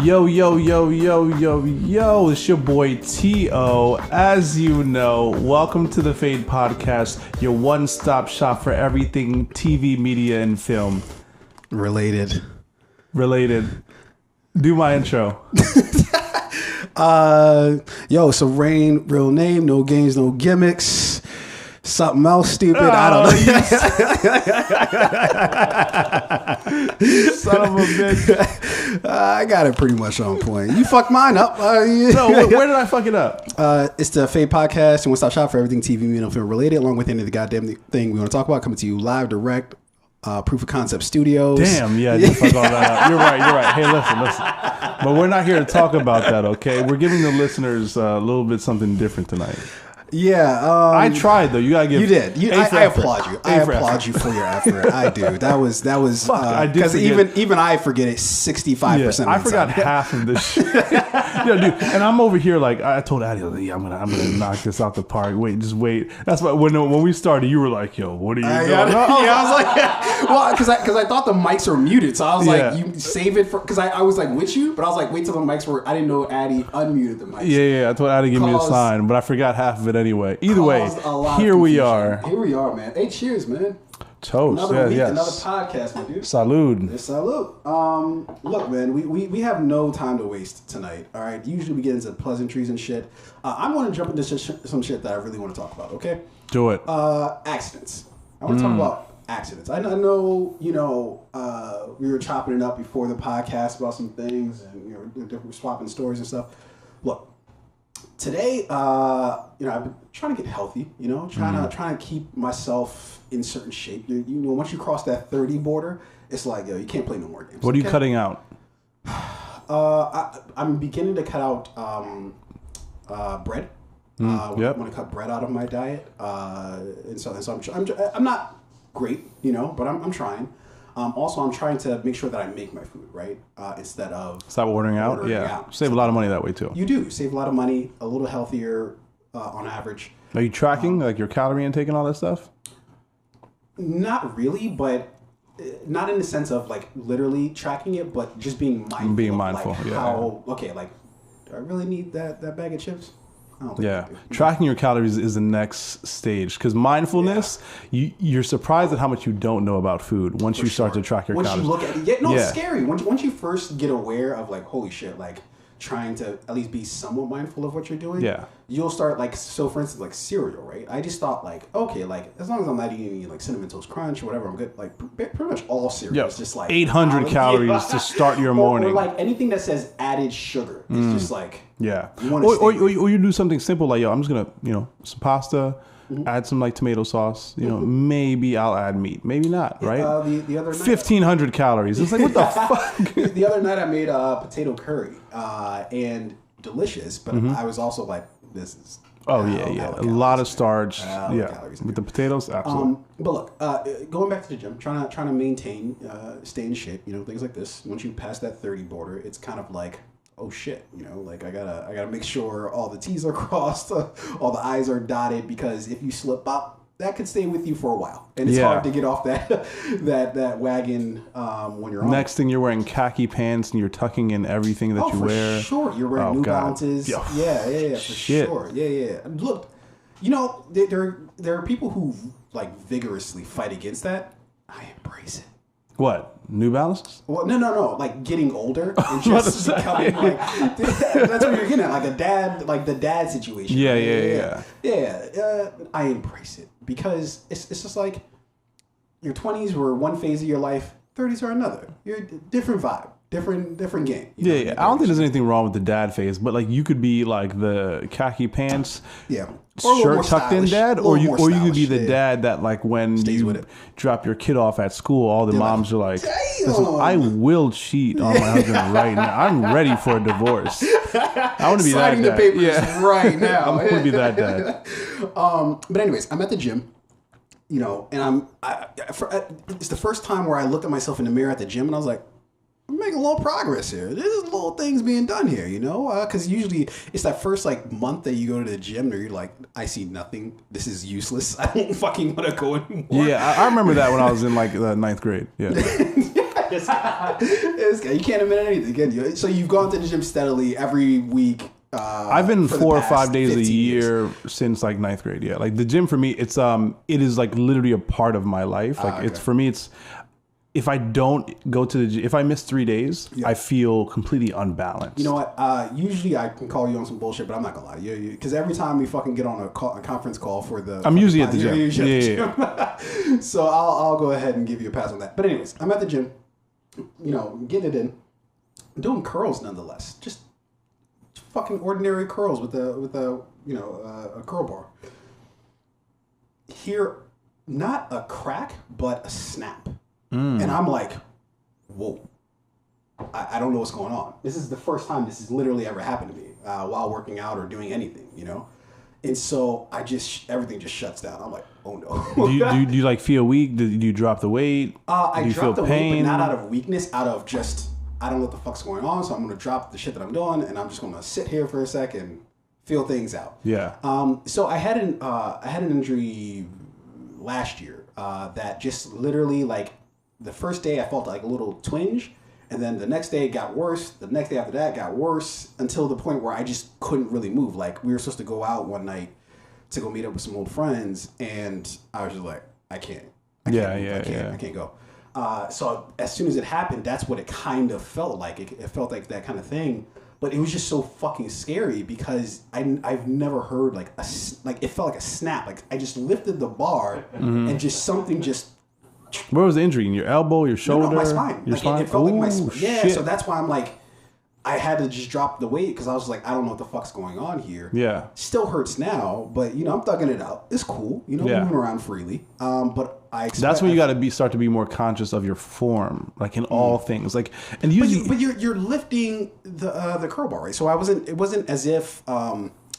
Yo, it's your boy T.O. As you know, welcome to the Fade Podcast, your one-stop shop for everything TV, media, and film. Related. Do my intro. So Rain, real name, no games, no gimmicks. Something else stupid. I don't know. Son of a bitch. I got it pretty much on point. You fucked mine up. No, where did I fuck it up? It's the Fade Podcast, and one-stop shop for everything TV, media, and film related, along with any of the goddamn thing we want to talk about. Coming to you live, direct, Proof of Concept Studios. Damn, yeah, I did fuck all that up. You're right. Hey, listen. But we're not here to talk about that, okay? We're giving the listeners a little bit something different tonight. Yeah, I tried though. You gotta give. You did. I applaud you. I applaud you for your effort. I do. That was because even I forget it 65%. I forgot half of this shit. Yeah, dude. And I'm over here like I told Addie, yeah, I'm gonna knock this out the park. Just wait. That's why when we started, you were like, yo, what are you doing? I was like, well, because I thought the mics were muted, so I was like, you save it for because I was like with you, but I was like, wait till the mics were. I didn't know Addie unmuted the mics. Yeah. I told Addie give me a sign, but I forgot half of it anyway. Either way, here we are. Here we are, man. Hey, cheers, man. Toast. Another week, another podcast, my dude. Salud. Yes, salud. Look, man, we have no time to waste tonight. All right. Usually we get into pleasantries and shit. I want to jump into some shit that I really want to talk about. Okay. Do it. Accidents. I want to talk about accidents. I know, we were chopping it up before the podcast about some things, and we're swapping stories and stuff. Look. Today, I've been trying to get healthy, trying to keep myself in certain shape. Once you cross that 30 border, it's like, you can't play no more games. What are you cutting out? I'm beginning to cut out bread. I want to cut bread out of my diet. And so I'm not great, but I'm trying. Also, I'm trying to make sure that I make my food, right? Instead of... Stop ordering out? Yeah. Save a lot of money that way, too. You do. Save a lot of money, a little healthier on average. Are you tracking like your calorie intake and all that stuff? Not really, but not in the sense of like literally tracking it, but just being mindful. Being mindful, like how, okay, like, do I really need that bag of chips? Tracking your calories is the next stage because mindfulness, you're surprised at how much you don't know about food once you start to track your calories. Once you look at it, it's scary. Once you first get aware of like, holy shit, like trying to at least be somewhat mindful of what you're doing, you'll start like, so for instance, like cereal, right? I just thought like, okay, like as long as I'm not eating any like Cinnamon Toast Crunch or whatever, I'm good. Like pretty much all cereal is just like 800 calories to start your morning. Or like anything that says added sugar is just like, or you do something simple like, I'm just gonna, some pasta, add some like tomato sauce, maybe I'll add meat, maybe not, right? The other night, 1,500 calories. It's like, what the fuck? The other night I made potato curry, and delicious, but I was also like, this is a lot of starch, with the potatoes, absolutely. But look, going back to the gym, trying to maintain, stay in shape, things like this. Once you pass that 30 border, it's kind of like, oh shit, like I gotta make sure all the T's are crossed, all the I's are dotted, because if you slip up, that could stay with you for a while, and it's hard to get off that wagon when you're on. Next thing, you're wearing khaki pants and you're tucking in everything that you wear. Sure, you're wearing New Balances. Yeah, for sure. Yeah. Look, there are people who like vigorously fight against that. I embrace it. What? New Balances? Well, no. Like getting older and just becoming like that's what you're getting at, like the dad situation. Yeah. I embrace it because it's just like your 20s were one phase of your life, 30s are another. You're different vibe. Different game. I don't think there's anything wrong with the dad phase, but like you could be like the khaki pants, shirt tucked in dad, or you could be the dad that like when you drop your kid off at school, all the moms are like, listen, I will cheat on my husband right now. I'm ready for a divorce. I want to be signing that dad. The papers right now. I want to be that dad. But anyways, I'm at the gym. And it's the first time where I looked at myself in the mirror at the gym, and I was like, I'm making a little progress here. There's little things being done here, because usually it's that first like month that you go to the gym where you're like, I see nothing. This is useless. I don't fucking want to go anymore. Yeah, I remember that when I was in like the 9th grade. Yeah. This guy. You can't admit anything, can you? So you've gone to the gym steadily every week. I've been 4 or 5 days a year since like 9th grade. Yeah, like the gym for me, it is like literally a part of my life. Like it's for me, it's if I don't go to the gym, if I miss 3 days, I feel completely unbalanced. You know what? Usually I can call you on some bullshit, but I'm not gonna lie, because every time we fucking get on a conference call for the, I'm usually at the gym. Yeah. So I'll go ahead and give you a pass on that. But anyways, I'm at the gym. Getting it in, doing curls nonetheless. Just fucking ordinary curls with a curl bar. Here, not a crack, but a snap. And I'm like, whoa. I don't know what's going on. This is the first time this has literally ever happened to me while working out or doing anything, And so everything just shuts down. I'm like, oh no. do you like feel weak? Do you drop the weight? I dropped the weight, but not out of weakness, out of just, I don't know what the fuck's going on, so I'm going to drop the shit that I'm doing, and I'm just going to sit here for a second, feel things out. Yeah. So I had an injury last year that just literally, like, the first day I felt like a little twinge, and then the next day it got worse. The next day after that got worse until the point where I just couldn't really move. Like, we were supposed to go out one night to go meet up with some old friends, and I was just like, I can't go. So as soon as it happened, that's what it kind of felt like. It felt like that kind of thing, but it was just so fucking scary because I've never heard like it felt like a snap. Like I just lifted the bar and just something just. Where was the injury? In your elbow, your shoulder? No, my spine. Your spine? It felt like my spine. Yeah, shit. So that's why I'm like, I had to just drop the weight because I was like, I don't know what the fuck's going on here. Yeah. Still hurts now, but I'm thugging it out. It's cool, moving around freely. But that's when you got to start to be more conscious of your form, like in all things. Like, and usually, but you're lifting the curl bar, right? So it wasn't as if.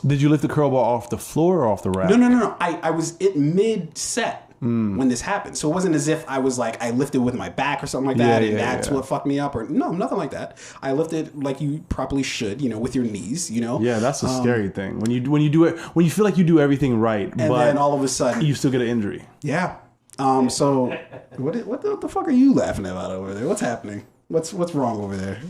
Did you lift the curl bar off the floor or off the rack? No. I was mid set. When this happened. So it wasn't as if I was like, I lifted with my back or something like that, and that's what fucked me up. Or no, nothing like that. I lifted like you probably should, with your knees, Yeah, that's a scary thing. When you do it, when you feel like you do everything right, and but then all of a sudden you still get an injury. Yeah. So what the fuck are you laughing about over there? What's happening? What's wrong over there?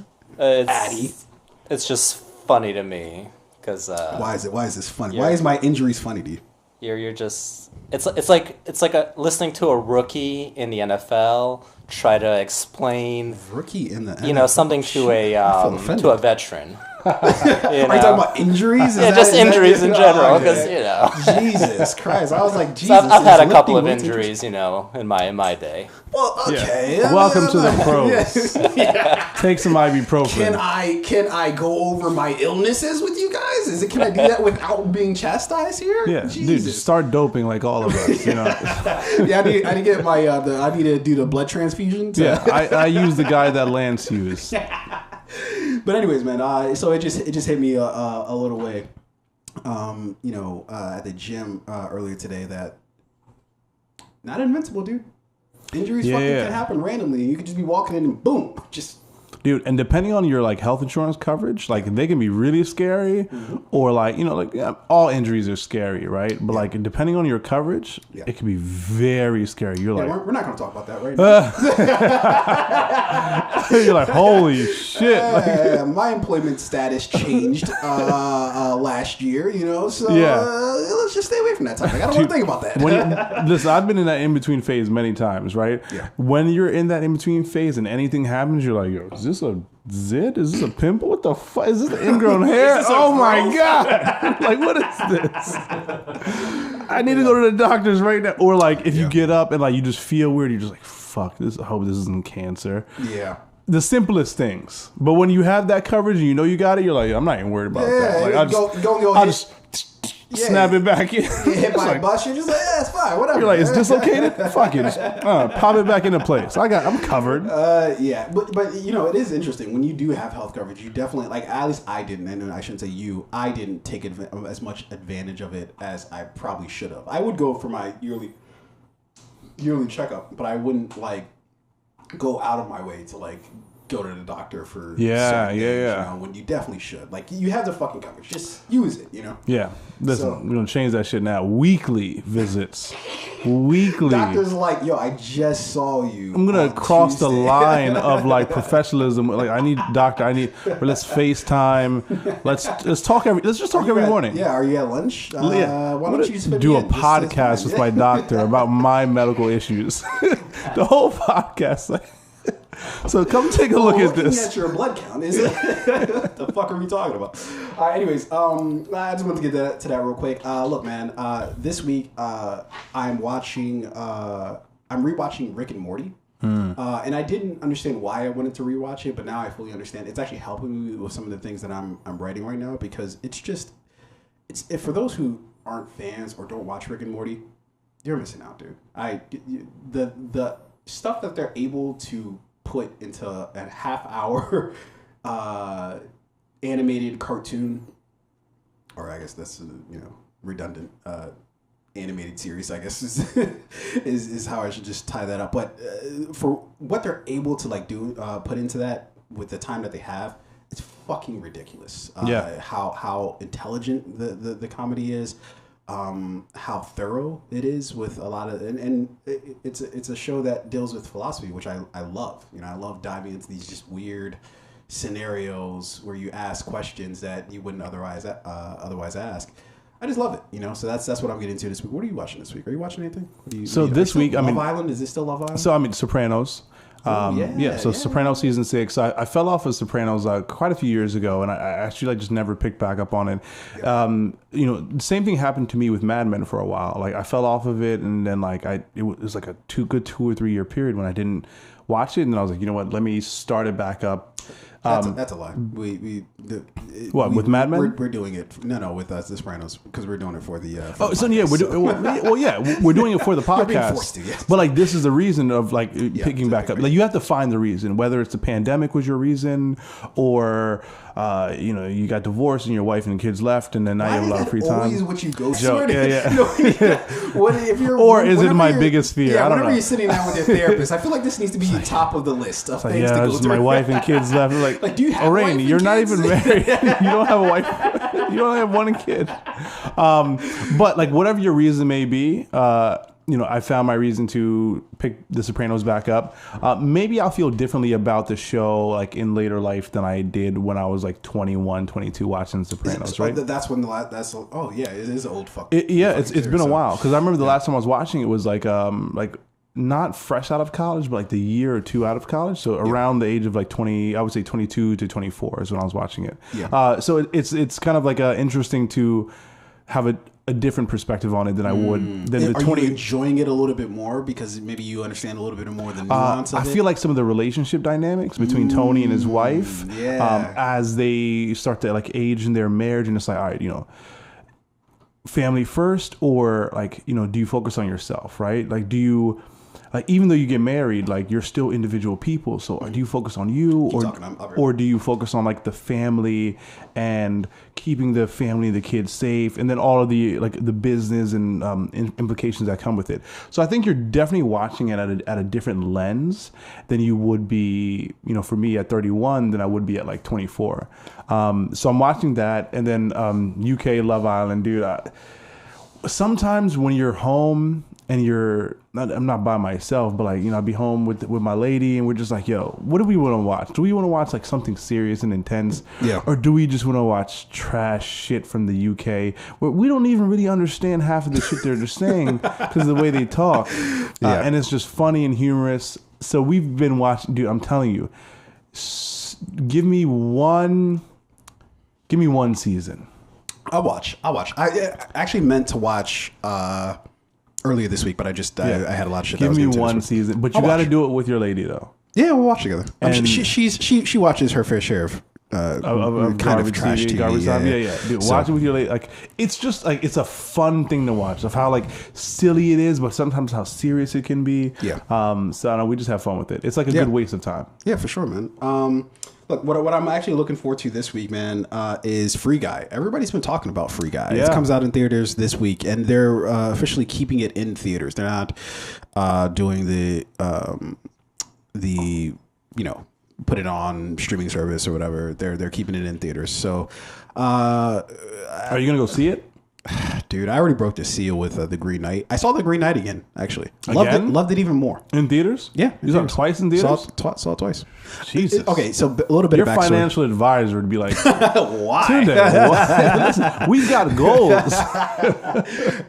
It's just funny to me because why is this funny? Why is my injuries funny to you? You're just it's like listening to a rookie in the NFL try to explain rookie in the NFL. Something to a veteran. Are you talking about injuries? Just injuries in general, because Jesus Christ, I was like, Jesus. So I've had a couple of injuries, in my day. Well, okay. Yeah. Welcome to the pros. Take some ibuprofen. Can I go over my illnesses with you guys? Can I do that without being chastised here? Yeah, Jesus. Dude, start doping like all of us. Yeah, I need to get I need to do the blood transfusion. Yeah, I use the guy that Lance used. But anyways, man, so it just hit me a little way, at the gym earlier today that not invincible, dude. Injuries can happen randomly. You could just be walking in and boom, just. Dude, and depending on your health insurance coverage, they can be really scary, or all injuries are scary, right? But depending on your coverage, it can be very scary. You're we're not going to talk about that right now. You're like, holy shit! My employment status changed last year, so let's just stay away from that topic. I don't want to think about that. Listen, I've been in that in between phase many times, right? Yeah. When you're in that in between phase and anything happens, you're like, yo. Is this a zit? Is this a pimple? What the fuck? Is this the ingrown hair? Oh my God. What is this? I need to go to the doctors right now. Or if you get up and you just feel weird, you're just like, fuck this. I hope this isn't cancer. Yeah. The simplest things. But when you have that coverage and you know you got it, you're like, I'm not even worried about that. I'll just snap it back in. Get hit by a bus, you're just like, it's fine, whatever. You're like, it's dislocated? Fuck it. Pop it back into place. I'm covered. Yeah, but it is interesting. When you do have health coverage, you definitely, at least I didn't, and I shouldn't say you, I didn't take as much advantage of it as I probably should have. I would go for my yearly checkup, but I wouldn't, go out of my way to, go to the doctor for yeah, things, you know, when you definitely should. Like, you have the fucking coverage. Just use it, you know? Yeah. Listen, we're going to change that shit now. Weekly visits. Weekly. Doctor's like, yo, I just saw you. I'm going to cross the line of, like, professionalism. Like, I need doctor. Let's FaceTime. Let's just talk every morning. Yeah, are you at lunch? Why don't you just do a podcast with my doctor about my medical issues? The whole podcast, like. So come take a look at this. Looking at your blood count, is it? What the fuck are we talking about? Anyways, I just wanted to get to that real quick. Look, man, this week I'm rewatching Rick and Morty. And I didn't understand why I wanted to rewatch it, but now I fully understand. It's actually helping me with some of the things that I'm writing right now, because it's for those who aren't fans or don't watch Rick and Morty, you're missing out, dude. The stuff that they're able to put into a half-hour animated cartoon, or I guess that's redundant animated series, I guess is how I should just tie that up. But for what they're able to like do put into that with the time that they have, it's fucking ridiculous. How intelligent the comedy is. How thorough it is with a lot of, and it's a show that deals with philosophy, which I love. You know, I love diving into these just weird scenarios where you ask questions that you wouldn't otherwise ask. I just love it, you know. So that's what I'm getting into this week. What are you watching this week? Are you watching anything? This week, Love Island. Is it still Love Island? So Sopranos. Sopranos season 6. I fell off of Sopranos quite a few years ago, and I actually just never picked back up on it. The same thing happened to me with Mad Men for a while. Like, I fell off of it, and then it was like a 2 or 3 year period when I didn't watch it, and then I was like, you know what, let me start it back up. That's a lie. With Mad Men? We're doing it. No, with us, The Sopranos, because we're doing it for the. We're doing it for the podcast. Being forced to, yes. But this is the reason of picking back up. Like, you have to find the reason, whether it's the pandemic was your reason, or you got divorced and your wife and kids left, and then now you have a lot of free time. Always what you go through. Or is it my biggest fear? Yeah, I don't whenever know. You're sitting down with your therapist, I feel like this needs to be top of the list of things to go through. My wife and kids left. Like, do you have Rain, you're not even married. You don't have a wife. You only have one kid. But whatever your reason may be, I found my reason to pick The Sopranos back up. Maybe I'll feel differently about the show in later life than I did when I was 21, 22 watching The Sopranos, right? That's when it is old fuck. It's been a while, because I remember the last time I was watching it was not fresh out of college, but the year or two out of college. So around the age of 20, I would say 22 to 24 is when I was watching it. Yeah. So it's kind of interesting to have a different perspective on it than I would than the 20. Are you enjoying it a little bit more because maybe you understand a little bit more the nuance of it? I feel like some of the relationship dynamics between Tony and his wife, as they start to age in their marriage, and it's all right, family first, or do you focus on yourself, right? Do you even though you get married, you're still individual people. So do you focus on you, or do you focus on the family and keeping the family and the kids safe, and then all of the the business and implications that come with it? So I think you're definitely watching it at a different lens than you would be, for me at 31 than I would be at 24. So I'm watching that, and then UK Love Island, dude. Sometimes when you're home and I'm not by myself, but I'd be home with my lady, and we're just yo, what do we want to watch? Do we want to watch something serious and intense? Yeah. Or do we just want to watch trash shit from the UK where we don't even really understand half of the shit they're just saying because of the way they talk? And it's just funny and humorous. So we've been watching, dude, I'm telling you, give me one season. I'll watch. I actually meant to watch earlier this week, but I had a lot of shit. Give me one season, but you got to do it with your lady though. Yeah, we'll watch together. She watches her fair share of kind of trash TV. Yeah. Dude, watch it with your lady. It's just it's a fun thing to watch, of how silly it is, but sometimes how serious it can be. Yeah. So I don't know, we just have fun with it. It's a good waste of time. Yeah, for sure, man. Look, what I'm actually looking forward to this week, man, is Free Guy. Everybody's been talking about Free Guy. Yeah. It comes out in theaters this week, and they're officially keeping it in theaters. They're not doing the put it on streaming service or whatever. They're keeping it in theaters. So, are you gonna go see it? Dude, I already broke the seal with The Green Knight. I saw The Green Knight again, actually. Loved it even more. In theaters? Yeah. You saw it twice in theaters? Saw it twice. Jesus. Okay, so a little bit of backstory. Your financial advisor would be like, why? Listen, we've got goals.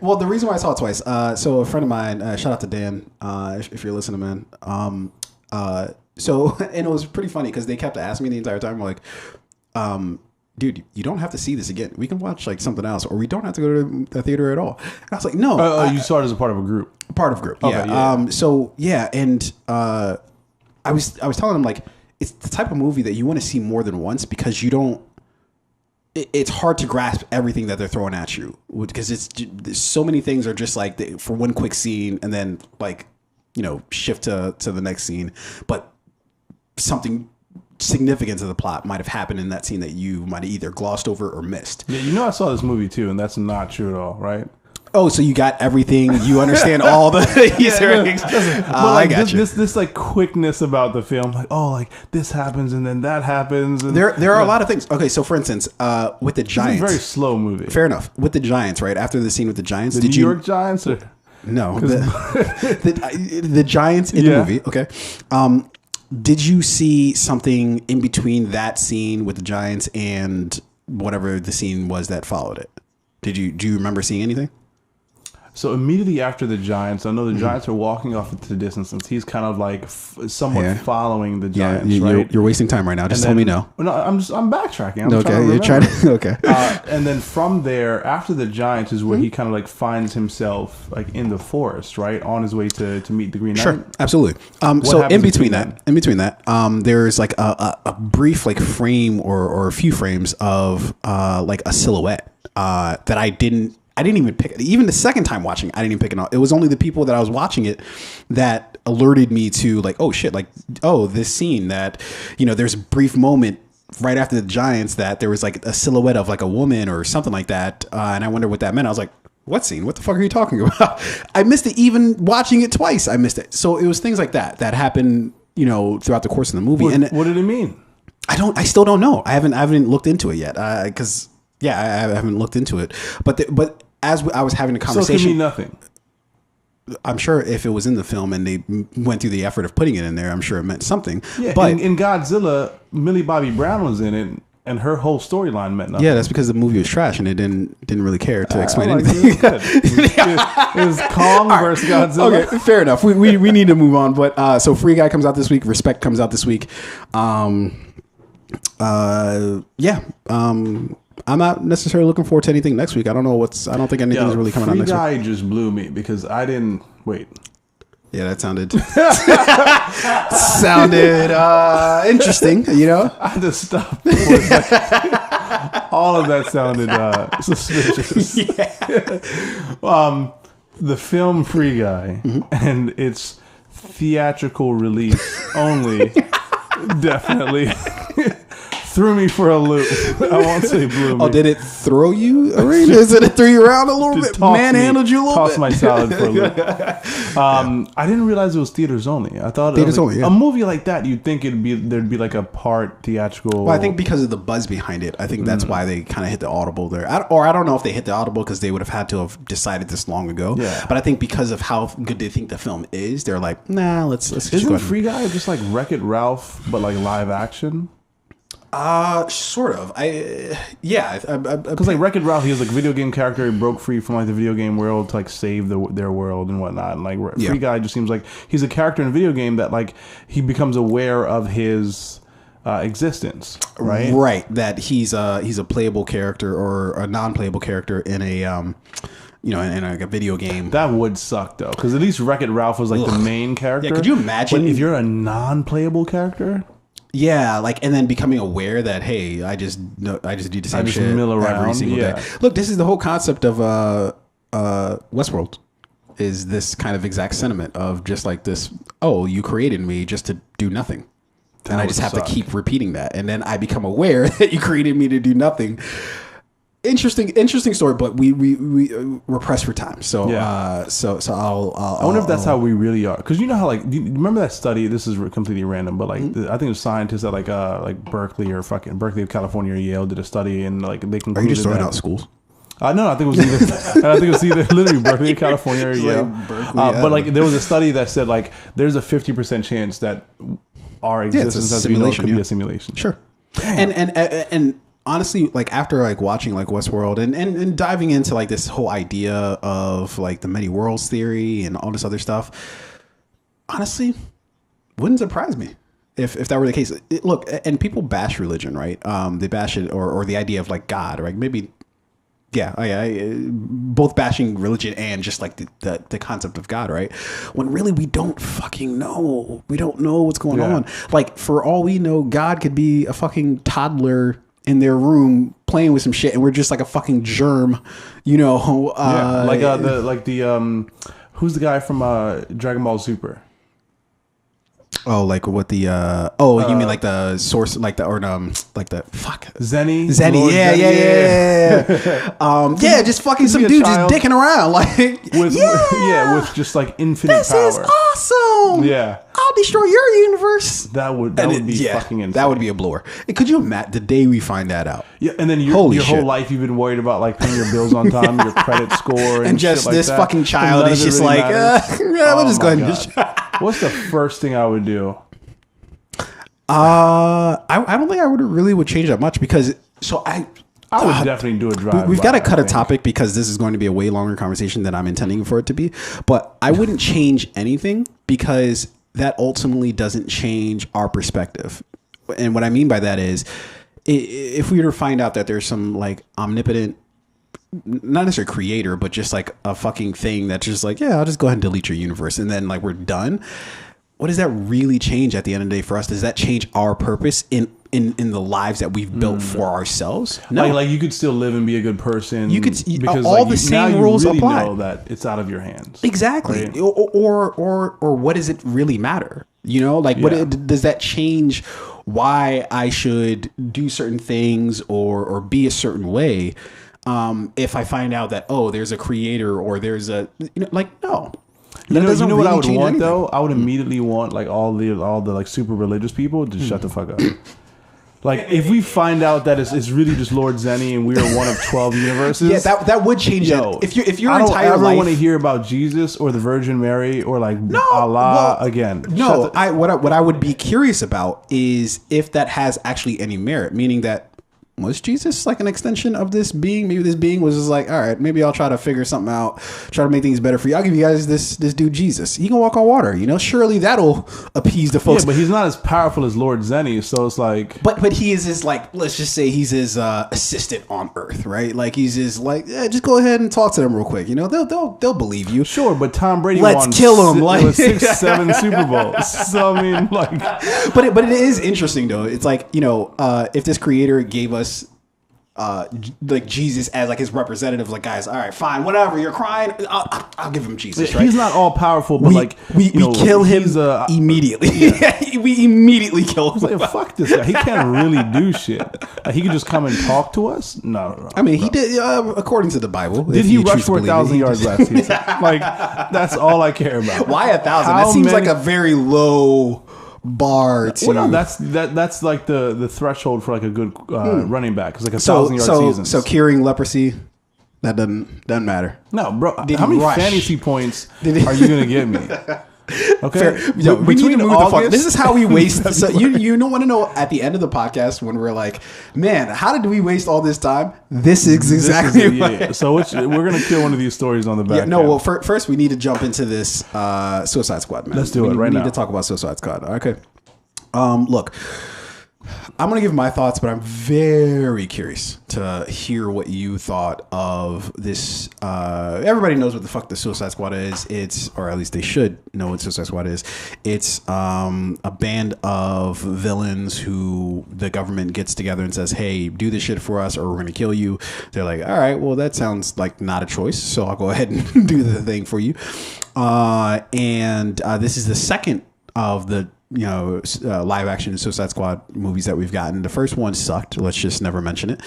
Well, the reason why I saw it twice, so a friend of mine, shout out to Dan, if you're listening, man. So, and it was pretty funny because they kept asking me the entire time, like, dude, you don't have to see this again. We can watch like something else, or we don't have to go to the theater at all. And I was like, no. You saw it as a part of a group. Part of a group, okay, yeah. So yeah, and I was telling them like it's the type of movie that you want to see more than once because you don't. It's hard to grasp everything that they're throwing at you because there's so many things are just like for one quick scene and then like shift to the next scene, but something significant to the plot might have happened in that scene that you might have either glossed over or missed. Yeah, I saw this movie too, and that's not true at all, right? Oh, so you got everything. You understand all the Easter eggs. I got you. This like quickness about the film, like this happens and then that happens. And, there are a lot of things. Okay, so for instance, with the Giants, it's a very slow movie. Fair enough. With the Giants, right after the scene with the Giants, New York Giants, or no, the Giants in the movie. Okay. Did you see something in between that scene with the Giants and whatever the scene was that followed it? Do you remember seeing anything? So immediately after the Giants, I know the Giants are walking off into the distance, and he's kind of like somewhat following the Giants. Right? You're wasting time right now. Just let me know. No, I'm backtracking. You're trying to. Okay. And then from there, after the Giants, is where he kind of like finds himself like in the forest, right, on his way to meet the Green Knight. Sure, absolutely. So in between that, there's like a brief like frame or a few frames of like a silhouette that I didn't even pick it. Even the second time watching, I didn't even pick it up. It was only the people that I was watching it that alerted me to like, oh shit, like, oh, this scene that, there's a brief moment right after the Giants that there was like a silhouette of like a woman or something like that. And I wonder what that meant. I was like, what scene? What the fuck are you talking about? I missed it even watching it twice. I missed it. So it was things like that happened, throughout the course of the movie. What did it mean? I still don't know. I haven't looked into it yet. Cause I haven't looked into it, but as I was having a conversation, so it could mean nothing. I'm sure if it was in the film and they went through the effort of putting it in there, I'm sure it meant something. Yeah, but in Godzilla, Millie Bobby Brown was in it, and her whole storyline meant nothing. Yeah, that's because the movie was trash and it didn't really care to explain anything. It was Kong versus Godzilla. Okay, fair enough. We need to move on. But so Free Guy comes out this week. Respect comes out this week. I'm not necessarily looking forward to anything next week. I don't think anything's really coming out next week. Free Guy just blew me because I didn't wait. Yeah, that sounded interesting. I had to stop. All of that sounded suspicious. Yeah. The film Free Guy and its theatrical release only definitely threw me for a loop. I won't say blew me. Oh, did it throw you, Arena? Did it throw you around a little bit? Manhandled you a little bit? Tossed my salad for a loop. I didn't realize it was theaters only. I thought theaters only. Yeah. A movie like that, you'd think there'd be like a part theatrical. Well, I think because of the buzz behind it, I think that's why they kind of hit the audible there. I don't know if they hit the audible because they would have had to have decided this long ago. Yeah. But I think because of how good they think the film is, they're like, nah, let's. Isn't Free Guy just like Wreck-It Ralph, but like live action? Sort of. Because like Wreck-It Ralph, he was like a video game character. He broke free from like the video game world to like save their world and whatnot. And like Free Guy just seems like he's a character in a video game that like he becomes aware of his existence, right? Right. That he's a playable character or a non-playable character in a in like a video game. That would suck though, because at least Wreck-It Ralph was like the main character. Yeah, could you imagine if you're a non-playable character? Yeah, like, and then becoming aware that, hey, I just do the same shit mill around every single day. Look, this is the whole concept of Westworld. Is this kind of exact sentiment of just like this? Oh, you created me just to do nothing, and I just have to keep repeating that, and then I become aware that you created me to do nothing. Interesting story, but we're pressed for time. So so I'll I wonder if that's how we really are, because you know how like, do you remember that study? This is completely random, but like I think it was scientists at like Berkeley or fucking Berkeley of California or Yale did a study, and like they concluded. Are you just throwing out schools? No, I think it was either literally Berkeley, California, or Yale. Like Berkeley, but like there was a study that said like there's a 50% chance that our existence as we know could be a simulation. Sure. And honestly, like after like watching like Westworld and diving into like this whole idea of like the many worlds theory and all this other stuff, honestly, wouldn't surprise me if that were the case. Look, and people bash religion, right? They bash it or the idea of like God, right? Maybe. Yeah, both bashing religion and just like the concept of God, right? When really we don't fucking know. We don't know what's going on. Like for all we know, God could be a fucking toddler in their room playing with some shit, and we're just like a fucking germ, you know. Who's the guy from Dragon Ball Super? Oh, like what the you mean like the source, like the like the fuck Zenny, Lord Zenny. Yeah, just fucking some dude just dicking around like with just like infinite power. This is awesome. Yeah, I'll destroy your universe. That would be fucking insane. That would be a blower. And could you imagine the day we find that out? Yeah, and then your whole life you've been worried about like paying your bills on time, your credit score, and just shit like this that. fucking child is just really like, we'll just go ahead and What's the first thing I would do? I don't think I would change that much, because I would definitely do a drive. We've got to cut a topic because this is going to be a way longer conversation than I'm intending for it to be. But I wouldn't change anything, because that ultimately doesn't change our perspective. And what I mean by that is, if we were to find out that there's some like omnipotent, not necessarily creator, but just like a fucking thing that's just like, yeah, I'll just go ahead and delete your universe, and then like we're done. What does that really change at the end of the day for us? Does that change our purpose in the lives that we've built for ourselves? No, like you could still live and be a good person. You could, because all the same rules apply. Know that it's out of your hands. Exactly. Right? Or what does it really matter? You know, like what does that change? Why I should do certain things or be a certain way? If I find out that there's a creator or there's a like no. You know what I would want anything. Though? I would immediately want like all the like super religious people to shut the fuck up. Like if we find out that it's really just Lord Zenny and we are one of 12 universes, that would change it. If your I don't entire ever life want to hear about Jesus or the Virgin Mary or like Allah again. No, what I would be curious about is if that has actually any merit, meaning that. Was Jesus like an extension of this being? Maybe this being was just like, all right, maybe I'll try to figure something out, try to make things better for you. I'll give you guys this dude Jesus. He can walk on water, you know. Surely that'll appease the folks. Yeah, but he's not as powerful as Lord Zenny, so it's like. But he is his like, let's just say he's his assistant on Earth, right? Like he's his like, just go ahead and talk to them real quick. You know, they'll believe you. Sure, but Tom Brady won kill him like 6-7 Super Bowls. So I mean, like, but it is interesting though. It's like, you know, if this creator gave us like Jesus as like his representative, like, guys, all right, fine, whatever, you're crying, I'll give him Jesus, right? He's not all powerful, but we kill him immediately. We immediately kill him. Like, fuck this guy, he can't really do shit. He could just come and talk to us. No. I mean, he did according to the Bible. Did he rush for 1,000 yards last season? Like, that's all I care about. Why 1,000? That seems like a very low bar to that's like the threshold for like a good running back. It's like 1,000-yard season. So curing leprosy, that doesn't matter. No, bro. How many fantasy points are you gonna give me? Okay, we need to move the fuck. This is how we waste. So you don't want to know at the end of the podcast when we're like, man, how did we waste all this time? This is exactly what. So we're gonna kill one of these stories on the back. Well, first we need to jump into this Suicide Squad, man. Let's do it right now. We need to talk about Suicide Squad. Okay. Look, I'm going to give my thoughts, but I'm very curious to hear what you thought of this. Everybody knows what the fuck the Suicide Squad is. Or at least they should know what Suicide Squad is. It's a band of villains who the government gets together and says, hey, do this shit for us or we're going to kill you. They're like, all right, well, that sounds like not a choice. So I'll go ahead and do the thing for you. And this is the second of the live action Suicide Squad movies that we've gotten. The first one sucked. Let's just never mention it.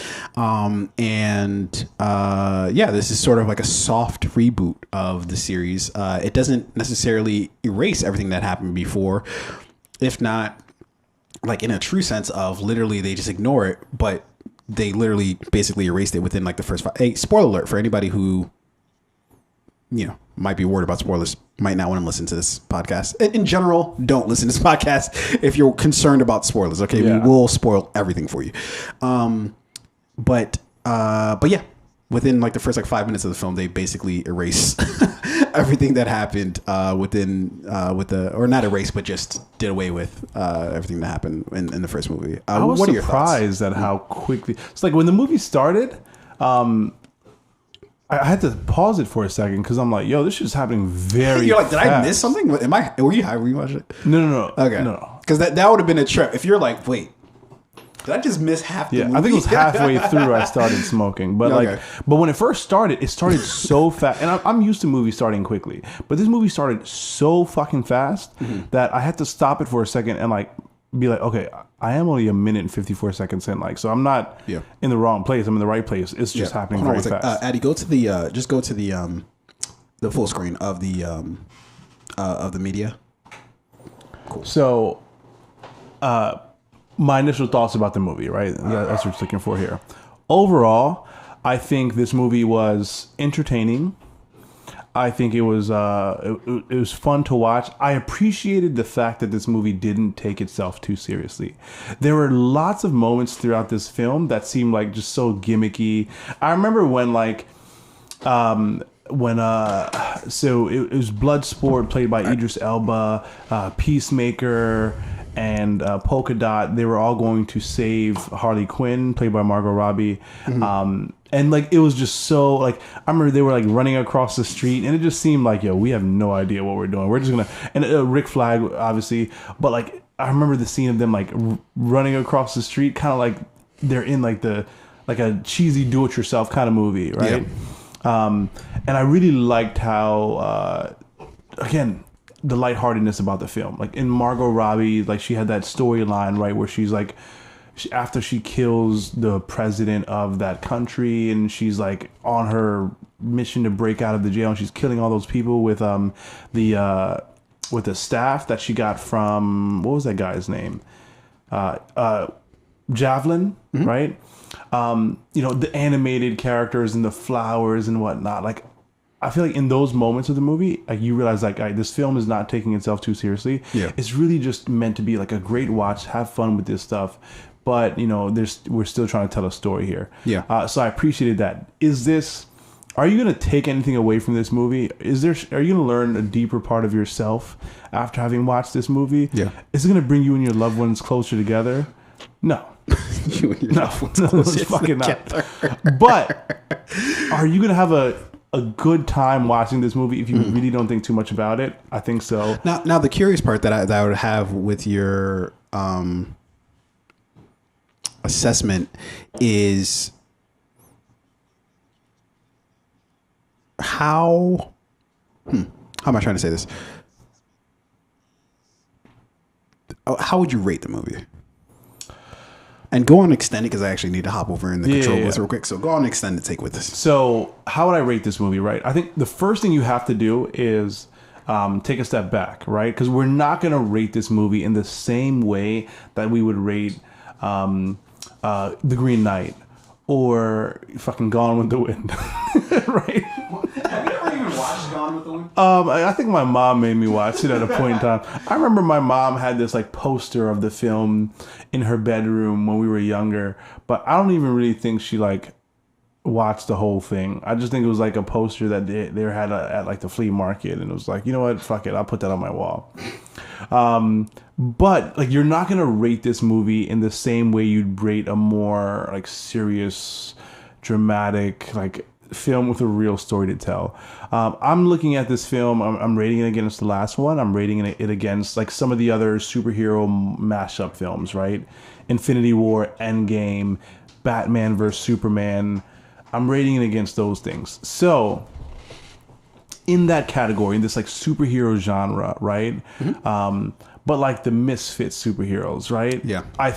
This is sort of like a soft reboot of the series. It doesn't necessarily erase everything that happened before, if not like in a true sense of literally they just ignore it, but they literally basically erased it within like the first 5. Hey, spoiler alert for anybody who might be worried about spoilers, might not want to listen to this podcast. In general, don't listen to this podcast if you're concerned about spoilers. Okay, we will spoil everything for you. But yeah, within like the first like 5 minutes of the film, they basically erase everything that happened or not erase, but just did away with everything that happened in the first movie. I was surprised at how quickly. It's like when the movie started. I had to pause it for a second because I'm like, yo, this is happening very You're like, did fast. I miss something? Were you high? Were you watching it? No. Okay. No. Because that would have been a trip. If you're like, wait, did I just miss half the movie? I think it was halfway through I started smoking. But but when it started so fast. And I'm used to movies starting quickly. But this movie started so fucking fast that I had to stop it for a second and like be like, okay, I am only a minute and 54 seconds in, like, so I'm not in the wrong place. I'm in the right place. It's just happening very fast. Addy, go to the full screen of the media. Cool. So, my initial thoughts about the movie, right? That's what you're looking for here. Overall, I think this movie was entertaining. I think it was fun to watch. I appreciated the fact that this movie didn't take itself too seriously. There were lots of moments throughout this film that seemed like just so gimmicky. I remember when so it was Bloodsport played by Idris Elba, Peacemaker, and Polka Dot. They were all going to save Harley Quinn, played by Margot Robbie. And like it was just so like I remember they were like running across the street, and it just seemed like, yo, we have no idea what we're doing. We're just gonna Rick Flag obviously, but like I remember the scene of them like running across the street, kind of like they're in like a cheesy do-it-yourself kind of movie, right? Yeah. And I really liked how again the lightheartedness about the film. Like in Margot Robbie, like she had that storyline, right, where she's like, after she kills the president of that country, and she's like on her mission to break out of the jail, and she's killing all those people with the staff that she got from, what was that guy's name? Javelin, right? The animated characters and the flowers and whatnot. Like, I feel like in those moments of the movie, like you realize like this film is not taking itself too seriously. Yeah. It's really just meant to be like a great watch, have fun with this stuff. But we're still trying to tell a story here. Yeah. So I appreciated that. Are you going to take anything away from this movie? Are you going to learn a deeper part of yourself after having watched this movie? Yeah. Is it going to bring you and your loved ones closer together? No. You and your loved ones closer fucking together. Not. But are you going to have a good time watching this movie if you really don't think too much about it? I think so. Now the curious part that I would have with your assessment is how am I trying to say this? How would you rate the movie? And go on extended, because I actually need to hop over in the control list real quick. So go on extended take with this. So how would I rate this movie, right? I think the first thing you have to do is take a step back, right? Because we're not going to rate this movie in the same way that we would rate The Green Knight or fucking Gone with the Wind, right? Have you ever even watched Gone with the Wind? I think my mom made me watch it at a point in time. I remember my mom had this like poster of the film in her bedroom when we were younger, but I don't even really think she like watched the whole thing. I just think it was like a poster that they had at like the flea market, and it was like, you know what, fuck it, I'll put that on my wall. But like, you're not gonna rate this movie in the same way you'd rate a more like serious, dramatic like film with a real story to tell. I'm looking at this film, I'm rating it against the last one. I'm rating it against like some of the other superhero mashup films, right? Infinity War, Endgame, Batman vs Superman. I'm rating it against those things. So in that category, in this like superhero genre, right? but like the misfit superheroes, right? Yeah. I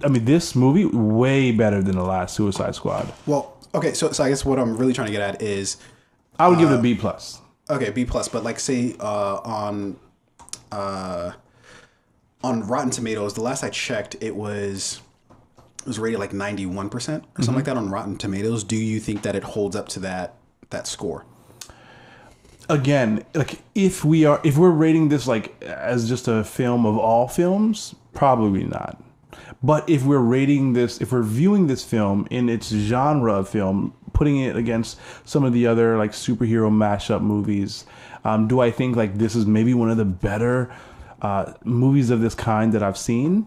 mean, this movie way better than the last Suicide Squad. Well, okay, so I guess what I'm really trying to get at is I would give it a B plus. Okay, B plus, but like say on Rotten Tomatoes, the last I checked, it was rated like 91% or something like that on Rotten Tomatoes. Do you think that it holds up to that score? Again, like if we're rating this like as just a film of all films, probably not. But if we're viewing this film in its genre of film, putting it against some of the other like superhero mashup movies, do I think like this is maybe one of the better movies of this kind that I've seen?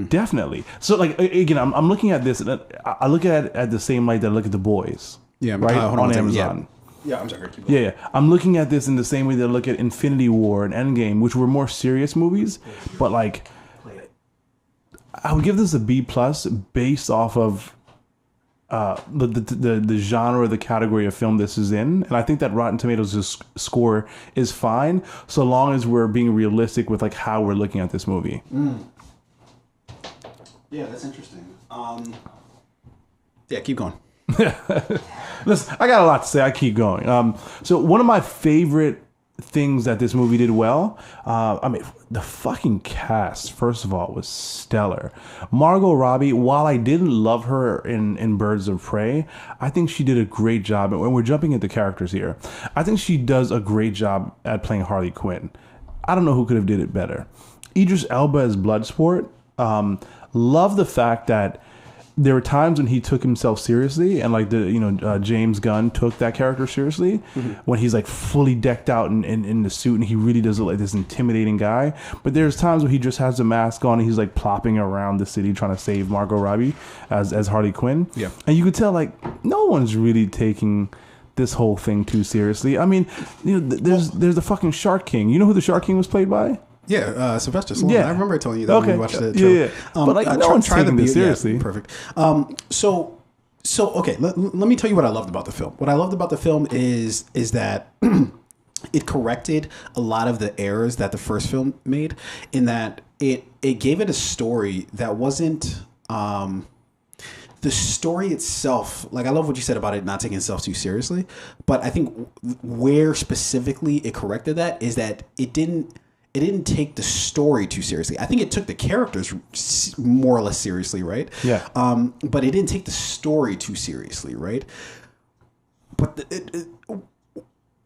Definitely. So like again, I'm looking at this, and I look at it at the same light that I look at The Boys. Yeah, right on Amazon. Yeah, I'm sorry. Yeah. I'm looking at this in the same way that I look at Infinity War and Endgame, which were more serious movies, but like I would give this a B plus based off of the genre, the category of film this is in, and I think that Rotten Tomatoes' score is fine so long as we're being realistic with like how we're looking at this movie. Yeah, that's interesting. Yeah, keep going. Listen, I got a lot to say. I keep going. So one of my favorite things that this movie did well, I mean, the fucking cast, first of all, was stellar. Margot Robbie, while I didn't love her in Birds of Prey, I think she did a great job. And when we're jumping into characters here, I think she does a great job at playing Harley Quinn. I don't know who could have did it better. Idris Elba as Bloodsport. Love the fact that there were times when he took himself seriously, and like James Gunn took that character seriously when he's like fully decked out in the suit, and he really does look like this intimidating guy. But there's times where he just has the mask on and he's like plopping around the city trying to save Margot Robbie as Harley Quinn. Yeah, and you could tell like no one's really taking this whole thing too seriously. I mean, there's the fucking Shark King. You know who the Shark King was played by? Yeah, Sylvester Stallone. Yeah. I remember telling you that when we watched the show. Yeah. But like, no one's taking this seriously. Yeah, perfect. So okay, let me tell you what I loved about the film. What I loved about the film is that it corrected a lot of the errors that the first film made, in that it gave it a story that wasn't the story itself. Like, I love what you said about it not taking itself too seriously, but I think where specifically it corrected that is that it didn't take the story too seriously. I think it took the characters more or less seriously, right? Yeah. But it didn't take the story too seriously, right? But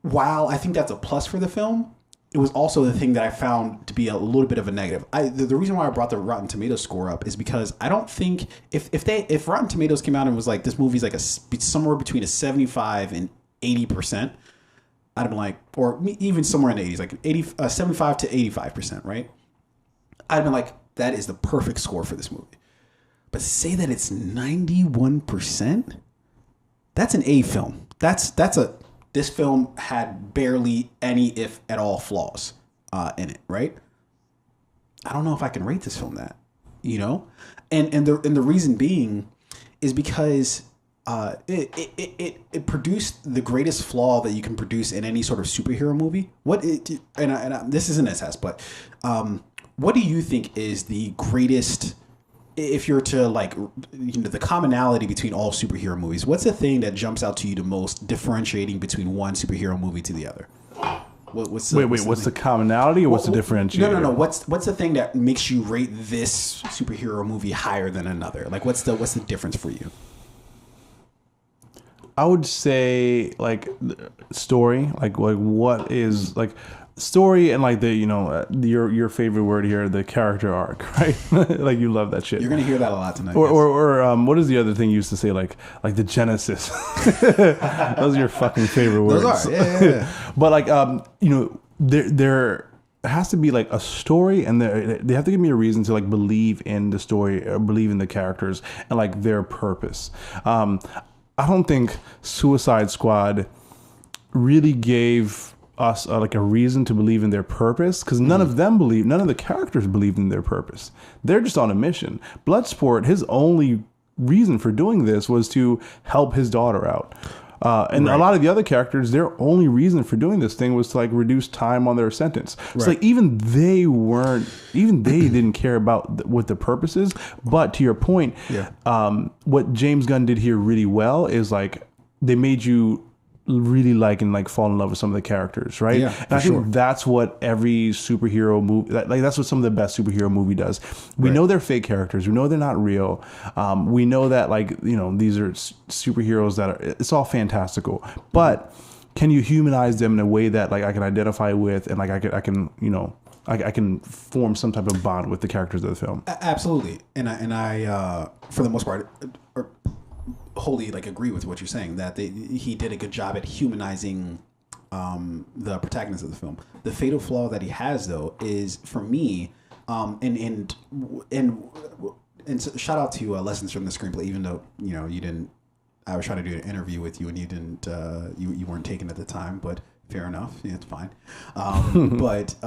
while I think that's a plus for the film, it was also the thing that I found to be a little bit of a negative. The reason why I brought the Rotten Tomatoes score up is because I don't think if Rotten Tomatoes came out and was like, this movie's like somewhere between a 75 and 80%, I'd have been like, or even somewhere in the 80s, like 75 to 85%, right? I'd have been like, that is the perfect score for this movie. But say that it's 91%, that's an A film. This film had barely any, if at all, flaws in it, right? I don't know if I can rate this film that, and the reason being is because it produced the greatest flaw that you can produce in any sort of superhero movie. This isn't a test, but what do you think is the greatest, if you're to like, the commonality between all superhero movies? What's the thing that jumps out to you the most, differentiating between one superhero movie to the other? What's the commonality, or what's the differentiator? No. What's the thing that makes you rate this superhero movie higher than another? Like, what's the difference for you? I would say like story, like what is like story, and like the your favorite word here, the character arc, right? Like, you love that shit. You're gonna hear that a lot tonight. Or what is the other thing you used to say, like the genesis? Those are your fucking favorite words. Those are, yeah. But like there has to be like a story, and they have to give me a reason to like believe in the story, or believe in the characters and like their purpose. I don't think Suicide Squad really gave us like a reason to believe in their purpose, because none of the characters believed in their purpose. They're just on a mission. Bloodsport, his only reason for doing this was to help his daughter out. And a lot of the other characters, their only reason for doing this thing was to like reduce time on their sentence. It's like even they didn't care about what the purpose is. But to your point, what James Gunn did here really well is like they made you really like and like fall in love with some of the characters, right? Yeah, and I think that's what every superhero movie, like that's what some of the best superhero movie does. We know they're fake characters. We know they're not real. We know that like, you know, these are superheroes that are, it's all fantastical, but can you humanize them in a way that like I can identify with and like I can, you know, I can form some type of bond with the characters of the film. Absolutely. And I for the most part, wholly like agree with what you're saying, that he did a good job at humanizing the protagonist of the film. The fatal flaw that he has, though, is for me, and so shout out to Lessons from the Screenplay, even though you know you didn't. I was trying to do an interview with you and you didn't. You weren't taken at the time, but fair enough. Yeah, it's fine. But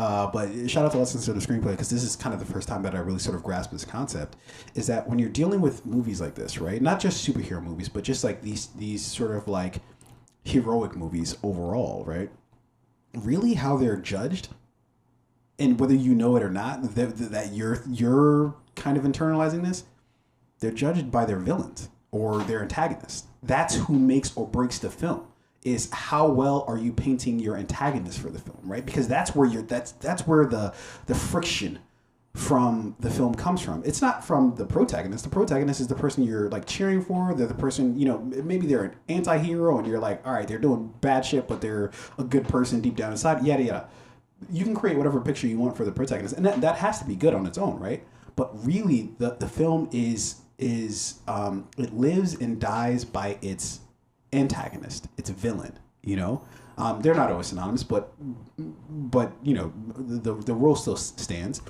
shout out to Lessons from the Screenplay, because this is kind of the first time that I really sort of grasped this concept. Is that when you're dealing with movies like this, right? Not just superhero movies, but just like these sort of like heroic movies overall, right? Really, how they're judged, and whether you know it or not, that you're kind of internalizing this, they're judged by their villains or their antagonists. That's who makes or breaks the film. Is how well are you painting your antagonist for the film, right? Because that's where that's where the friction from the film comes from. It's not from the protagonist. The protagonist is the person you're like cheering for. They're the person, you know, maybe they're an anti-hero and you're like, all right, they're doing bad shit, but they're a good person deep down inside, yada, yada. You can create whatever picture you want for the protagonist. And that has to be good on its own, right? But really, the film is it lives and dies by its antagonist, its villain, you know. They're not always synonymous, but you know, the role still stands.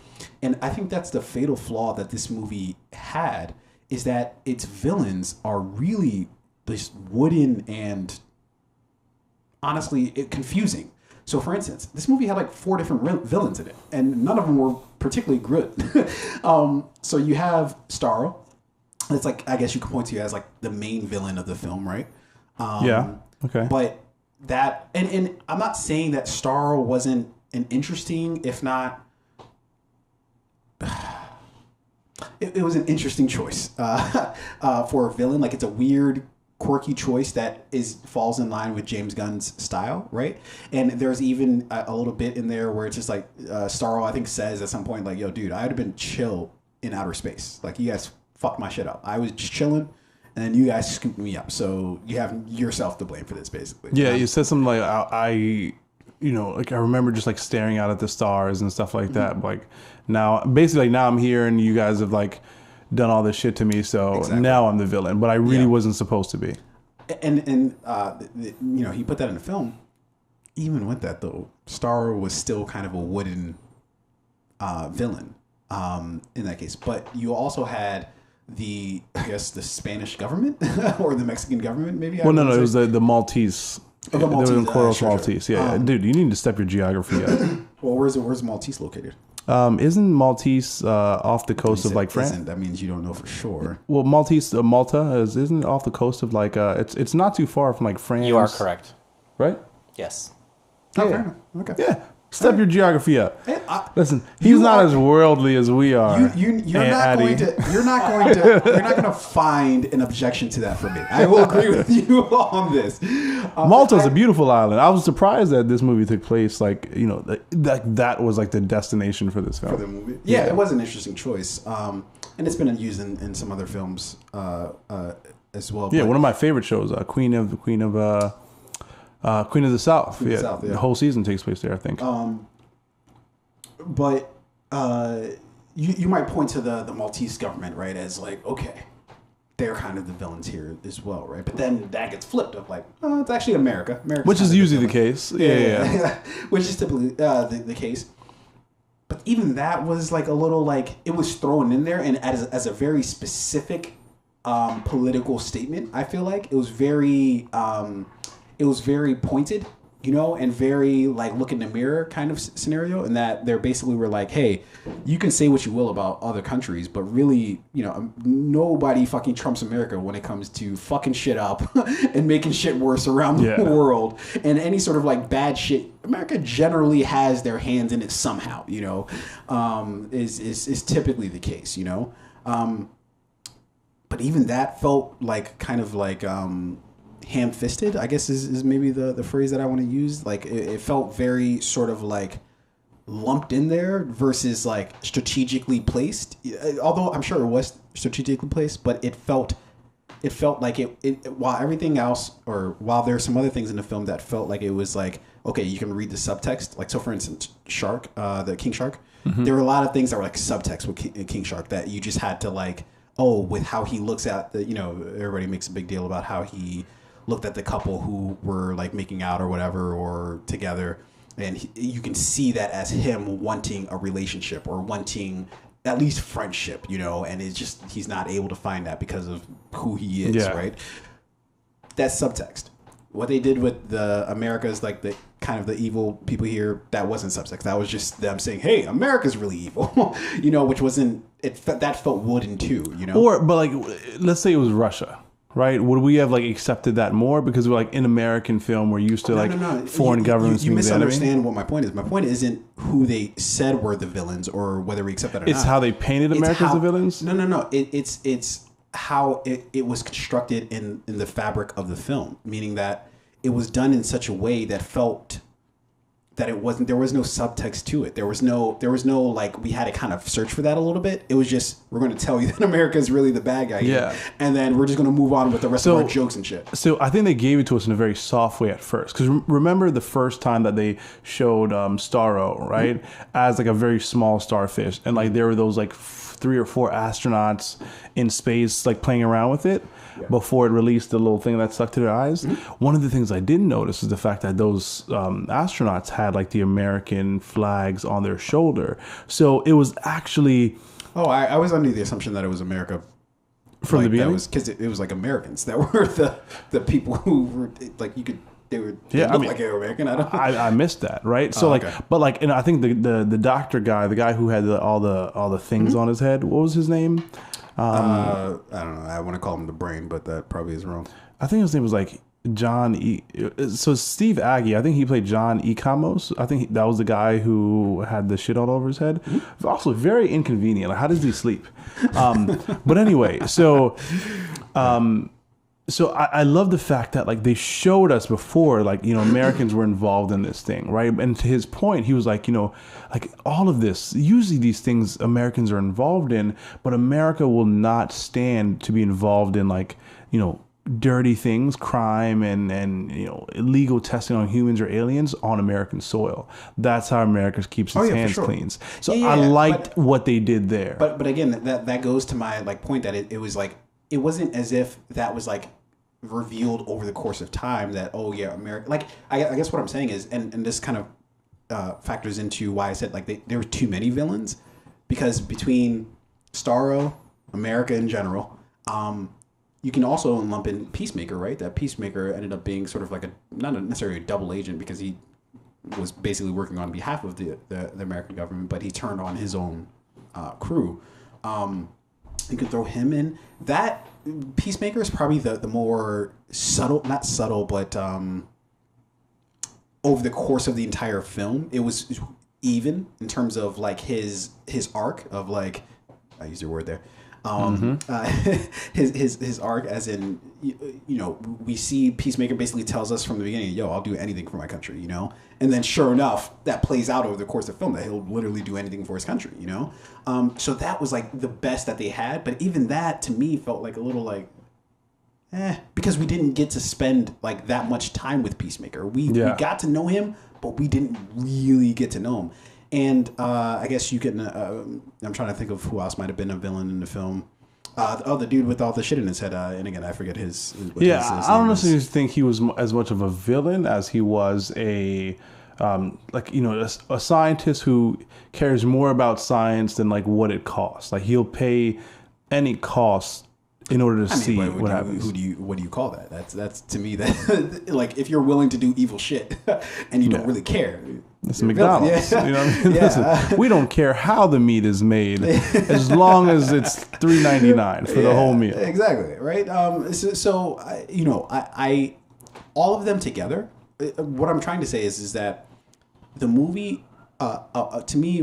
And I think that's the fatal flaw that this movie had, is that its villains are really just wooden and honestly confusing. So for instance, this movie had like 4 different villains in it, and none of them were particularly good. So you have Starro. It's like, I guess you could point to as like the main villain of the film, right? Yeah. Okay. But that, and I'm not saying that Starro wasn't an interesting, if not, it was an interesting choice for a villain. Like, it's a weird, quirky choice that falls in line with James Gunn's style, right? And there's even a little bit in there where it's just like Starro, I think, says at some point, like, "Yo, dude, I'd have been chill in outer space. Like, you guys fucked my shit up. I was just chilling, and then you guys scooped me up. So you have yourself to blame for this, basically." Yeah, you said something like, I remember just like staring out at the stars and stuff like that. Like now I'm here and you guys have like done all this shit to me. So now I'm the villain, but I really wasn't supposed to be. And you know, he put that in the film. Even with that though, Starro was still kind of a wooden villain in that case. But you also had the Spanish government or the Mexican government, maybe. Well, no, it was the Maltese. Oh, the Maltese. Maltese. Yeah, dude, you need to step your geography up. Well, where's Maltese located? Isn't Maltese off the coast of like France? That means you don't know for sure. Well, Malta isn't it off the coast of like it's not too far from like France. You are correct. Right? Yes. Oh, fair enough. Okay. Yeah. Step your geography up. Listen, he's not as worldly as we are. You're not going to find an objection to that from me. I will agree with you on this. Malta's a beautiful island. I was surprised that this movie took place like, you know, that was like the destination for this film. For the movie. Yeah, it was an interesting choice. And it's been used in some other films as well. Yeah, one of my favorite shows, Queen of the South. Yeah. The whole season takes place there, I think. But you might point to the Maltese government, right, as like, okay, they're kind of the villains here as well, right? But then that gets flipped of like, oh, it's actually America. Which is usually the case. Yeah. Which is typically the case. But even that was like a little like, it was thrown in there and as a very specific political statement, I feel like. It was very pointed you know, and very like look in the mirror kind of scenario, and that they're basically were like, hey, you can say what you will about other countries, but really, you know, nobody fucking trumps America when it comes to fucking shit up and making shit worse around the world, and any sort of like bad shit. America generally has their hands in it somehow, you know, is typically the case, you know. But even that felt like kind of like ham-fisted, I guess is maybe the phrase that I want to use. Like it felt very sort of like lumped in there versus like strategically placed. Although I'm sure it was strategically placed, but it felt like it while everything else, or while there's some other things in the film that felt like it was like, okay, you can read the subtext. Like, so for instance, Shark, the King Shark, there were a lot of things that were like subtext with King Shark that you just had to like, oh, with how he looks at the, you know, everybody makes a big deal about how he looked at the couple who were like making out or whatever, or together. And you can see that as him wanting a relationship or wanting at least friendship, you know, and it's just, he's not able to find that because of who he is, right? That's subtext. What they did with the America's, like the kind of the evil people here, that wasn't subtext. That was just them saying, hey, America's really evil, you know, which wasn't, that felt wooden too, you know? Or, but like, let's say it was Russia. Right? Would we have like accepted that more because we're like in American film, we're used to foreign governments. You misunderstand what my point is. My point isn't who they said were the villains or whether we accept that or not. It's how they painted America as the villains. No. It's how it was constructed in the fabric of the film, meaning that it was done in such a way that felt that it wasn't, there was no subtext to it. There was no like, we had to kind of search for that a little bit. It was just, we're going to tell you that America is really the bad guy here. And then we're just going to move on with the rest of our jokes and shit. So I think they gave it to us in a very soft way at first. Because remember the first time that they showed Starro, right? As like a very small starfish. And like there were those like 3 or 4 astronauts in space like playing around with it. Before it released the little thing that stuck to their eyes. One of the things I didn't notice is the fact that those astronauts had like the American flags on their shoulder. So it was actually... Oh, I was under the assumption that it was America from the beginning? Because it was like Americans that were the people who were like, you could... They looked like they were American. I missed that, right? So but like, and I think the doctor guy, the guy who had all the things on his head, what was his name? I don't know. I want to call him the brain, but that probably is wrong. I think his name was like John E. So Steve Agee, I think he played John E. Camos. I think that was the guy who had the shit all over his head. Also very inconvenient. Like, how does he sleep? But anyway, so I love the fact that like they showed us before, like, you know, Americans were involved in this thing, right? And to his point, he was like, you know, like all of this, usually these things Americans are involved in, but America will not stand to be involved in like, you know, dirty things, crime and you know, illegal testing on humans or aliens on American soil. That's how America keeps its hands clean. So I liked what they did there. But again, that goes to my like point that it was like, it wasn't as if that was like revealed over the course of time that, oh yeah, America, like I guess what I'm saying is, and this kind of factors into why I said like there were too many villains, because between Starro, America in general, you can also lump in Peacemaker, right? That Peacemaker ended up being sort of like not necessarily a double agent, because he was basically working on behalf of the American government, but he turned on his own crew. You could throw him in. That Peacemaker is probably the more subtle, not subtle, but over the course of the entire film, it was even in terms of like his arc of like, I used your word there. His arc, as in, you know, we see Peacemaker basically tells us from the beginning, yo, I'll do anything for my country, you know? And then sure enough, that plays out over the course of the film, that he'll literally do anything for his country, you know? So that was like the best that they had. But even that to me felt like a little like, because we didn't get to spend like that much time with Peacemaker. We got to know him, but we didn't really get to know him. And I guess you can. I'm trying to think of who else might have been a villain in the film. The dude with all the shit in his head. And again, I forget his I don't necessarily think he was as much of a villain as he was a like, you know, a scientist who cares more about science than like what it costs. Like, he'll pay any cost in order to see what happens. What do you call that? That's to me that like if you're willing to do evil shit and you don't really care. It's McDonald's. Yeah. You know what I mean? Listen, we don't care how the meat is made as long as it's $3.99 for the whole meal. Exactly. Right. So I all of them together. What I'm trying to say is that the movie, to me,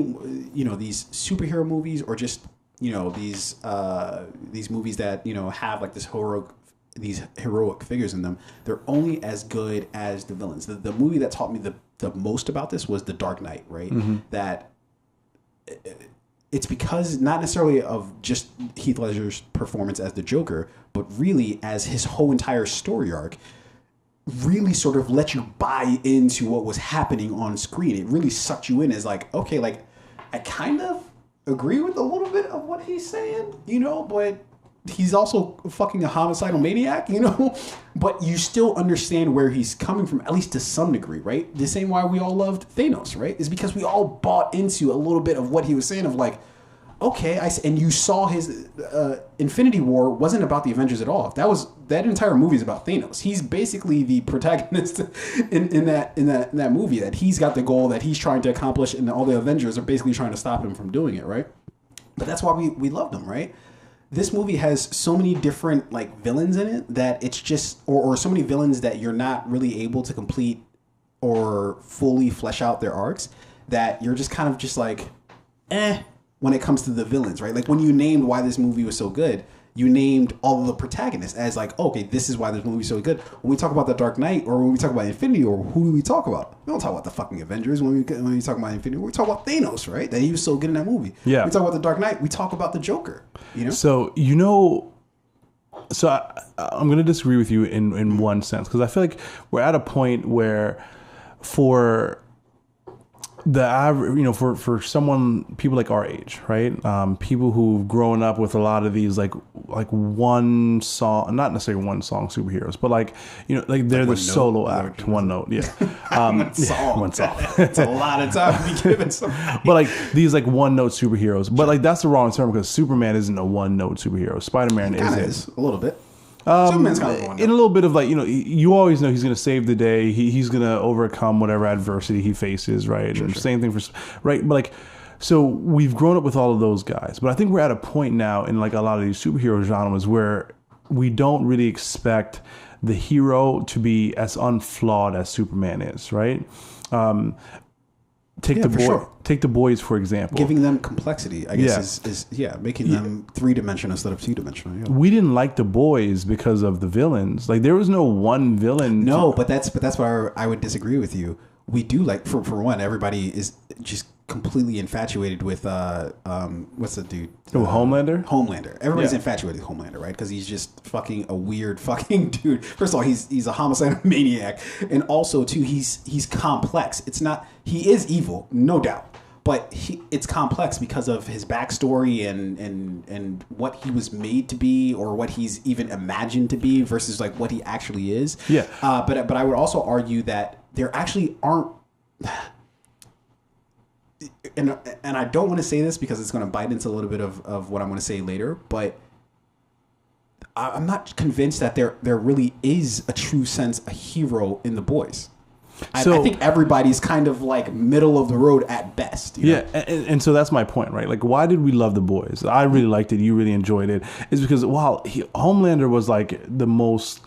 these superhero movies or just these movies that have like these heroic figures in them, they're only as good as the villains. The movie that taught me the most about this was The Dark Knight, right? Mm-hmm. That it's because not necessarily of just Heath Ledger's performance as the Joker, but really as his whole entire story arc really sort of let you buy into what was happening on screen. It really sucked you in as like, okay, like I kind of agree with a little bit of what he's saying, but he's also fucking a homicidal maniac, but you still understand where he's coming from, at least to some degree, right? The same why we all loved Thanos, right? Is because we all bought into a little bit of what he was saying of like, okay, and you saw his Infinity War wasn't about the Avengers at all. That entire movie is about Thanos. He's basically the protagonist in that movie. That he's got the goal that he's trying to accomplish, and all the Avengers are basically trying to stop him from doing it, right? But that's why we loved him, right? This movie has so many different like villains in it that it's just, or so many villains that you're not really able to complete or fully flesh out their arcs, that you're just kind of just like, when it comes to the villains, right? Like when you named why this movie was so good, you named all of the protagonists as like, okay, this is why this movie is so good. When we talk about The Dark Knight or when we talk about Infinity War, who do we talk about? We don't talk about the fucking Avengers when we talk about Infinity War. We talk about Thanos, right? That he was so good in that movie. Yeah. We talk about The Dark Knight. We talk about the Joker, So, I'm going to disagree with you in one sense, because I feel like we're at a point where for the average, for people like our age, right? People who've grown up with a lot of these like one song, not necessarily one song superheroes, but like they're the solo act, one note, yeah. One song. It's a lot of time to be given somebody. But like these like one note superheroes, but like that's the wrong term because Superman isn't a one note superhero. Spider-Man is a little bit. Superman's kind of in a little bit of like, you always know he's going to save the day. He's going to overcome whatever adversity he faces, right? Sure. Same thing right? But like, so we've grown up with all of those guys. But I think we're at a point now in like a lot of these superhero genres where we don't really expect the hero to be as unflawed as Superman is, right? Take the boys, for example. Giving them complexity, I guess, is making them three-dimensional instead of two-dimensional. Yeah. We didn't like the boys because of the villains. Like there was no one villain. No, but that's why I would disagree with you. We do like, for one, everybody is just completely infatuated with what's the dude? Homelander? Homelander. Everybody's infatuated with Homelander, right? Because he's just fucking a weird fucking dude. First of all, he's a homicidal maniac, and also too, he's complex. He is evil, no doubt. But it's complex because of his backstory and what he was made to be, or what he's even imagined to be, versus like what he actually is. Yeah. But I would also argue that there actually aren't. And I don't want to say this because it's going to bite into a little bit of what I'm going to say later, but I'm not convinced that there really is a true sense a hero in the boys. I think everybody's kind of like middle of the road at best. Yeah, and so that's my point, right? Like, why did we love the boys? I really liked it. You really enjoyed it. It's because Homelander was like the most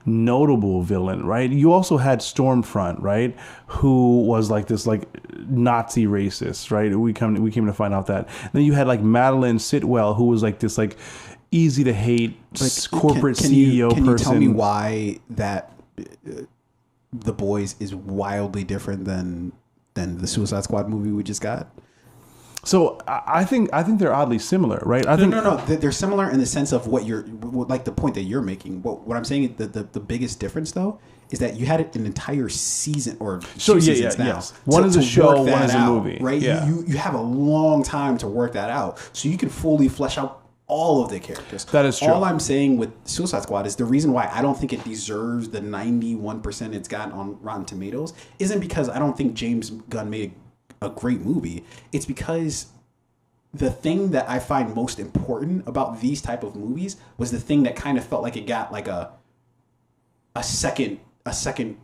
notable villain, right? You also had Stormfront, right, who was like this like Nazi racist, right? We came to find out that. And then you had like Madeline Sitwell, who was like this like easy to hate corporate CEO person. Can you tell me why that The Boys is wildly different than the Suicide Squad movie we just got? So I think they're oddly similar, right? No. They're similar in the sense of what you're like the point that you're making. What I'm saying, the biggest difference though is that you had an entire season or two seasons now. Yes. One is a show, one is a movie, right? Yeah. You have a long time to work that out, so you can fully flesh out all of the characters. That is true. All I'm saying with Suicide Squad is the reason why I don't think it deserves the 91% it's got on Rotten Tomatoes isn't because I don't think James Gunn made a great movie. It's because the thing that I find most important about these type of movies was the thing that kind of felt like it got like a second second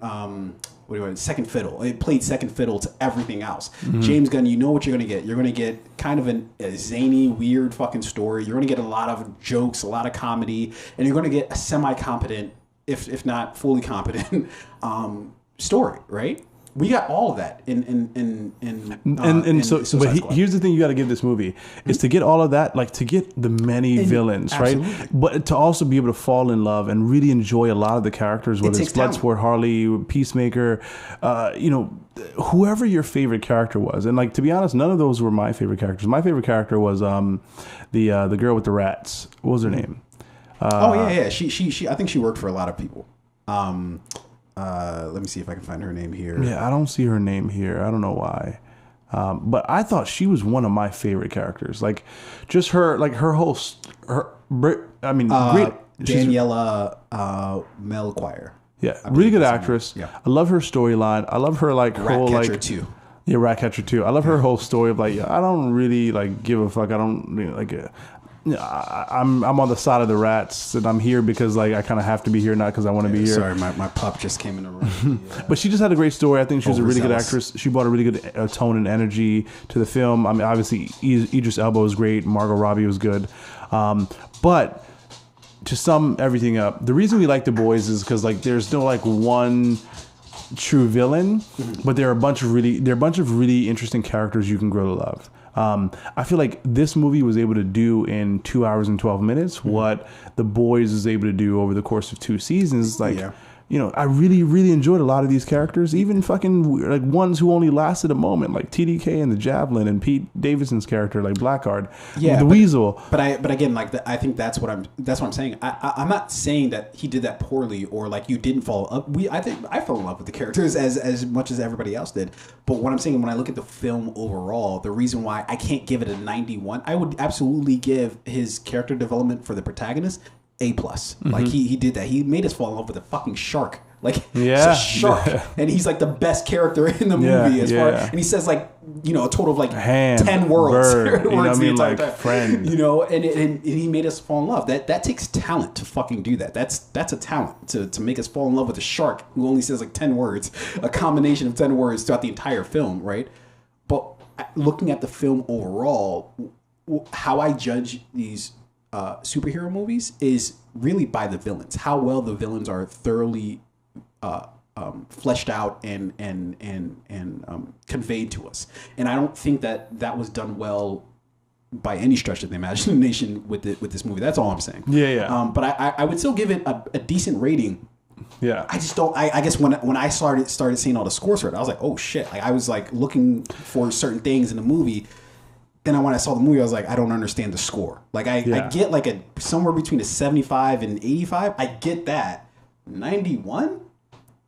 fiddle. It played second fiddle to everything else. James Gunn, you know what you're going to get. You're going to get kind of a zany, weird fucking story. You're going to get a lot of jokes, a lot of comedy, and you're going to get a semi-competent, if not fully competent, story, right? We got all of that here's the thing you got to give this movie is to get all of that, like to get the many villains, absolutely. Right? But to also be able to fall in love and really enjoy a lot of the characters, whether it's Bloodsport, Harley, Peacemaker, whoever your favorite character was. And like, to be honest, none of those were my favorite characters. My favorite character was the girl with the rats. What was her name? She I think she worked for a lot of people. Let me see if I can find her name here. Yeah, I don't see her name here. I don't know why. But I thought she was one of my favorite characters. Like, just her, like great. Daniela Melchior. Yeah, really good actress. Yeah. I love her storyline. I love her like whole Ratcatcher 2. Yeah, Ratcatcher 2. I love her whole story of like, I don't really like give a fuck. I don't like. I'm on the side of the rats, and I'm here because like I kind of have to be here, not because I want to be here. Sorry, my pup just came in the room. But she just had a great story. I think she was a really good actress. She brought a really good tone and energy to the film. I mean, obviously Idris Elba was great. Margot Robbie was good. But to sum everything up, the reason we like The Boys is because like there's no like one true villain, but there are a bunch of really interesting characters you can grow to love. I feel like this movie was able to do in 2 hours and 12 minutes what The Boys is able to do over the course of 2 seasons. Like, I really, really enjoyed a lot of these characters, even fucking like ones who only lasted a moment, like TDK and the Javelin and Pete Davidson's character, like Blackguard, the Weasel. But again, like I think that's what I'm saying. I'm not saying that he did that poorly or like you didn't follow up. I think I fell in love with the characters as much as everybody else did. But what I'm saying, when I look at the film overall, the reason why I can't give it a 91, I would absolutely give his character development for the protagonist A+. Like he did that. He made us fall in love with a fucking shark. Like it's a shark, and he's like the best character in the movie and he says like a total of like 10 words. Bird, you know what I mean, like friend. And he made us fall in love. That takes talent to fucking do that. That's a talent to make us fall in love with a shark who only says like 10 words, a combination of 10 words throughout the entire film, right? But looking at the film overall, how I judge these superhero movies is really by the villains. How well the villains are thoroughly fleshed out and conveyed to us. And I don't think that was done well by any stretch of the imagination with this movie. That's all I'm saying. But I would still give it a decent rating. Yeah. I just don't. I guess when I started seeing all the scores for it, I was like, oh shit! Like I was like looking for certain things in the movie. Then when I saw the movie, I was like, I don't understand the score. Like I get like somewhere between a 75 and 85. I get that. 91.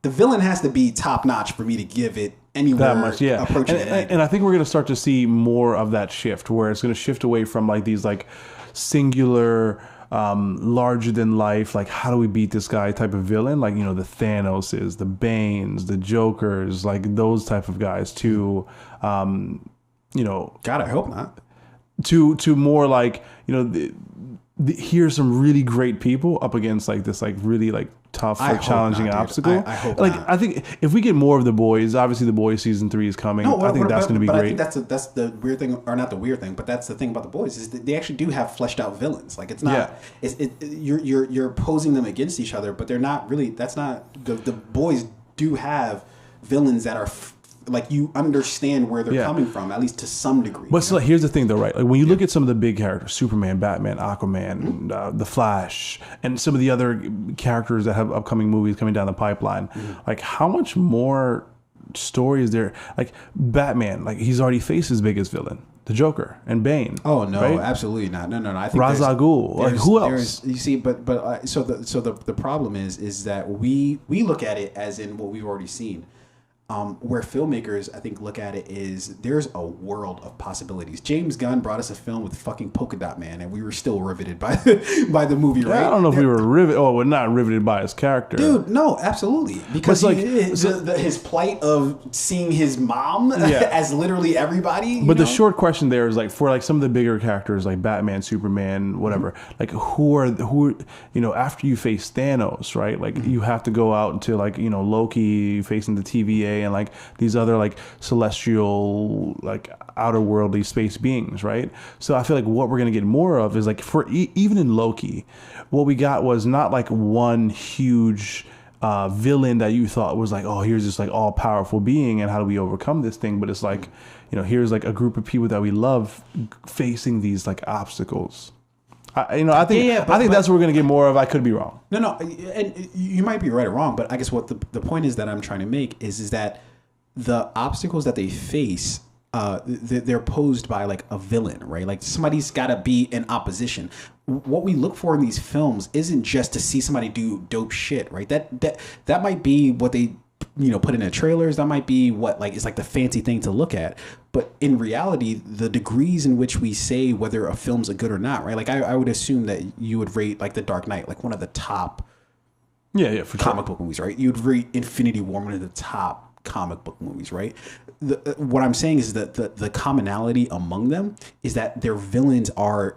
The villain has to be top notch for me to give it anywhere that much, approaching it. And I think we're going to start to see more of that shift, where it's going to shift away from like these like singular, larger than life, like how do we beat this guy type of villain, like the Thanoses, the Banes, the Jokers, like those type of guys to God, I hope not. To more like here's some really great people up against like this like really like tough or challenging obstacle. I hope like not. I think if we get more of The Boys, obviously The Boys season 3 is coming. I think that's going to be great. I think that's the weird thing, or not the weird thing, but that's the thing about The Boys is that they actually do have fleshed out villains. Like it's not you're posing them against each other, but they're not really. That's not the Boys do have villains that are. Like you understand where they're coming from, at least to some degree. But so here's the thing, though, right? Like when you look at some of the big characters, Superman, Batman, Aquaman, The Flash, and some of the other characters that have upcoming movies coming down the pipeline, like how much more story is there? Like Batman, like he's already faced his biggest villain, the Joker, and Bane. Oh no, right? absolutely not. No. I think Ra's al Ghul. Like who else? You see, but the problem is that we look at it as in what we've already seen. where filmmakers, I think, look at it is there's a world of possibilities. James Gunn brought us a film with fucking Polka Dot Man, and we were still riveted by the movie, right? I don't know if we were riveted. Oh, we're not riveted by his character. Dude, no, absolutely. Because his plight of seeing his mom as literally everybody. But the short question there is, like, for like some of the bigger characters like Batman, Superman, whatever, like who after you face Thanos, right? Like you have to go out to like, Loki facing the TVA and like these other like celestial, like outer worldly space beings, right? So I feel like what we're gonna get more of is like for even in Loki, what we got was not like one huge villain that you thought was like, oh, here's this like all powerful being and how do we overcome this thing? But it's like, here's like a group of people that we love facing these like obstacles. I think that's what we're gonna get more of. I could be wrong. No, and you might be right or wrong, but I guess what the point is that I'm trying to make is that the obstacles that they face, they're posed by like a villain, right? Like somebody's got to be in opposition. What we look for in these films isn't just to see somebody do dope shit, right? That might be what they put in the trailers. That might be what like is like the fancy thing to look at. But in reality, the degrees in which we say whether a film's a good or not, right? Like I would assume that you would rate like The Dark Knight like one of the top for comic book movies, right? You'd rate Infinity War one of the top comic book movies, right? What I'm saying is that the commonality among them is that their villains are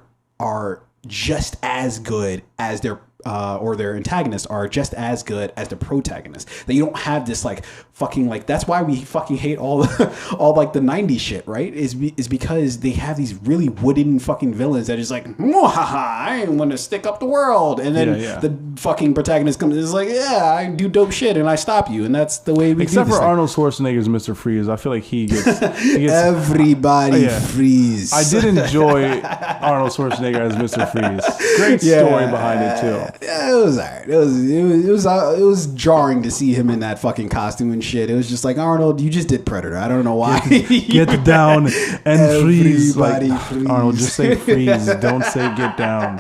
just as good as their antagonists are just as good as the protagonists. That you don't have this like fucking like that's why we fucking hate all like the 90s shit, right? Is because they have these really wooden fucking villains that is like, I want to stick up the world, and then the fucking protagonist comes and is like, I do dope shit and I stop you, and that's the way we except for Arnold Schwarzenegger's Mr. Freeze. I feel like he gets everybody freeze. I did enjoy Arnold Schwarzenegger as Mr. Freeze. Great story behind it too. Yeah, it was alright. It was jarring to see him in that fucking costume and shit. It was just like, Arnold, you just did Predator. I don't know why. Get down and freeze. Like, freeze. Arnold, just say freeze. Don't say get down.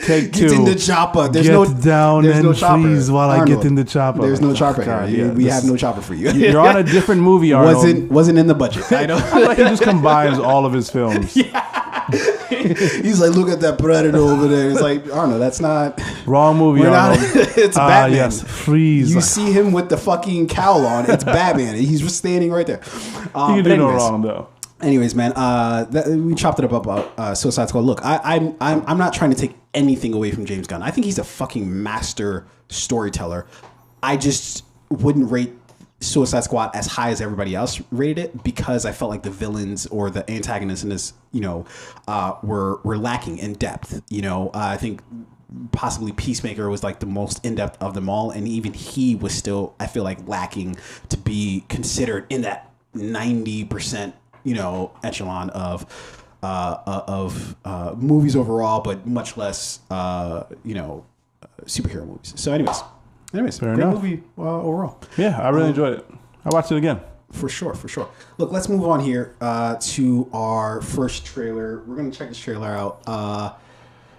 Take 2. Get in the chopper. Get down and freeze while Arnold, I get in the chopper. There's no chopper here. We have no chopper for you. You're on a different movie, Arnold. Wasn't in the budget. I know. I feel like he just combines all of his films. He's like, look at that Predator over there. It's like, Arnold, that's not wrong movie. Arnold. It's Batman. Yes, freeze. You see him with the fucking cowl on. It's Batman. He's just standing right there. He can do no wrong though. Anyways, man, we chopped it up about Suicide Squad. Look, I'm not trying to take anything away from James Gunn. I think he's a fucking master storyteller. I just wouldn't rate Suicide Squad as high as everybody else rated it because I felt like the villains or the antagonists in this, were lacking in depth. I think possibly Peacemaker was like the most in depth of them all, and even he was still, I feel like, lacking to be considered in that 90%, echelon of movies overall, but much less, superhero movies. So, anyways, fair great enough. movie overall. Yeah, I really enjoyed it. I watched it again. For sure. Look, let's move on here to our first trailer. We're going to check this trailer out.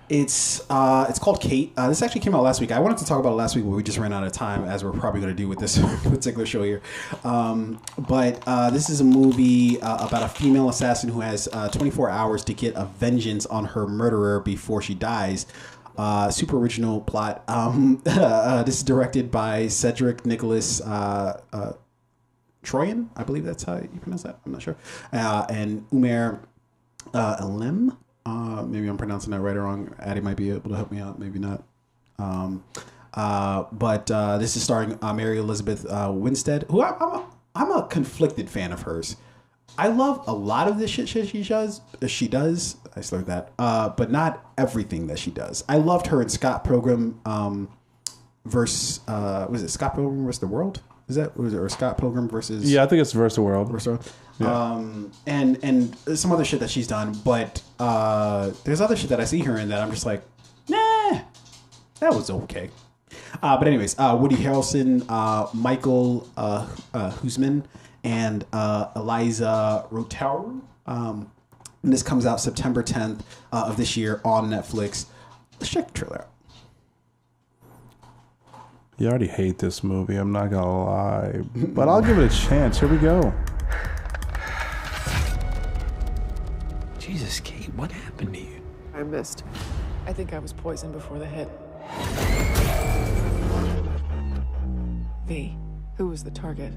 It's called Kate. This actually came out last week. I wanted to talk about it last week, but we just ran out of time, as we're probably going to do with this particular show here. But this is a movie about a female assassin who has 24 hours to get a vengeance on her murderer before she dies. Super original plot. This is directed by Cedric Nicholas Troyan. I believe that's how you pronounce that. I'm not sure. And Umair Elim. Maybe I'm pronouncing that right or wrong. Addie might be able to help me out. Maybe not. But this is starring Mary Elizabeth Winstead, who I'm a conflicted fan of hers. I love a lot of the shit she does. I slurred that. But not everything that she does. I loved her in Scott Pilgrim versus was it Scott Pilgrim versus the World? Or Scott Pilgrim versus? Yeah, I think it's versus the World. Yeah. And some other shit that she's done, but there's other shit that I see her in that I'm just like, nah, that was okay. But anyways, Woody Harrelson, Michael Huisman, and Eliza Rotaru. And this comes out September 10th of this year on Netflix. Let's check the trailer out. You already hate this movie, I'm not gonna lie. But I'll give it a chance. Here we go. Jesus, Kate, what happened to you? I missed. I think I was poisoned before the hit. V, who was the target?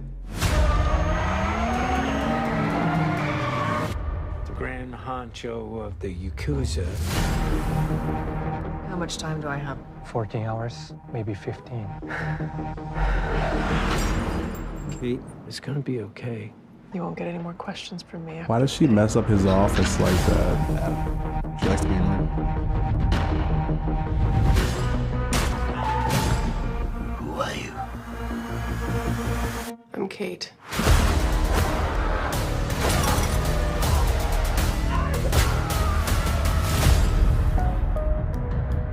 The grand honcho of the Yakuza. How much time do I have? 14 hours, maybe 15. Kate, it's gonna be okay. You won't get any more questions from me. Why does she mess up his office like that? She likes to be alone. Who are you? I'm Kate.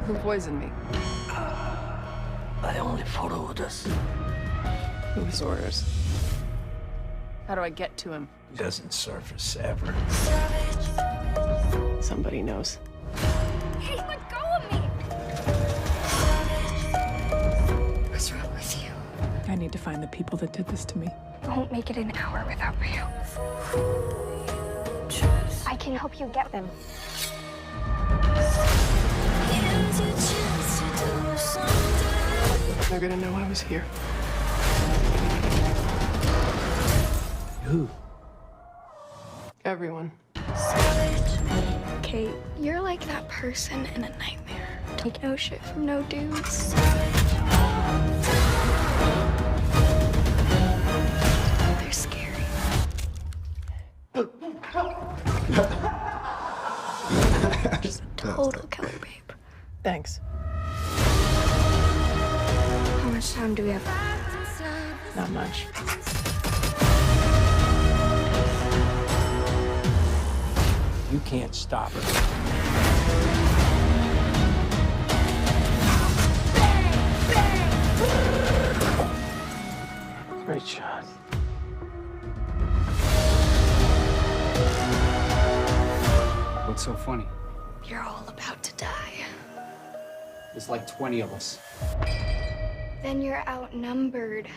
Who poisoned me? I only followed us. Whose orders? How do I get to him? Doesn't surface ever. Somebody knows. Hey, let go of me! What's wrong with you? I need to find the people that did this to me. I won't make it an hour without you. I can help you get them. They're gonna know I was here. Who? Everyone. Kate, you're like that person in a nightmare. Take no shit from no dudes. They're scary. Just a total killer, babe. Thanks. How much time do we have? Not much. You can't stop her. Great shot. What's so funny? You're all about to die. There's like 20 of us. Then you're outnumbered.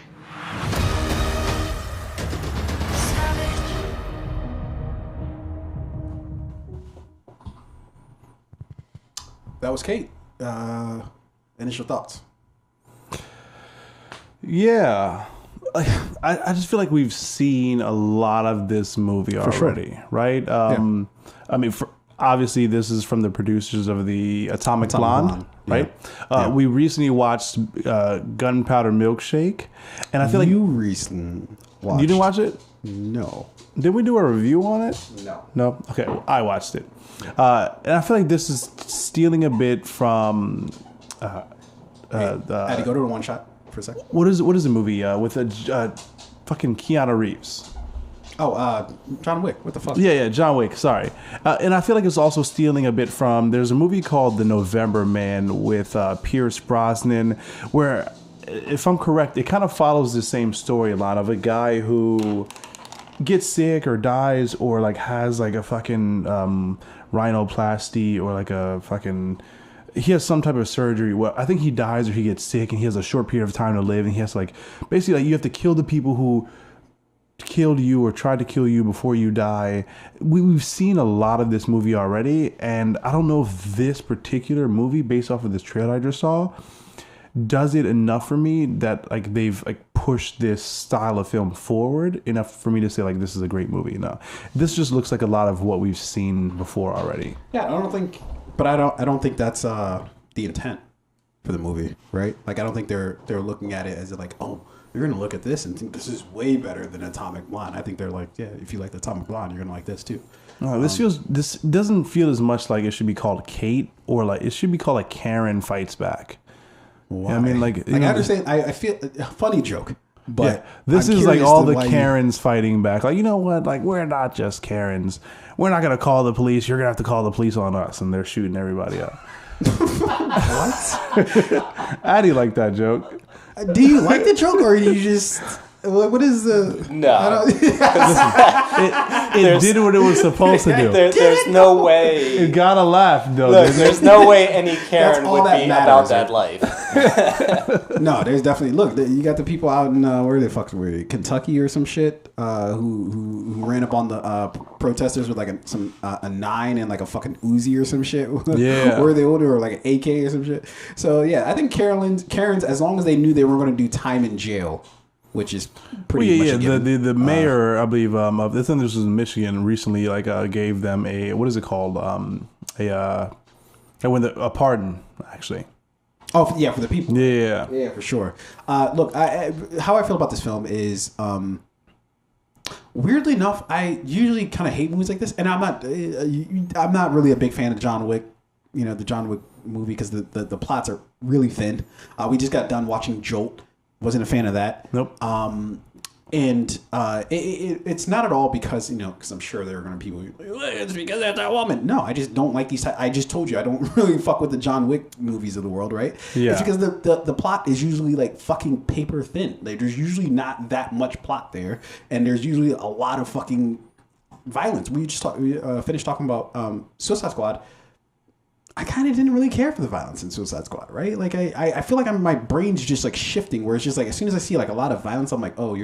That was Kate. Initial thoughts. Yeah. I just feel like we've seen a lot of this movie already, right? I mean, obviously, this is from the producers of the Atomic Blonde, right? Yeah. We recently watched Gunpowder Milkshake, and I feel like you recently watched. You didn't watch it? No. Did we do a review on it? No. No? Okay, well, I watched it. And I feel like this is stealing a bit from... Addy, go to the one shot for a second. What is the movie with fucking Keanu Reeves? Oh, John Wick. What the fuck? Yeah, John Wick. Sorry. And I feel like it's also stealing a bit from... There's a movie called The November Man with Pierce Brosnan, where, if I'm correct, it kind of follows the same storyline of a guy who gets sick or dies or like has like a fucking rhinoplasty or like a fucking... He has some type of surgery. Well, I think he dies or he gets sick and he has a short period of time to live, and he has to, like, basically, like, you have to kill the people who killed you or tried to kill you before you die. We've seen a lot of this movie already, and I don't know if this particular movie, based off of this trailer I just saw, does it enough for me that like they've like pushed this style of film forward enough for me to say like this is a great movie. No, this just looks like a lot of what we've seen before already. Yeah, I don't think that's the intent for the movie, right? Like, I don't think they're looking at it as like, oh, you're gonna look at this and think this is way better than Atomic Blonde. I think they're like, yeah, if you like the Atomic Blonde, you're gonna like this too. This doesn't feel as much like it should be called Kate, or like it should be called like Karen Fights Back. Why? I mean, like, I understand. I feel a funny joke, but yeah, this is like all the Karens fighting back. Like, you know what? Like, we're not just Karens. We're not gonna call the police. You're gonna have to call the police on us, and they're shooting everybody up. What? Addy liked that joke. Do you like the joke, or you just? What is the? No. Listen, It did what it was supposed to do. There's no way. It got a laugh, though. Look, there's no way any Karen would be matters, about that life. No, there's definitely. Look, you got the people out in where the fuck were they? Kentucky or some shit who ran up on the protesters with like a 9 and like a fucking Uzi or some shit. Yeah. Were they older or like an AK or some shit? So yeah, I think Karen's as long as they knew they were going to do time in jail, which is pretty much a given. The mayor, I believe, of this was in Michigan recently, like gave them a, what is it called? A pardon, actually. Oh, yeah, for the people. Yeah. Yeah, for sure. Look, how I feel about this film is, weirdly enough, I usually kind of hate movies like this, and I'm not really a big fan of John Wick, the John Wick movie, because the plots are really thin. We just got done watching Jolt. Wasn't a fan of that. Nope. And it's not at all because because I'm sure there are going to be people who are like, it's because that's that woman. No, I just don't like these. I just told you I don't really fuck with the John Wick movies of the world, right? Yeah. It's because the plot is usually like fucking paper thin. Like there's usually not that much plot there, and there's usually a lot of fucking violence. We just finished talking about Suicide Squad. I kind of didn't really care for the violence in Suicide Squad, right? Like I feel like my brain's just like shifting, where it's just like as soon as I see like a lot of violence, I'm like, oh,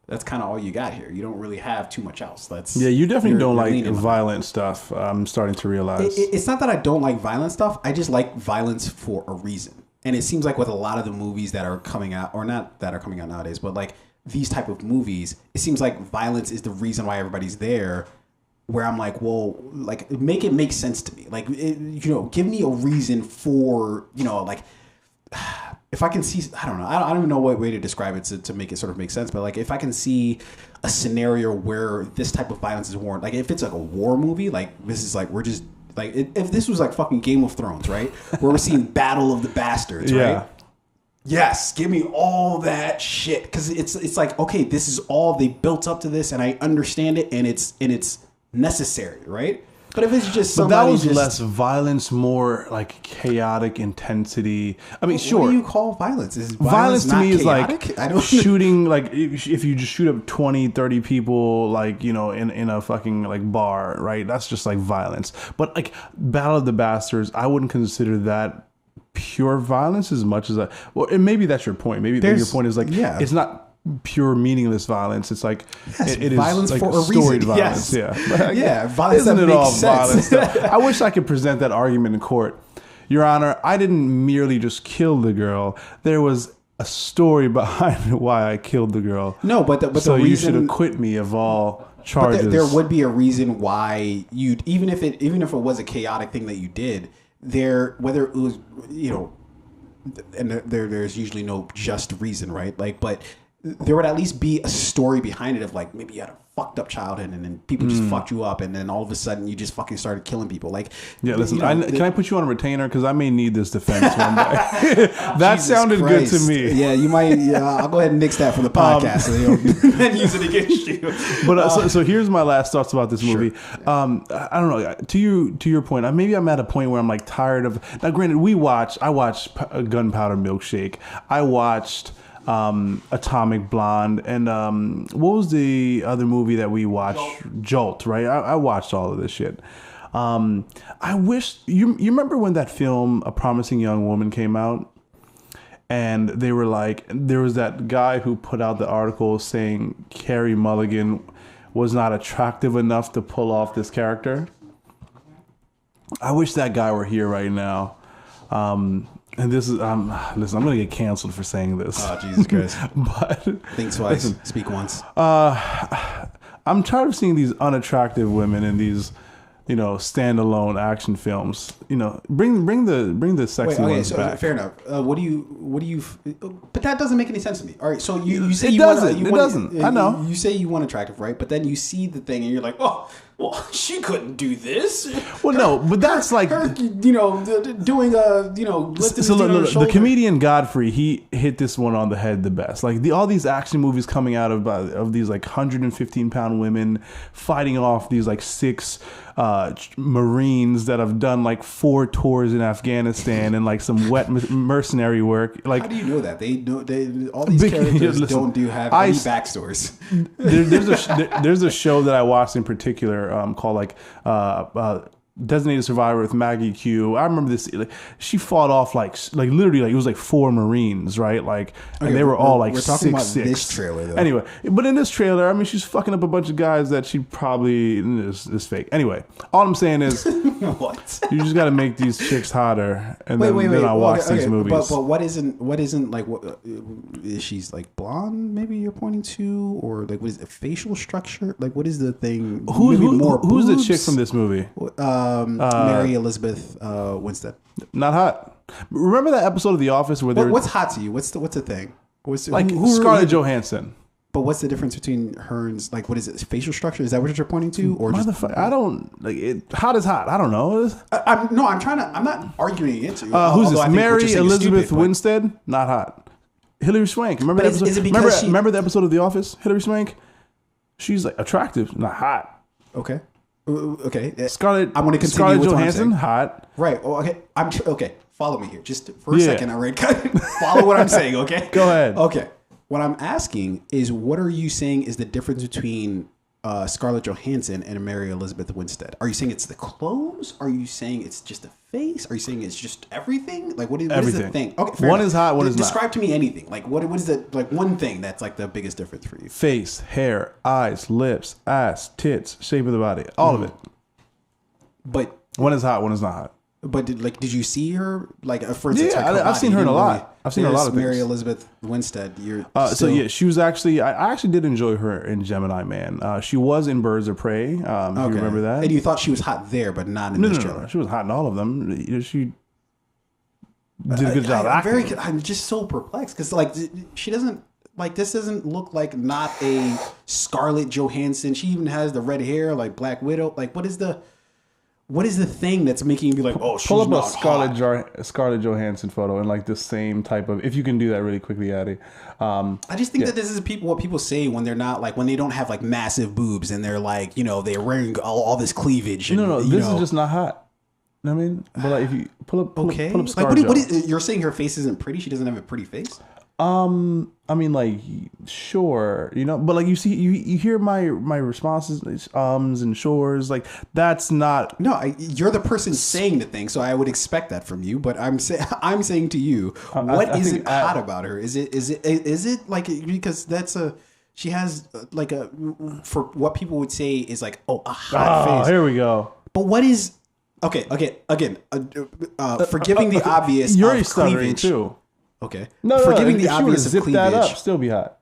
that's kind of all you got here. You don't really have too much else. You definitely don't like violent stuff. I'm starting to realize it's not that I don't like violent stuff. I just like violence for a reason. And it seems like with a lot of the movies that are coming out, or not that are coming out nowadays, but like these type of movies, it seems like violence is the reason why everybody's there. Where I'm like, well, like make it make sense to me. Like, give me a reason for, like, if I can see, I don't know. I don't even know what way to describe it to make it sort of make sense. But like, if I can see a scenario where this type of violence is warranted, like if it's like a war movie, like this is like, we're just like, if this was like fucking Game of Thrones, right? Where we're seeing Battle of the Bastards, right? Yes, give me all that shit. Because it's like, okay, this is all they built up to this, and I understand it, and it's necessary, right? But if it's just somebody, that was less violence, more like chaotic intensity. I mean, sure. What do you call violence? Is violence to me chaotic? Is like shooting, like if you just shoot up 20, 30 people, like, in a fucking like bar, right? That's just like violence. But like Battle of the Bastards, I wouldn't consider that pure violence as much as and maybe that's your point. Maybe your point is like, it's not pure meaningless violence. It's like it is violence like for a storied reason. Violence. Yeah, violence. Isn't that it all makes sense. violence? I wish I could present that argument in court. Your Honor, I didn't merely just kill the girl. There was a story behind why I killed the girl. No, but the so reason, you should acquit me of all charges. But there would be a reason why you'd even if it was a chaotic thing that you did. Whether it was and there's usually no just reason, right? Like, but there would at least be a story behind it of like maybe you had a fucked up childhood and then people just fucked you up and then all of a sudden you just fucking started killing people. Like, listen, can I put you on a retainer because I may need this defense one day. That sounded good to me. Yeah, you might. I'll go ahead and nix that from the podcast and use it against you. But so here's my last thoughts about this movie. Sure. I don't know. To your point, maybe I'm at a point where I'm like tired of. Now, granted, I watched Gunpowder Milkshake. I watched Atomic Blonde, and what was the other movie that we watched? Jolt, right? I watched all of this shit. I wish you remember when that film A Promising Young Woman came out, and they were like, there was that guy who put out the article saying Carey Mulligan was not attractive enough to pull off this character. I wish that guy were here right now. And this is, listen, I'm going to get canceled for saying this. Oh, Jesus Christ. But think twice, speak once. I'm tired of seeing these unattractive women in these, standalone action films. Bring the sexy ones back. Fair enough. What do you? But that doesn't make any sense to me. All right, so you say it doesn't. I know. You say you want attractive, right? But then you see the thing and you're like, oh, well, she couldn't do this. Well, no, but that's like her, doing So look, the comedian Godfrey, he hit this one on the head the best. Like all these action movies coming out of these like 115-pound women fighting off these like 6 Marines that have done like 4 tours in Afghanistan and like some wet mercenary work. Like, how do you know that all these characters don't have any backstories? There's a show that I watched in particular called like Designated Survivor with Maggie Q. I remember this. Like, she fought off like literally like it was like 4 Marines, right? Like, and they were all like 6'6". This trailer, though. Anyway, but in this trailer, I mean, she's fucking up a bunch of guys that she probably is fake. Anyway, all I'm saying is, what? You just got to make these chicks hotter, and then I watch these movies. But what isn't like what is she's like blonde? Maybe you're pointing to, or like what is the facial structure? Like what is the thing? Who's the chick from this movie? Mary Elizabeth Winstead. Not hot. Remember that episode of The Office where what's hot to you? What's the thing? Like Scarlett Johansson. But what's the difference between her and like what is it? Facial structure? Is that what you're pointing to? Or I don't like it. Hot is hot. I don't know. I'm not arguing against you. Who's this? Mary Elizabeth Winstead. Not hot. Hilary Swank. Remember that episode? Remember the episode of The Office? Hilary Swank. She's like attractive, not hot. Okay. Okay. Scarlett. I'm going to continue. Scarlett with Johansson, hot. Right. Well, okay. Okay. Follow me here, just for a second. All right. Follow what I'm saying. Okay. Go ahead. Okay. What I'm asking is, what are you saying is the difference between Scarlett Johansson and Mary Elizabeth Winstead? Are you saying it's the clothes? Are you saying it's just the face? Are you saying it's just everything? Like what is the thing? Okay. One is hot. One is not. Describe to me anything. Like what is the like one thing that's like the biggest difference for you? Face, hair, eyes, lips, ass, tits, shape of the body, all of it. But one is hot. One is not hot. But did you see her like for instance? Yeah, I've seen her in a lot. I've seen a lot of things. Mary Elizabeth Winstead. So yeah, she was actually. I actually did enjoy her in Gemini Man. She was in Birds of Prey. You remember that? And you thought she was hot there, but not in this trailer. No. She was hot in all of them. She did a good job acting. I'm just so perplexed because like she doesn't. Like this doesn't look like not a Scarlett Johansson. She even has the red hair, like Black Widow. Like what is the thing that's making you be like, oh, she's pull up not a Scarlett Johansson photo in like the same type of, if you can do that really quickly, Addy. I just think that this is what people say when they're not like, when they don't have like massive boobs and they're like, you know, they're wearing all this cleavage. And, this is just not hot. I mean, but like if you pull up Scarlett. Like, what is, you're saying her face isn't pretty? She doesn't have a pretty face? I mean, like, sure, but like you see, you hear my responses, and shores, like that's not. No, you're the person saying the thing, so I would expect that from you. But I'm saying to you, what isn't hot about her? Is it like because she has like for what people would say is like a hot face. Here we go. But what is okay? Again, forgiving the obvious. You're stuttering too. Okay. No, forgiving the obvious of cleavage. That up, still be hot.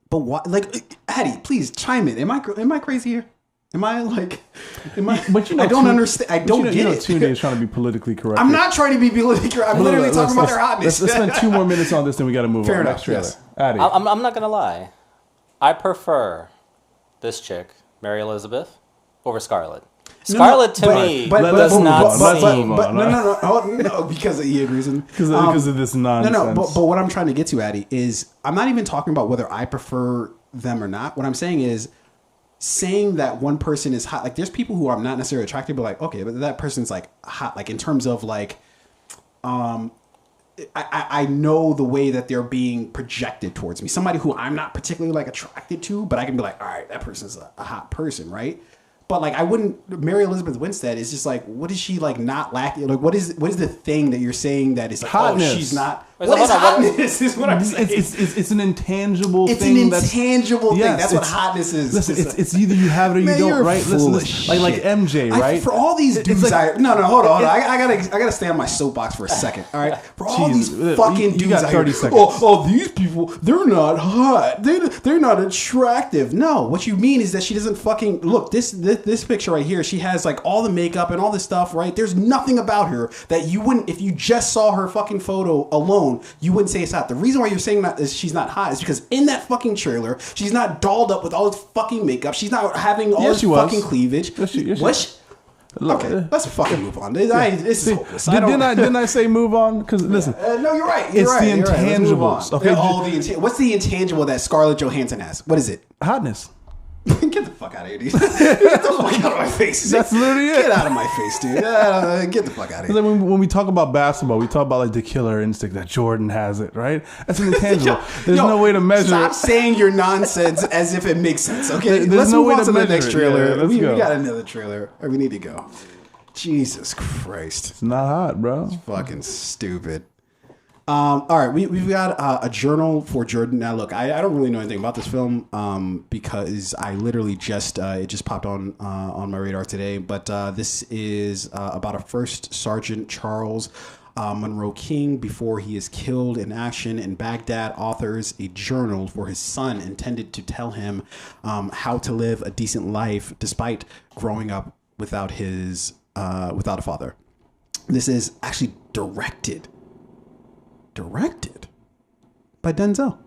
But what? Like, Addie, please chime in. Am I crazy here? Am I? But I don't understand. I don't get it. Tunde is trying to be politically correct. I'm not trying to be politically correct. I'm literally talking about their hotness. Let's spend 2 more minutes on this, then we got to move on. Fair enough. Yes. Addie. I'm not gonna lie. I prefer this chick, Mary Elizabeth, over Scarlett. Scarlett to me does not seem. No, because he agrees with me. Because of this nonsense. No, but what I'm trying to get to, Addie, is I'm not even talking about whether I prefer them or not. What I'm saying is saying that one person is hot. Like, there's people who are not necessarily attractive, but like, okay, but that person's like hot. Like in terms of like, I know the way that they're being projected towards me. Somebody who I'm not particularly like attracted to, but I can be like, all right, that person's a hot person, right? But like I wouldn't. Mary Elizabeth Winstead is just like, what is she like not lacking? Like what is the thing that you're saying that is like, hotness. Oh, she's not. What is hotness? Is what I'm saying. It's an intangible thing. It's an intangible thing. That's what hotness is. Listen, it's either you have it or you don't. Right? Listen, like MJ, right? For all these dudes, no, hold on. I gotta stay on my soapbox for a second. All right. For all these fucking dudes, you got 30 seconds. Oh, these people, they're not hot. They're not attractive. No, what you mean is that she doesn't fucking look. This picture right here, she has like all the makeup and all this stuff, right? There's nothing about her that you wouldn't, if you just saw her fucking photo alone, you wouldn't say it's hot. The reason why you're saying that is she's not hot is because in that fucking trailer, she's not dolled up with all this fucking makeup. She's not having all this fucking cleavage. Was she? Okay, let's fucking move on. This is hopeless. Didn't I say move on? Because listen, no, you're right. It's the intangibles. Okay, what's the intangible that Scarlett Johansson has? What is it? Hotness. Get the fuck out of here, dude. Get the fuck out of my face. That's literally it. Get out of my face, dude. Get the fuck out of here. Like when we talk about basketball, we talk about like the killer instinct that Jordan has it, right? That's an intangible. There's no way to measure stop it. saying your nonsense as if it makes sense, okay? There's no way to the next trailer. Yeah, we got another trailer. Or we need to go. Jesus Christ. It's not hot, bro. It's fucking stupid. All right, we've got a journal for Jordan. Now, look, I don't really know anything about this film because I literally just it just popped on my radar today. But this is about a First Sergeant Charles Monroe King before he is killed in action in Baghdad. Authors a journal for his son intended to tell him how to live a decent life despite growing up without a father. This is actually directed by Denzel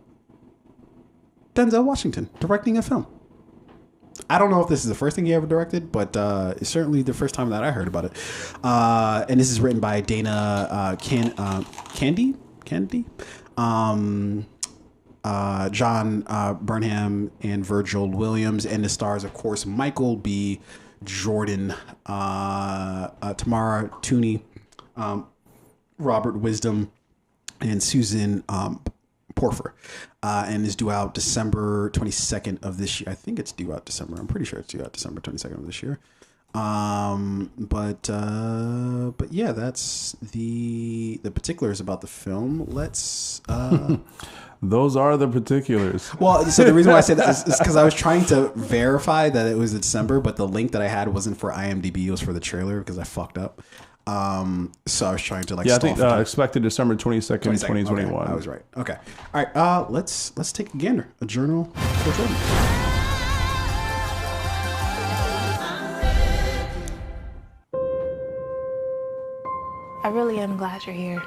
Washington, directing a film. I don't know if this is the first thing he ever directed, but it's certainly the first time that I heard about it. And this is written by Dana Candy, John Burnham, and Virgil Williams, and the stars, of course, Michael B. Jordan, Tamara Tooney, Robert Wisdom, and Susan Porfer, and is due out December 22nd of this year. I think it's due out December. I'm pretty sure it's due out December 22nd of this year. But yeah, that's the particulars about the film. Let's. Those are the particulars. Well, so the reason why I said that is because I was trying to verify that it was December, but the link that I had wasn't for IMDb. It was for the trailer because I fucked up. So I was trying to I think expected December 22nd, 2021. Okay, I was right. Okay. All right. Let's take a gander. A journal for Jordan. I really am glad you're here.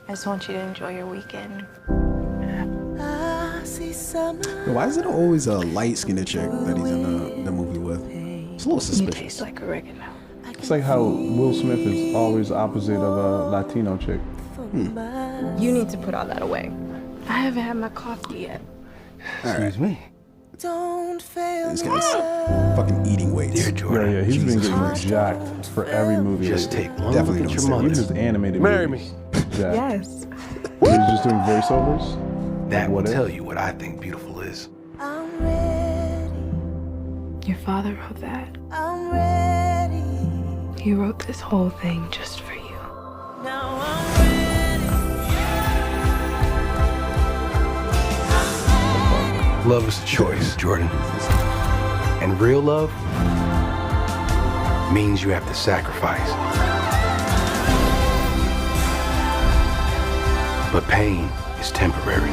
I just want you to enjoy your weekend. Why is it always a light-skinned chick that he's in the movie with? It's a little suspicious. You taste like oregano. It's like how Will Smith is always opposite of a Latino chick. You need to put all that away. I haven't had my coffee yet. Excuse me. This guy's fucking eating weights. Dear Jordan. Yeah, he's been getting jacked for every movie. Just take one Definitely look at don't your say Even mother. his animated Marry movies. me. Jacked. Yes. He's just doing voiceovers. That will What if? tell you what I think beautiful is. Your father wrote that. He wrote this whole thing just for you. Love is a choice, Jordan. And real love means you have to sacrifice. But pain is temporary.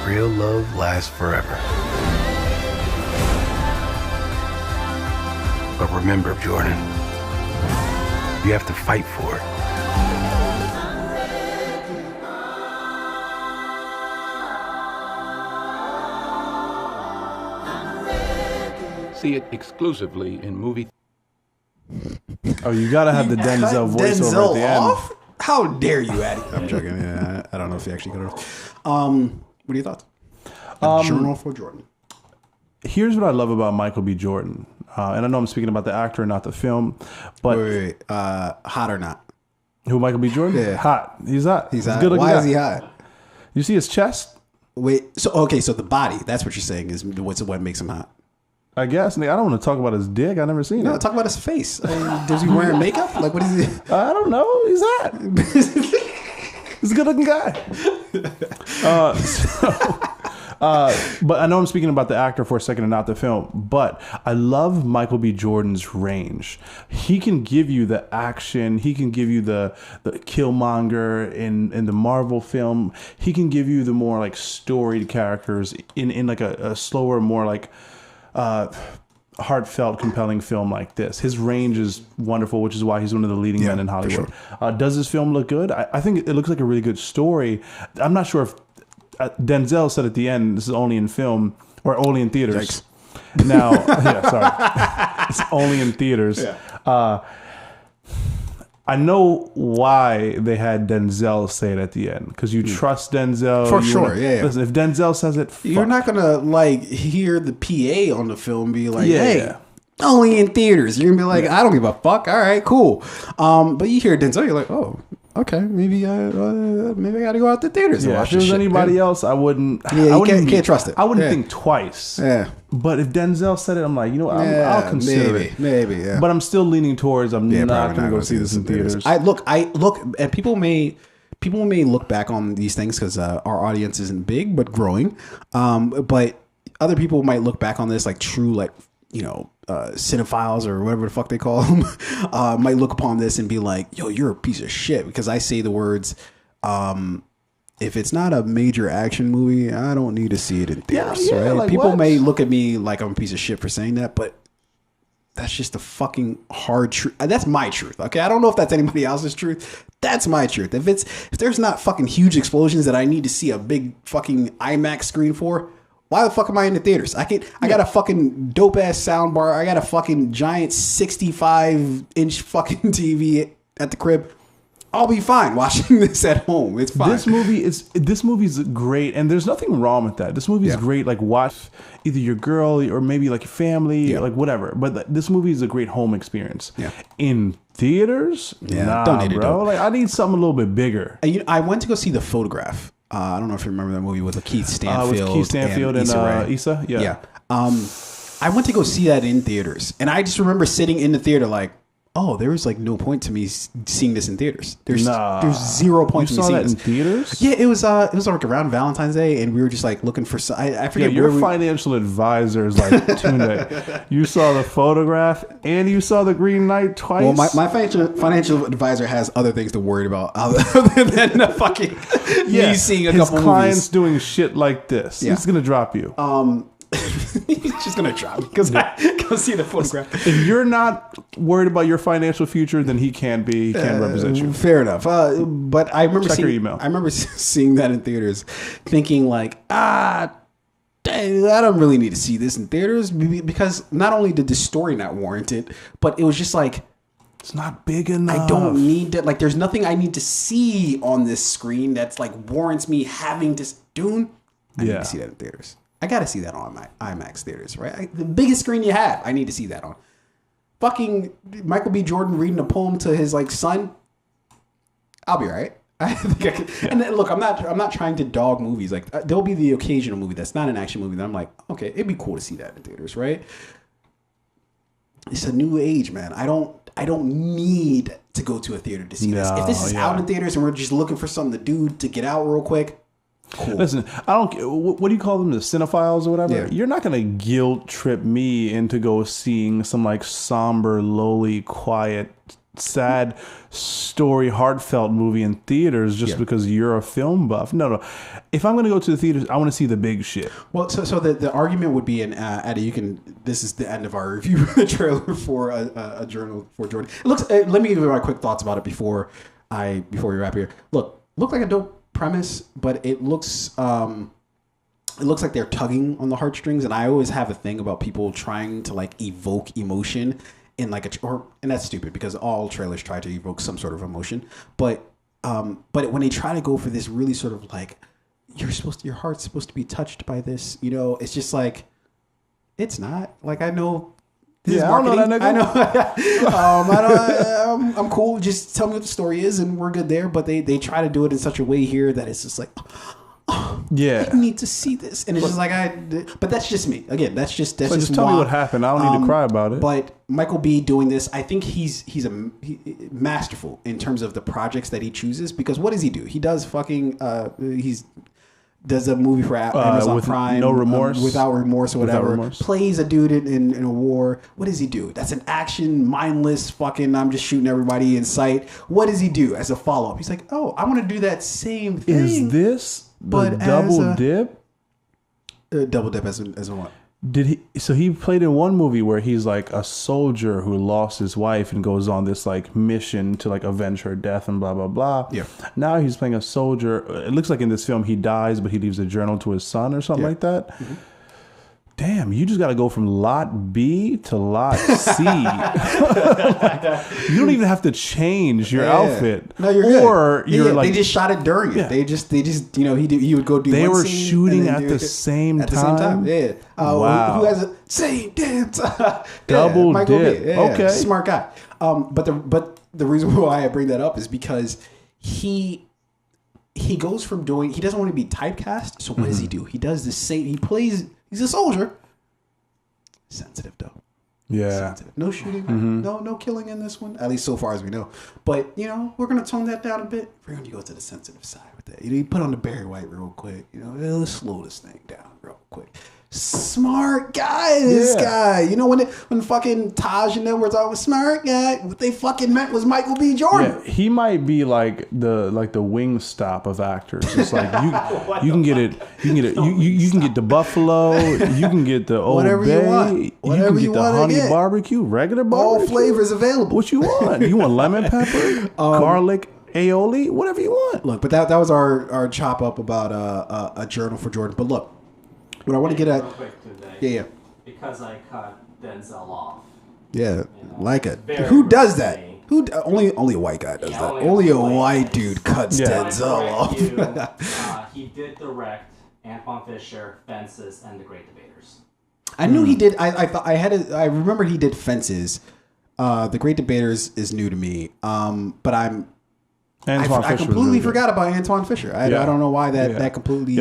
Real love lasts forever. But remember, Jordan, you have to fight for it. See it exclusively in movie. Oh, you gotta have the Denzel voiceover at the end. Off? How dare you, Addy? I'm joking. Yeah, I don't know if he actually got it off. What are your thoughts? A journal for Jordan. Here's what I love about Michael B. Jordan. And I know I'm speaking about the actor and not the film. But Wait. Hot or not? Who, Michael B. Jordan? Yeah. Hot. He's hot. He's hot. Good looking Why guy. is he hot? You see his chest? Wait. So the body. That's what you're saying is what makes him hot. I guess. I don't want to talk about his dick. I never seen No, it. talk about his face. Does he wearing makeup? Like, what is he? I don't know. He's hot. He's a good looking guy. But I know I'm speaking about the actor for a second and not the film, but I love Michael B. Jordan's range. He can give you the action. He can give you the Killmonger in the Marvel film. He can give you the more like storied characters in like a slower, more like heartfelt, compelling film like this. His range is wonderful, which is why he's one of the leading men in Hollywood. Sure. Does this film look good? I think it looks like a really good story. I'm not sure if Denzel said at the end, this is only in film or only in theaters. Yikes. Now, yeah, sorry. It's only in theaters. Yeah. I know why they had Denzel say it at the end, because you trust Denzel for sure. Yeah. Listen, if Denzel says it, you're not gonna like hear the PA on the film be like, "Hey, only in theaters." You're gonna be like, "I don't give a fuck." All right, cool. But you hear Denzel, you're like, "Oh, okay, maybe I gotta go out to theaters and watch." If it was anybody else, I wouldn't. Yeah, you can't trust it. I wouldn't think twice. Yeah. But if Denzel said it, I'm like, I'll consider it. Maybe. Yeah. But I'm still leaning towards I'm not gonna go see this in theaters. I look, and people may look back on these things because our audience isn't big but growing. But other people might look back on this like true, like, cinephiles or whatever the fuck they call them, might look upon this and be like, "Yo, you're a piece of shit," because I say the words, if it's not a major action movie, I don't need to see it in theaters. Right? Like, people may look at me like I'm a piece of shit for saying that, but that's just the fucking hard truth. That's my truth. Okay, I don't know if that's anybody else's truth. That's my truth. If there's not fucking huge explosions that I need to see a big fucking IMAX screen for, why the fuck am I in the theaters? I got a fucking dope ass sound bar. I got a fucking giant 65-inch fucking TV at the crib. I'll be fine watching this at home. It's fine. This movie is great, and there's nothing wrong with that. This movie is great. Like, watch either your girl or maybe like your family, or like whatever. But this movie is a great home experience. Yeah. In theaters, don't need bro. Like, I need something a little bit bigger. I went to go see The Photograph. I don't know if you remember that movie with Keith Stanfield. With Keith Stanfield and Issa. Yeah. I went to go see that in theaters, and I just remember sitting in the theater like, oh, there was like no point to me seeing this in theaters. There's 0 point to me seeing this. You saw that in theaters? Yeah, it was like around Valentine's Day, and we were just like looking for. I forget. Yeah, your financial advisor is like Tunde. You saw The Photograph and you saw The Green Knight twice. Well, my financial advisor has other things to worry about other than the fucking me seeing a couple movies. His clients doing shit like this. Yeah. He's gonna drop you. He's just gonna drop because I go see The Photograph. If you're not worried about your financial future, then he can be. He can represent you. Fair enough. But I remember your email. I remember seeing that in theaters, thinking like, dang, I don't really need to see this in theaters, because not only did the story not warrant it, but it was just like, it's not big enough. I don't need to, like, there's nothing I need to see on this screen that's like warrants me having to. Dune, I need to see that in theaters. I got to see that on my IMAX theaters, right? The biggest screen you have, I need to see that on. Fucking Michael B. Jordan reading a poem to his like son. I'll be all right. I think I can. Yeah. And then, look, I'm not trying to dog movies. Like, there'll be the occasional movie that's not an action movie that I'm like, okay, it'd be cool to see that in theaters, right? It's a new age, man. I don't need to go to a theater to see this. If this is out in theaters and we're just looking for something to do to get out real quick. Cool. Listen, I don't. What do you call them? The cinephiles or whatever. Yeah. You're not gonna guilt trip me into go seeing some like somber, lowly, quiet, sad story, heartfelt movie in theaters just because you're a film buff. No. If I'm gonna go to the theaters, I want to see the big shit. Well, so the argument would be, and Eddie, you can. This is the end of our review trailer for a journal for Jordan. It looks. Let me give you my quick thoughts about it before we wrap here. Look like a dope premise, but it looks like they're tugging on the heartstrings, and I always have a thing about people trying to like evoke emotion in like and that's stupid because all trailers try to evoke some sort of emotion, but when they try to go for this really sort of like your heart's supposed to be touched by this, it's just like it's not. Like, I know. I don't know that nigga. I know. I'm cool. Just tell me what the story is, and we're good there. But they try to do it in such a way here that it's just like, I need to see this, and it's just like But that's just me. Again, that's just tell me what happened. I don't need to cry about it. But Michael B. doing this, I think he's masterful in terms of the projects that he chooses. Because what does he do? He does does a movie for Amazon Prime, No Remorse, Without Remorse or whatever. Plays a dude in a war. What does he do? That's an action, mindless fucking. I'm just shooting everybody in sight. What does he do as a follow up? He's like, oh, I want to do that same thing. Is this the double dip? Double dip as a what? Did he? So he played in one movie where he's like a soldier who lost his wife and goes on this like mission to like avenge her death and blah blah blah. Yeah. Now he's playing a soldier. It looks like in this film he dies, but he leaves a journal to his son or something like that. Mm-hmm. damn, you just got to go from lot B to lot C. You don't even have to change your outfit. No, you're good. Or you're like, they just shot it during it. Yeah. They just, he would go do. They one were scene shooting and at the same time. Yeah. Wow. Who has a same damn time? Double Michael dip. B. Yeah, okay. Smart guy. But the reason why I bring that up is because he goes from doing. He doesn't want to be typecast. So what does he do? He does the same. He plays. He's a soldier. Sensitive though. Yeah. Sensitive. No shooting. No killing in this one. At least so far as we know. But we're gonna tone that down a bit. We're gonna go to the sensitive side with that. You put on the Barry White real quick. Let's slow this thing down real quick. Smart guy, this guy. When fucking Taj and them were talking smart guy, what they fucking meant was Michael B. Jordan. Yeah, he might be like the wing stop of actors. It's like you can get it. You can get the buffalo. You can get the Old Whatever Bay. you want. Whatever you can get the honey barbecue, regular barbecue. All flavors available. What you want? You want lemon pepper, garlic, aioli, whatever you want. Look, but that was our chop up about a journal for Jordan. But look. What I want to get at, yeah, because I cut Denzel off. Yeah, like it. Who does that? Only a white guy does that. Only a white dude cuts Denzel off. He did direct Antoine Fisher, Fences, and The Great Debaters. I knew he did. I remember he did Fences. The Great Debaters is new to me. But I completely forgot about Antoine Fisher. I don't know why that completely.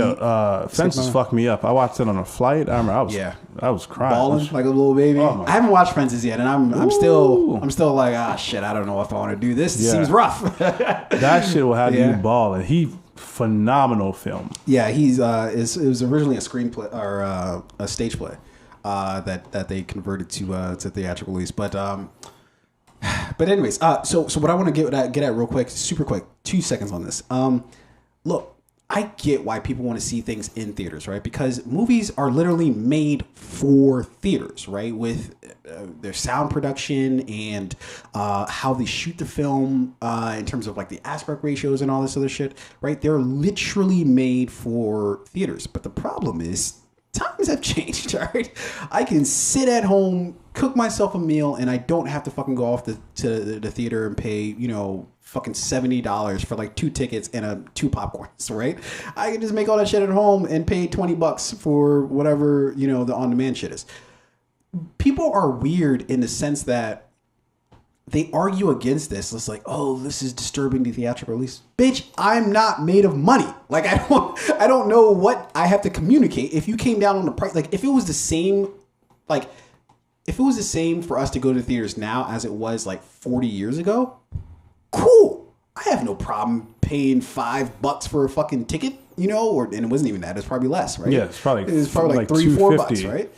Fences fucked me up. I watched it on a flight. I remember I was crying, bawling like a little baby. I haven't watched Fences yet, and I'm still like, shit. I don't know if I want to do this. It seems rough. That shit will have you balling. Phenomenal film. Yeah, it was originally a screenplay or a stage play that they converted to theatrical release, But anyways, so what I want to get at real quick, super quick, 2 seconds on this. Look, I get why people want to see things in theaters, right? Because movies are literally made for theaters, right? With their sound production and how they shoot the film in terms of like the aspect ratios and all this other shit, right? They're literally made for theaters. But the problem is times have changed, all right? I can sit at home, cook myself a meal, and I don't have to fucking go off to the theater and pay, fucking $70 for like 2 tickets and 2 popcorns, right? I can just make all that shit at home and pay $20 for whatever, the on-demand shit is. People are weird in the sense that they argue against this. It's like, oh, this is disturbing the theatrical release. Bitch, I'm not made of money. Like, I don't know what I have to communicate. If you came down on the price, like if it was the same for us to go to theaters now as it was like 40 years ago, cool. I have no problem paying $5 for a fucking ticket, and it wasn't even that. It's probably less, right? Yeah, it's probably like $3-4, right?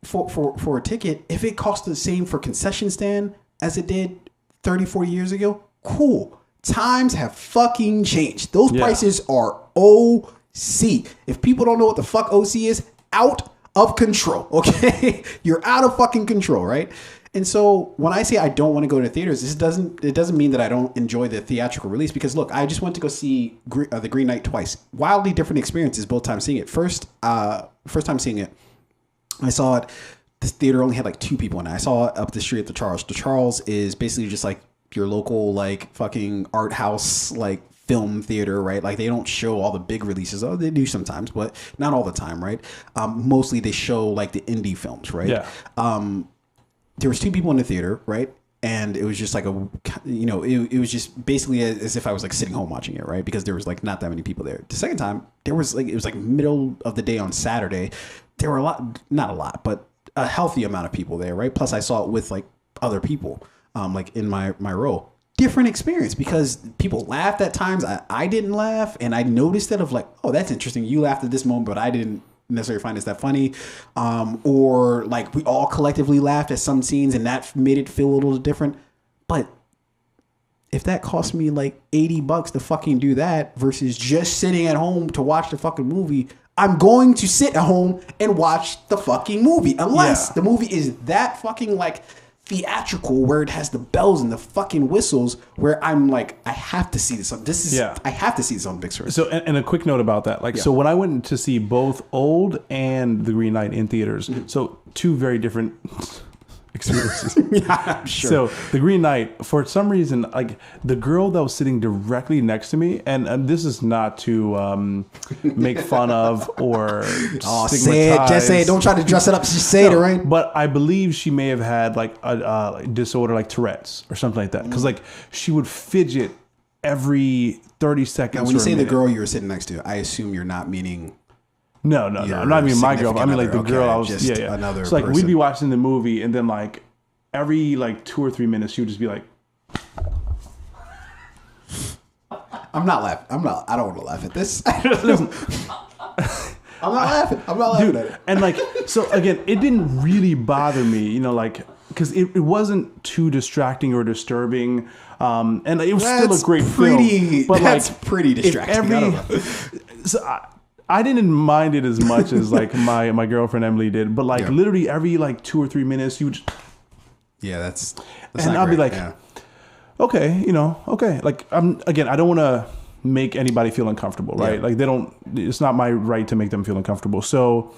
For a ticket, if it cost the same for concession stand as it did 30-40 years ago, cool. Times have fucking changed. Those prices are OC. If people don't know what the fuck OC is, out of control, okay? You're out of fucking control, right? And so when I say I don't want to go to theaters, it doesn't mean that I don't enjoy the theatrical release, because look, I just went to go see The Green Knight twice. Wildly different experiences both times seeing it. First time seeing it, I saw it. This theater only had like 2 people in it. I saw it up the street at the Charles. The Charles is basically just like your local like fucking art house like film theater, right? Like they don't show all the big releases. Oh, they do sometimes, but not all the time, right? Mostly they show like the indie films, right? Yeah. There was 2 people in the theater, right? And it was just like it was just basically as if I was like sitting home watching it, right? Because there was like not that many people there. The second time, it was like middle of the day on Saturday. There were not a lot, but a healthy amount of people there, right? Plus I saw it with like other people, like in my row. Different experience because people laughed at times. I didn't laugh, and I noticed that of like, oh, that's interesting. You laughed at this moment, but I didn't necessarily find it that funny. Or like we all collectively laughed at some scenes, and that made it feel a little different. But if that cost me like $80 to fucking do that versus just sitting at home to watch the fucking movie, I'm going to sit at home and watch the fucking movie unless the movie is that fucking like theatrical where it has the bells and the fucking whistles where I'm like, I have to see this. I have to see this on big screen. So, and a quick note about that. So when I went to see both Old and The Green Knight in theaters, so two very different experiences. I'm sure. So The Green Knight, for some reason, like the girl that was sitting directly next to me, and this is not to make fun of or stigmatize. Say it. Just say it. Don't try to dress it up. Just say it, right? But I believe she may have had like a disorder like Tourette's or something like that. Because like she would fidget every 30 seconds. Now, when you say the girl you were sitting next to, I assume you're not meaning... No. I'm not meaning my girl. I mean like the girl I was just another so like person. we'd be watching the movie and then like every like 2 or 3 minutes she would just be like, I'm not laughing. I don't want to laugh at this. Listen, I'm not laughing. I'm not laughing at it. And like, so again, it didn't really bother me, you know, like, because it wasn't too distracting or disturbing. And it was still a great film. But that's like, pretty distracting. I didn't mind it as much as like my girlfriend Emily did. But like literally every like 2 or 3 minutes, you would just... Yeah, that's and I'll be like, okay, you know, okay. Like I don't want to make anybody feel uncomfortable, right? Like it's not my right to make them feel uncomfortable. So,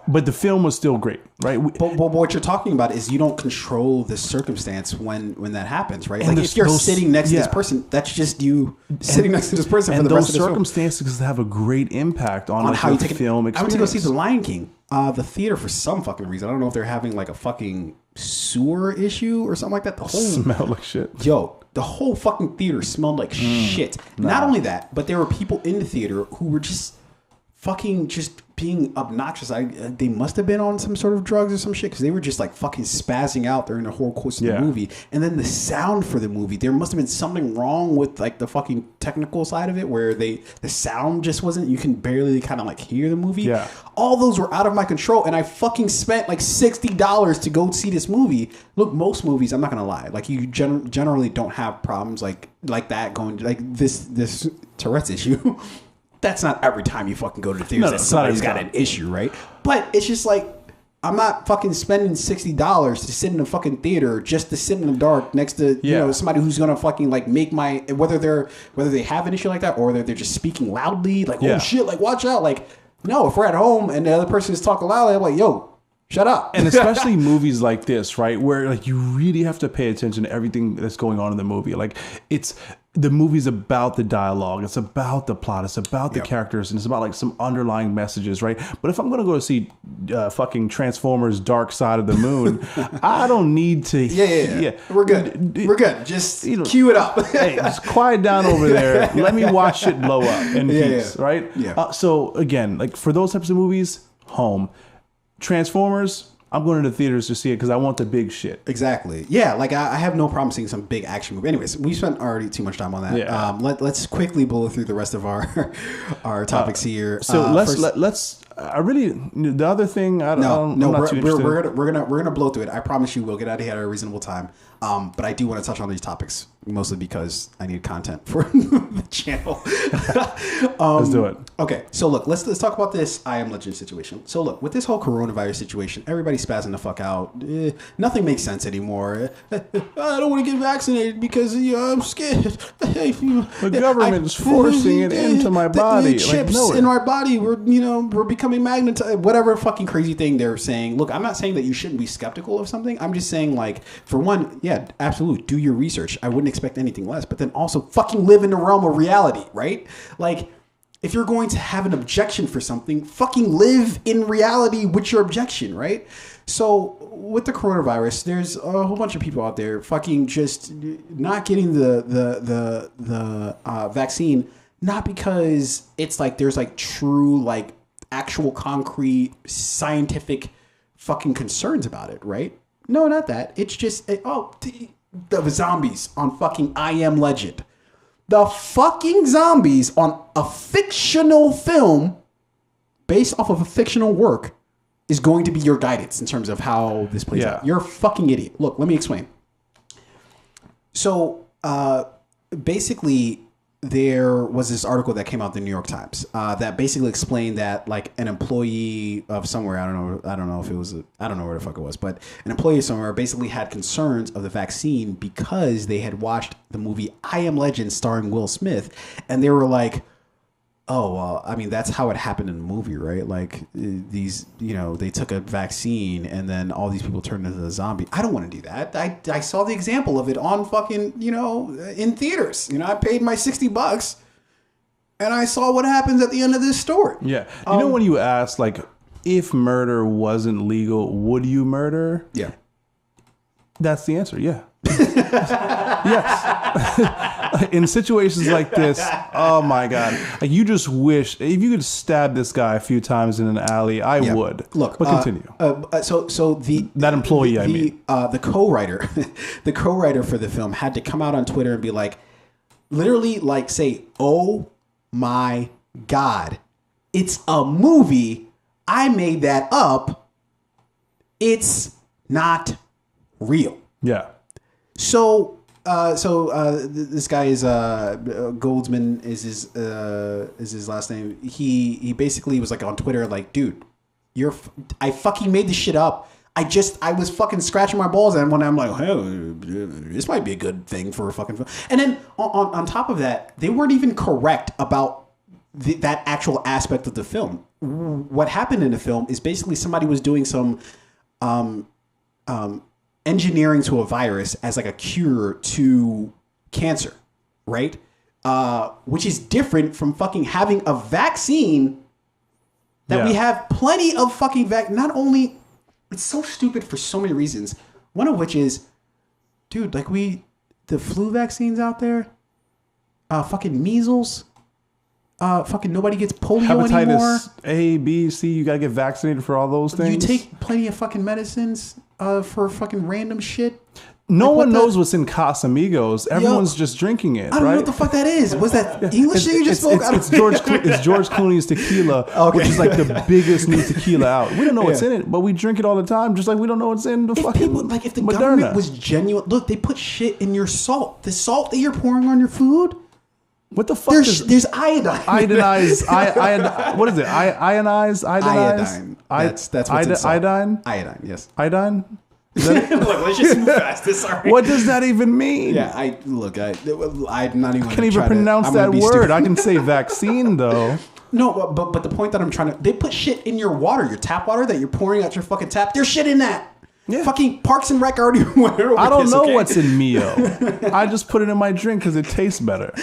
but the film was still great, right? But what you're talking about is you don't control the circumstance when that happens, right? Like if you're sitting next to this person, that's just you sitting next to this person for the rest of the film. And those circumstances have a great impact on like how you take film experience. I went to go see The Lion King. The theater, for some fucking reason, I don't know if they're having like a fucking sewer issue or something like that. The whole smelled like shit. Yo, the whole fucking theater smelled like shit. Nah. Not only that, but there were people in the theater who were just fucking just being obnoxious. They must have been on some sort of drugs or some shit because they were just like fucking spazzing out during the whole course of the movie. And then the sound for the movie, there must have been something wrong with like the fucking technical side of it where the sound just wasn't, you can barely kind of like hear the movie. Yeah. All those were out of my control and I fucking spent like $60 to go see this movie. Look, most movies, I'm not gonna lie, like you generally don't have problems like that going like this Tourette's issue. That's not every time you fucking go to the theater that somebody's got an issue, right? But it's just like, I'm not fucking spending $60 to sit in a fucking theater just to sit in the dark next to you know somebody who's gonna fucking like make my whether they have an issue like that or they're just speaking loudly like oh shit like watch out like no, if we're at home and the other person is talking loudly, I'm like yo, shut up. And especially movies like this, right, where like you really have to pay attention to everything that's going on in the movie. Like the movie's about the dialogue, it's about the plot, it's about the characters, and it's about like some underlying messages, right? But if I'm gonna go see fucking Transformers: Dark Side of the Moon, I don't need to. Yeah. We're good. Just cue it up. Hey, just quiet down over there. Let me watch it blow up in peace, right? Yeah. So again, like for those types of movies, home. Transformers, I'm going to the theaters to see it because I want the big shit. Exactly. Yeah, like I have no problem seeing some big action movie. Anyways, we spent already too much time on that. Yeah. Let's quickly blow through the rest of our topics here. So let's. I really the other thing. I'm not too interested. We're gonna blow through it. I promise you, we'll get out of here at a reasonable time. But I do want to touch on these topics mostly because I need content for the channel. Let's do it. Okay, so look, let's talk about this I Am Legend situation. So look, with this whole coronavirus situation, everybody's spazzing the fuck out. Nothing makes sense anymore. I don't want to get vaccinated because I'm scared. The government's forcing it into my body. The chips in our body. We're becoming magnetized. Whatever fucking crazy thing they're saying. Look, I'm not saying that you shouldn't be skeptical of something. I'm just saying, like, for one, yeah, absolutely, do your research. I wouldn't expect anything less. But then also fucking live in the realm of reality, right? Like, if you're going to have an objection for something, fucking live in reality with your objection, right? So with the coronavirus, there's a whole bunch of people out there fucking just not getting the vaccine, not because it's like there's like true like actual concrete scientific fucking concerns about it, right? No, not that. It's just the zombies on fucking I Am Legend. The fucking zombies on a fictional film based off of a fictional work is going to be your guidance in terms of how this plays out. You're a fucking idiot. Look, let me explain. So, basically, there was this article that came out in the New York Times that basically explained that like an employee of somewhere, I don't know if it was, I don't know where the fuck it was, but an employee somewhere basically had concerns of the vaccine because they had watched the movie I Am Legend starring Will Smith, and they were like, oh, well, I mean, that's how it happened in the movie, right? Like these, they took a vaccine and then all these people turned into a zombie. I don't want to do that. I saw the example of it on fucking, in theaters. I paid my $60 and I saw what happens at the end of this story. Yeah. When you ask, like, if murder wasn't legal, would you murder? Yeah. That's the answer. Yeah. Yes. In situations like this, oh my God. Like you just wish if you could stab this guy a few times in an alley, I would. Look, but continue. So that employee, the co-writer, the co-writer for the film had to come out on Twitter and be like, literally like say, oh my God, it's a movie. I made that up. It's not real. Yeah. So this guy is Goldsman is his last name. He basically was like on Twitter like, dude, I fucking made this shit up. I was fucking scratching my balls, and when I'm like, hey, this might be a good thing for a fucking film. And then on top of that, they weren't even correct about that actual aspect of the film. What happened in the film is basically somebody was doing some engineering to a virus as like a cure to cancer, right? Which is different from fucking having a vaccine that we have plenty of fucking not only, it's so stupid for so many reasons. One of which is, dude, like the flu vaccines out there, fucking measles, fucking nobody gets polio Hepatitis anymore. A, B, C, you gotta get vaccinated for all those things. You take plenty of fucking medicines for fucking random shit. No one knows what's in Casamigos. Everyone's just drinking it. I don't know what the fuck that is. Was that English that you just spoke? It's George Clooney's tequila, which is like the biggest new tequila out. We don't know what's in it, but we drink it all the time, just like we don't know what's in the fucking if the Moderna. Government was genuine, look, they put shit in your salt. The salt that you're pouring on your food. What the fuck? There's iodine. Ionized. What is it? Ionized. Iodine. That's what's in salt. Iodine. Iodine. Yes. Iodine. Look, let's just move past this. Sorry. What does that even mean? Yeah, I'm not even. I can't even pronounce that word. I can say vaccine though. No, but the point that I'm trying to, they put shit in your water, your tap water that you're pouring out your fucking tap. There's shit in that. Yeah. Fucking Parks and Rec already went over I don't know okay? what's in Mio. I just put it in my drink because it tastes better.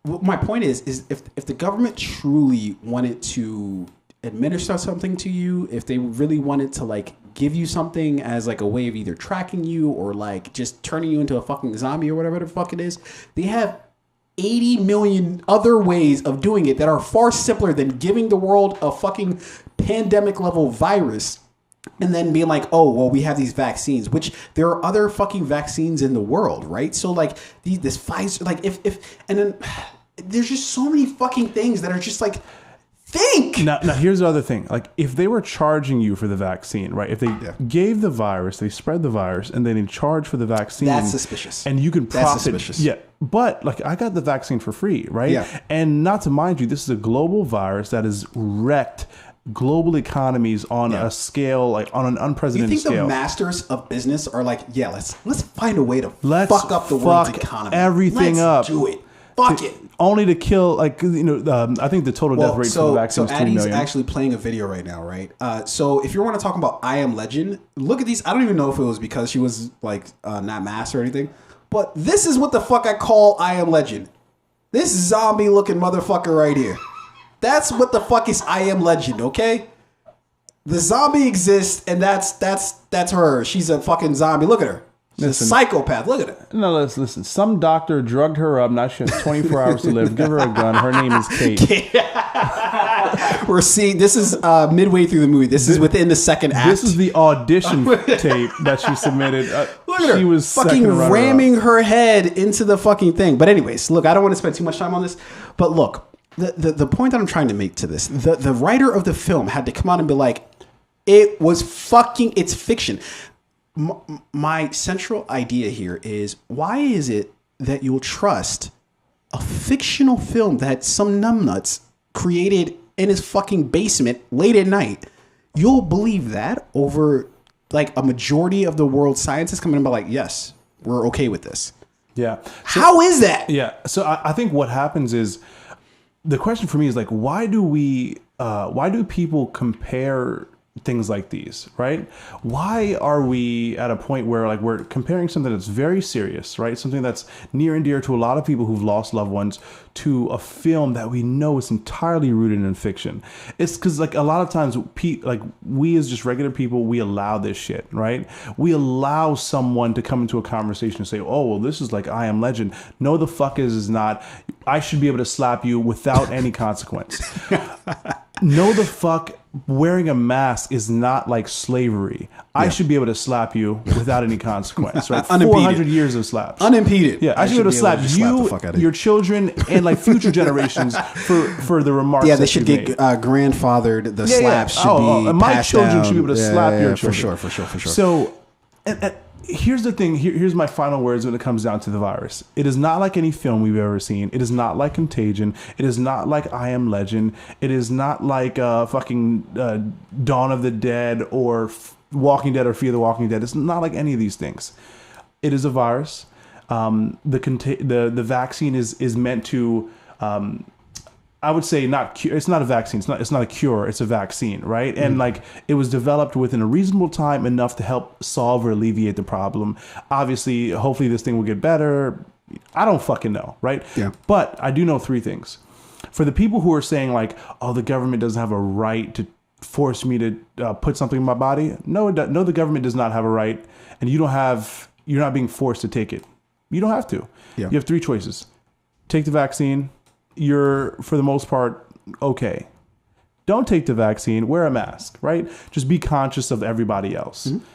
My point is if the government truly wanted to administer something to you, if they really wanted to like give you something as like a way of either tracking you or like just turning you into a fucking zombie or whatever the fuck it is, they have 80 million other ways of doing it that are far simpler than giving the world a fucking pandemic level virus and then being like, oh, well, we have these vaccines, which there are other fucking vaccines in the world, right? So like this Pfizer, like if and then there's just so many fucking things that are just like, think. Now here's the other thing. Like if they were charging you for the vaccine, right? If they gave the virus, they spread the virus, and then they charge for the vaccine. That's suspicious. And you can profit. That's suspicious. Yeah. But like I got the vaccine for free, right? Yeah. And not to mind you, this is a global virus that has wrecked global economies on a scale, like on an unprecedented scale. You think the masters of business are like, yeah, let's find a way to fuck up the world's economy. Everything let's do it. Fuck it. Only to kill, like, I think the total death rate for the vaccine is 3 million. So Addie's actually playing a video right now, right? So if you want to talk about I Am Legend, look at these. I don't even know if it was because she was like not masked or anything, but this is what the fuck I call I Am Legend. This zombie looking motherfucker right here. That's what the fuck is I Am Legend, okay? The zombie exists, and that's her. She's a fucking zombie. Look at her. She's a psychopath. Look at her. No, listen. Some doctor drugged her up. Now she has 24 hours to live. Give her a gun. Her name is Kate. We're seeing, this is midway through the movie. This is within the second act. This is the audition tape that she submitted. Look at her. She was fucking ramming her head into the fucking thing. But anyways, look, I don't want to spend too much time on this. But look, the point that I'm trying to make to this, the writer of the film had to come out and be like, it's fiction. My central idea here is, why is it that you'll trust a fictional film that some numbnuts created in his fucking basement late at night, you'll believe that over like a majority of the world's scientists coming in and be like, yes, we're okay with this. Yeah. So, how is that? Yeah. So I think what happens is, the question for me is like, why do people compare things like these, right? Why are we at a point where like we're comparing something that's very serious, right? Something that's near and dear to a lot of people who've lost loved ones to a film that we know is entirely rooted in fiction. It's because like a lot of times like we as just regular people, we allow this shit, right? We allow someone to come into a conversation and say, oh, well, this is like I Am Legend. No, the fuck is not. I should be able to slap you without any consequence. No, the fuck, wearing a mask is not like slavery. I should be able to slap you without any consequence, right? 400 years of slaps. Unimpeded. Yeah, I should be able to slap you, your children, and like future generations for the remarks. Yeah, they should get grandfathered. The slaps should be my passed children down. should be able to slap your children. For sure. So, and here's the thing. Here's my final words when it comes down to the virus. It is not like any film we've ever seen. It is not like Contagion. It is not like I Am Legend. It is not like fucking Dawn of the Dead or Walking Dead or Fear the Walking Dead. It's not like any of these things. It is a virus. The vaccine is meant to. I would say it's not a vaccine. It's not a cure. It's a vaccine, right? And like it was developed within a reasonable time enough to help solve or alleviate the problem. Obviously, hopefully this thing will get better. I don't fucking know, right? Yeah. But I do know three things. For the people who are saying like, oh, the government doesn't have a right to force me to put something in my body. No, the government does not have a right, and you're not being forced to take it. You don't have to. Yeah. You have three choices. Take the vaccine. You're, for the most part, okay. Don't take the vaccine. Wear a mask, right? Just be conscious of everybody else. Mm-hmm.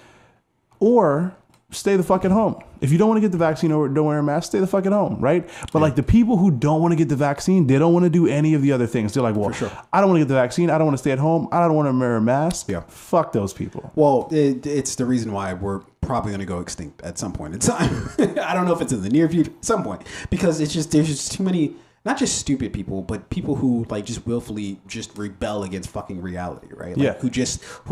Or stay the fuck at home. If you don't want to get the vaccine or don't wear a mask, stay the fuck at home, right? But like the people who don't want to get the vaccine, they don't want to do any of the other things. They're like, well, I don't want to get the vaccine. I don't want to stay at home. I don't want to wear a mask. Yeah. Fuck those people. Well, it's the reason why we're probably going to go extinct at some point in time. I don't know if it's in the near future, at some point, because there's just too many. Not just stupid people, but people who like just willfully just rebel against fucking reality, right? Like who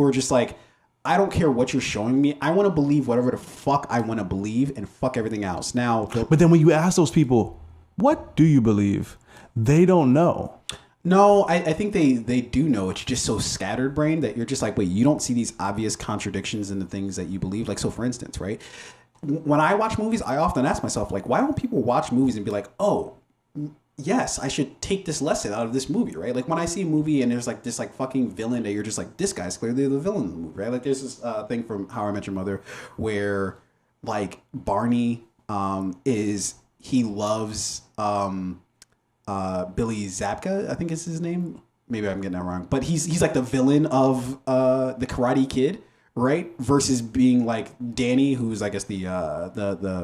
are just like, I don't care what you're showing me. I want to believe whatever the fuck I want to believe and fuck everything else. Now, but then when you ask those people, what do you believe? They don't know. No, I think they do know. It's just so scattered brain that you're just like, wait, you don't see these obvious contradictions in the things that you believe. Like, so for instance, right? When I watch movies, I often ask myself, like, why don't people watch movies and be like, oh, yes, I should take this lesson out of this movie, right? Like when I see a movie and there's like this like fucking villain that you're just like, this guy's clearly the villain in the movie, right? Like there's this thing from How I Met Your Mother where like Barney he loves Billy Zabka, I think is his name. Maybe I'm getting that wrong, but he's like the villain of the Karate Kid, right? Versus being like Danny, who's I guess the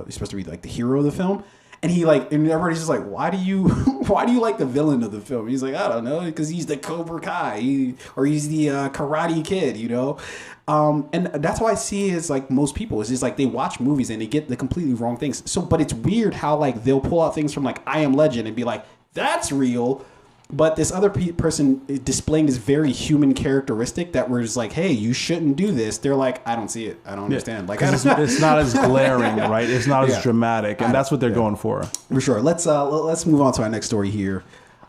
he's supposed to be like the hero of the film. And and everybody's just like, why do you like the villain of the film? He's like, I don't know, because he's the Cobra Kai, he's the Karate Kid, you know? And that's why I see is like most people is just like they watch movies and they get the completely wrong things. So, but it's weird how like they'll pull out things from like I Am Legend and be like, that's real. But this other person displaying this very human characteristic that we're just like, hey, you shouldn't do this. They're like, I don't see it. I don't understand. Like, it's not as glaring, right? It's not as dramatic, and that's what they're going for. For sure. Let's move on to our next story here.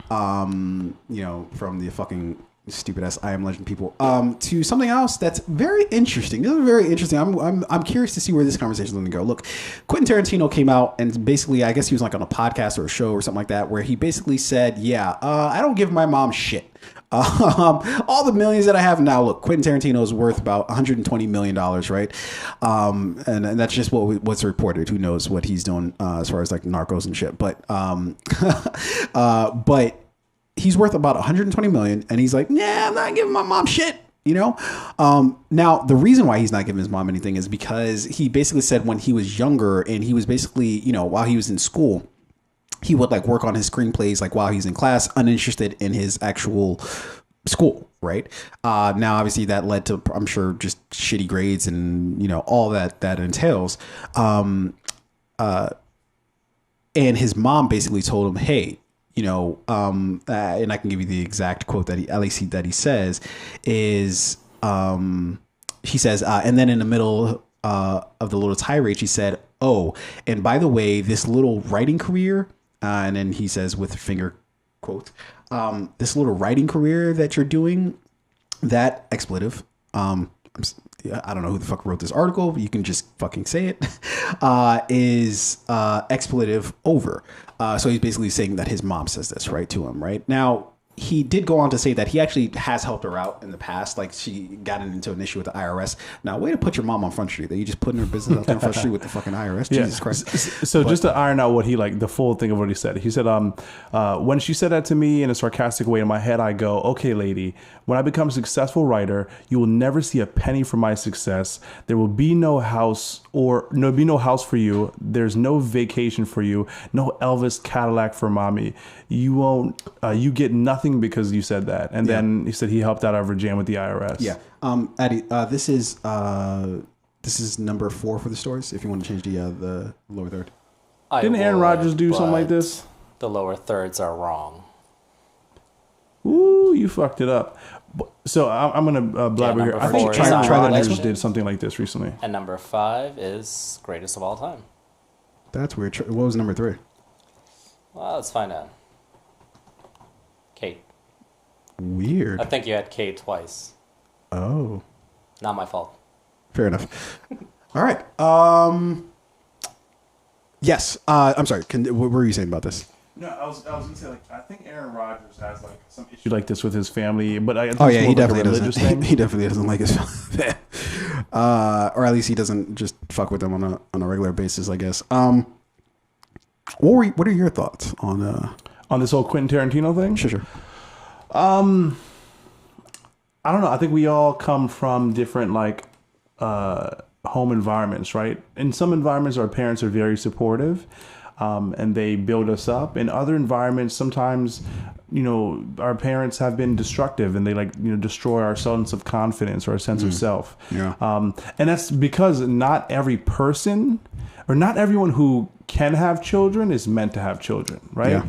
From the fucking stupid ass I Am Legend people to something else that's very interesting. This is very interesting. I'm curious to see where this conversation is going to go. Look, Quentin Tarantino came out and basically, I guess he was like on a podcast or a show or something like that, where he basically said, I don't give my mom shit. All the millions that I have now, look, Quentin Tarantino is worth about $120 million, right? And that's just what's reported. Who knows what he's doing as far as like Narcos and shit. But he's worth about $120 million, and he's like, nah, I'm not giving my mom shit. You know, now the reason why he's not giving his mom anything is because he basically said when he was younger and he was basically, while he was in school, he would like work on his screenplays like while he's in class, uninterested in his actual school. Right. Now, obviously, that led to, I'm sure, just shitty grades and, all that entails. and his mom basically told him, hey, you know, and I can give you the exact quote that he says is, he says, and then in the middle of the little tirade, she said, oh, and by the way, this little writing career, and then he says with finger quote, this little writing career that you're doing, that expletive, I don't know who the fuck wrote this article, but you can just fucking say it, is expletive over. So he's basically saying that his mom says this, right, to him, right? Now, he did go on to say that he actually has helped her out in the past. Like, she got into an issue with the IRS. Now, way to put your mom on Front Street. That you just putting her business out there on Front Street with the fucking IRS. Jesus Christ. So just to iron out what he, like, the full thing of what he said. He said, when she said that to me in a sarcastic way, in my head, I go, okay, lady, when I become a successful writer, you will never see a penny from my success. There will be no house for you. There's no vacation for you. No Elvis Cadillac for mommy. You won't, you get nothing because you said that. And then he said he helped out over jam with the IRS. Yeah. Addy, this is number 4 for the stories. If you want to change the lower third. Didn't Aaron Rodgers do something like this? The lower thirds are wrong. Ooh, you fucked it up. So I'm going to blabber here. I think Aaron Rodgers did something like this recently. And number 5 is greatest of all time. That's weird. What was number 3? Well, let's find out. Kate. Weird. I think you had Kate twice. Oh. Not my fault. Fair enough. All right. Yes. I'm sorry. What were you saying about this? No, I was gonna say, like, I think Aaron Rodgers has like some issue like this with his family, but I think he definitely doesn't. He definitely doesn't like his family, or at least he doesn't just fuck with them on a regular basis, I guess. What are your thoughts on this whole Quentin Tarantino thing? Sure. I don't know. I think we all come from different like home environments, right? In some environments, our parents are very supportive. And they build us up. In other environments, sometimes, you know, our parents have been destructive and they destroy our sense of confidence or our sense of self. Yeah. And that's because not every person or not everyone who can have children is meant to have children, right? Yeah.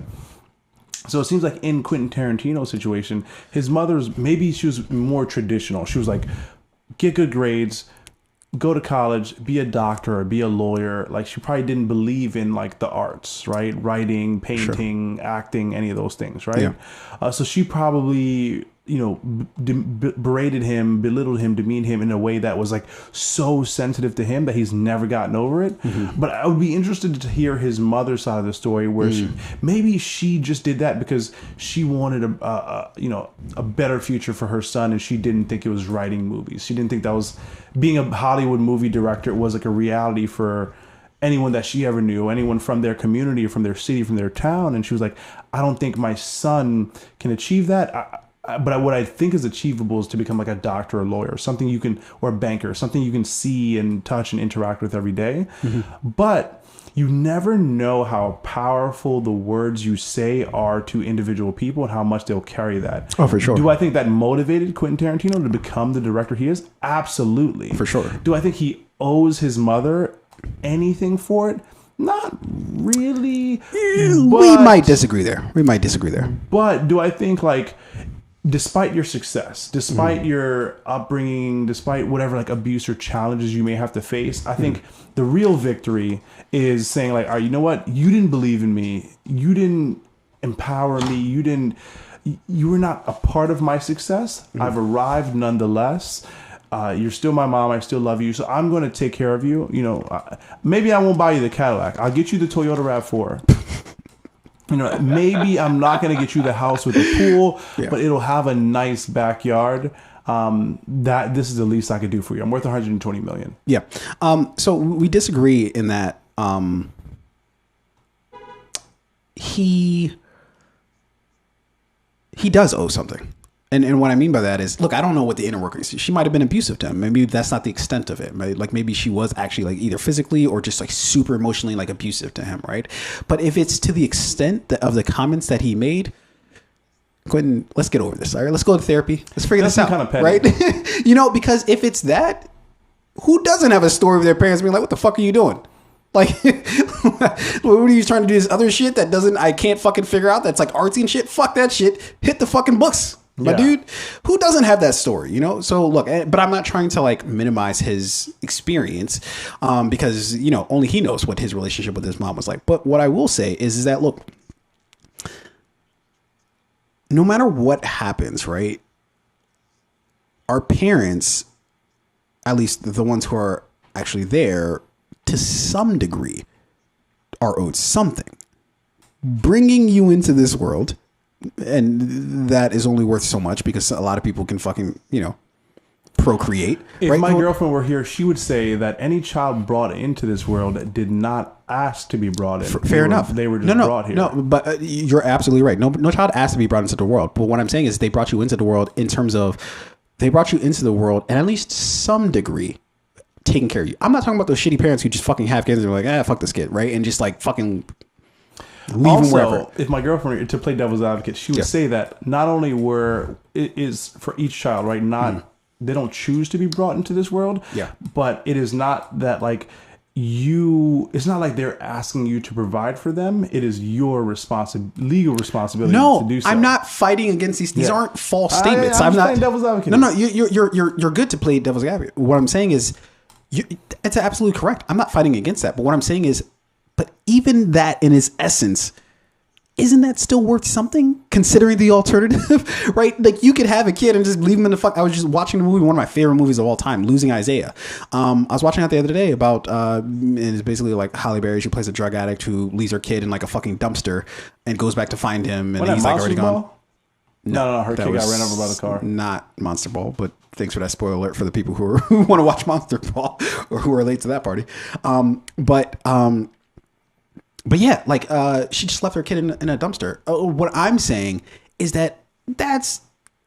So it seems like in Quentin Tarantino's situation, his mother's, maybe she was more traditional. She was like, get good grades, go to college, be a doctor or be a lawyer. Like, she probably didn't believe in like the arts, right? Writing, painting, acting, any of those things, right? Yeah. So she probably, you know, berated him, belittled him, demeaned him in a way that was like so sensitive to him that he's never gotten over it. Mm-hmm. But I would be interested to hear his mother's side of the story, where maybe she just did that because she wanted a better future for her son, and she didn't think it was writing movies. She didn't think that was being a Hollywood movie director was like a reality for anyone that she ever knew, anyone from their community or from their city, from their town. And she was like, I don't think my son can achieve that. But what I think is achievable is to become like a doctor or a lawyer, something you can, or a banker, something you can see and touch and interact with every day. Mm-hmm. But you never know how powerful the words you say are to individual people and how much they'll carry that. Oh, for sure. Do I think that motivated Quentin Tarantino to become the director he is? Absolutely. For sure. Do I think he owes his mother anything for it? Not really. We might disagree there. But do I think, like, despite your success, despite your upbringing, despite whatever like abuse or challenges you may have to face, I think the real victory is saying like, all right, you know what? You didn't believe in me. You didn't empower me. You were not a part of my success. I've arrived nonetheless. You're still my mom. I still love you. So I'm going to take care of you. You know, maybe I won't buy you the Cadillac. I'll get you the Toyota RAV4. You know, maybe I'm not going to get you the house with the pool, but it'll have a nice backyard. That this is the least I could do for you. I'm worth $120 million. Yeah. So we disagree in that he does owe something. And what I mean by that is, look, I don't know what the inner workings. She might have been abusive to him. Maybe that's not the extent of it. Right? Like maybe she was actually like either physically or just like super emotionally like abusive to him, right? But if it's to the extent of the comments that he made, Quentin, let's get over this. All right, let's go to therapy. Let's figure this out, kind of petty, right? You know, because if it's that, who doesn't have a story of their parents being like, "What the fuck are you doing?" Like, what are you trying to do? This other shit that I can't fucking figure out. That's like artsy and shit. Fuck that shit. Hit the fucking books, my dude. Who doesn't have that story? You know. So look, but I'm not trying to like minimize his experience, because you know only he knows what his relationship with his mom was like. But what I will say is that look, no matter what happens, right? Our parents, at least the ones who are actually there, to some degree, are owed something. Bringing you into this world, and that is only worth so much because a lot of people can fucking, you know, procreate. If right? my girlfriend were here, she would say that any child brought into this world did not ask to be brought in. Fair enough. They were just brought here. No, but you're absolutely right. No child asked to be brought into the world. But what I'm saying is they brought you into the world in terms of they brought you into the world and at least some degree taking care of you. I'm not talking about those shitty parents who just fucking have kids and they're like, fuck this kid, right? And just like fucking leave him wherever. If my girlfriend, to play devil's advocate, she would say that not only it is for each child, right? They don't choose to be brought into this world. Yeah. But it is not that like it's not like they're asking you to provide for them. It is your legal responsibility to do so. I'm not fighting against these. These aren't false statements. I'm not playing devil's advocate. No, you're good to play devil's advocate. What I'm saying is, it's absolutely correct. I'm not fighting against that. But what I'm saying is, but even that in its essence, isn't that still worth something considering the alternative, right? Like you could have a kid and just leave him in the fuck. I was just watching the movie, one of my favorite movies of all time, Losing Isaiah. I was watching that the other day about, and it's basically like Halle Berry. She plays a drug addict who leaves her kid in like a fucking dumpster and goes back to find him. And he's like already gone. No, her kid got ran over by the car. Not Monster Ball, but thanks for that spoiler alert for the people who want to watch Monster Ball or who are late to that party. But yeah, like she just left her kid in a dumpster. What I'm saying is that's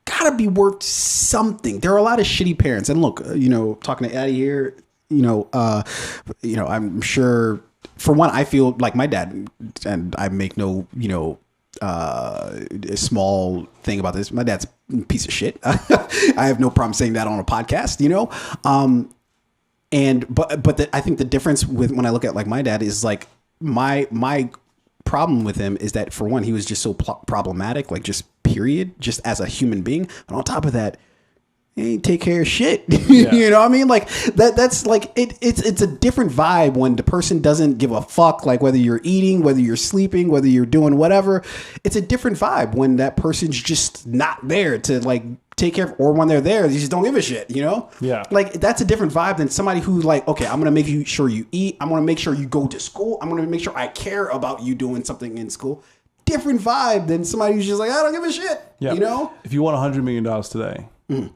gotta be worth something. There are a lot of shitty parents, and look, you know, talking to Addie here, I'm sure. For one, I feel like my dad, and I make no, a small thing about this. My dad's a piece of shit. I have no problem saying that on a podcast, you know. I think the difference with when I look at like my dad is like my problem with him is that for one, he was just so problematic, like just period, just as a human being. And on top of that, he ain't take care of shit. You know what I mean? Like that's like it's a different vibe when the person doesn't give a fuck, like whether you're eating, whether you're sleeping, whether you're doing whatever. It's a different vibe when that person's just not there to like take care of, or when they're there, they just don't give a shit, you know? Yeah. Like that's a different vibe than somebody who's like, okay, I'm gonna make sure you eat, I'm gonna make sure you go to school, I'm gonna make sure I care about you doing something in school. Different vibe than somebody who's just like, I don't give a shit. You know? If you won $100 million today,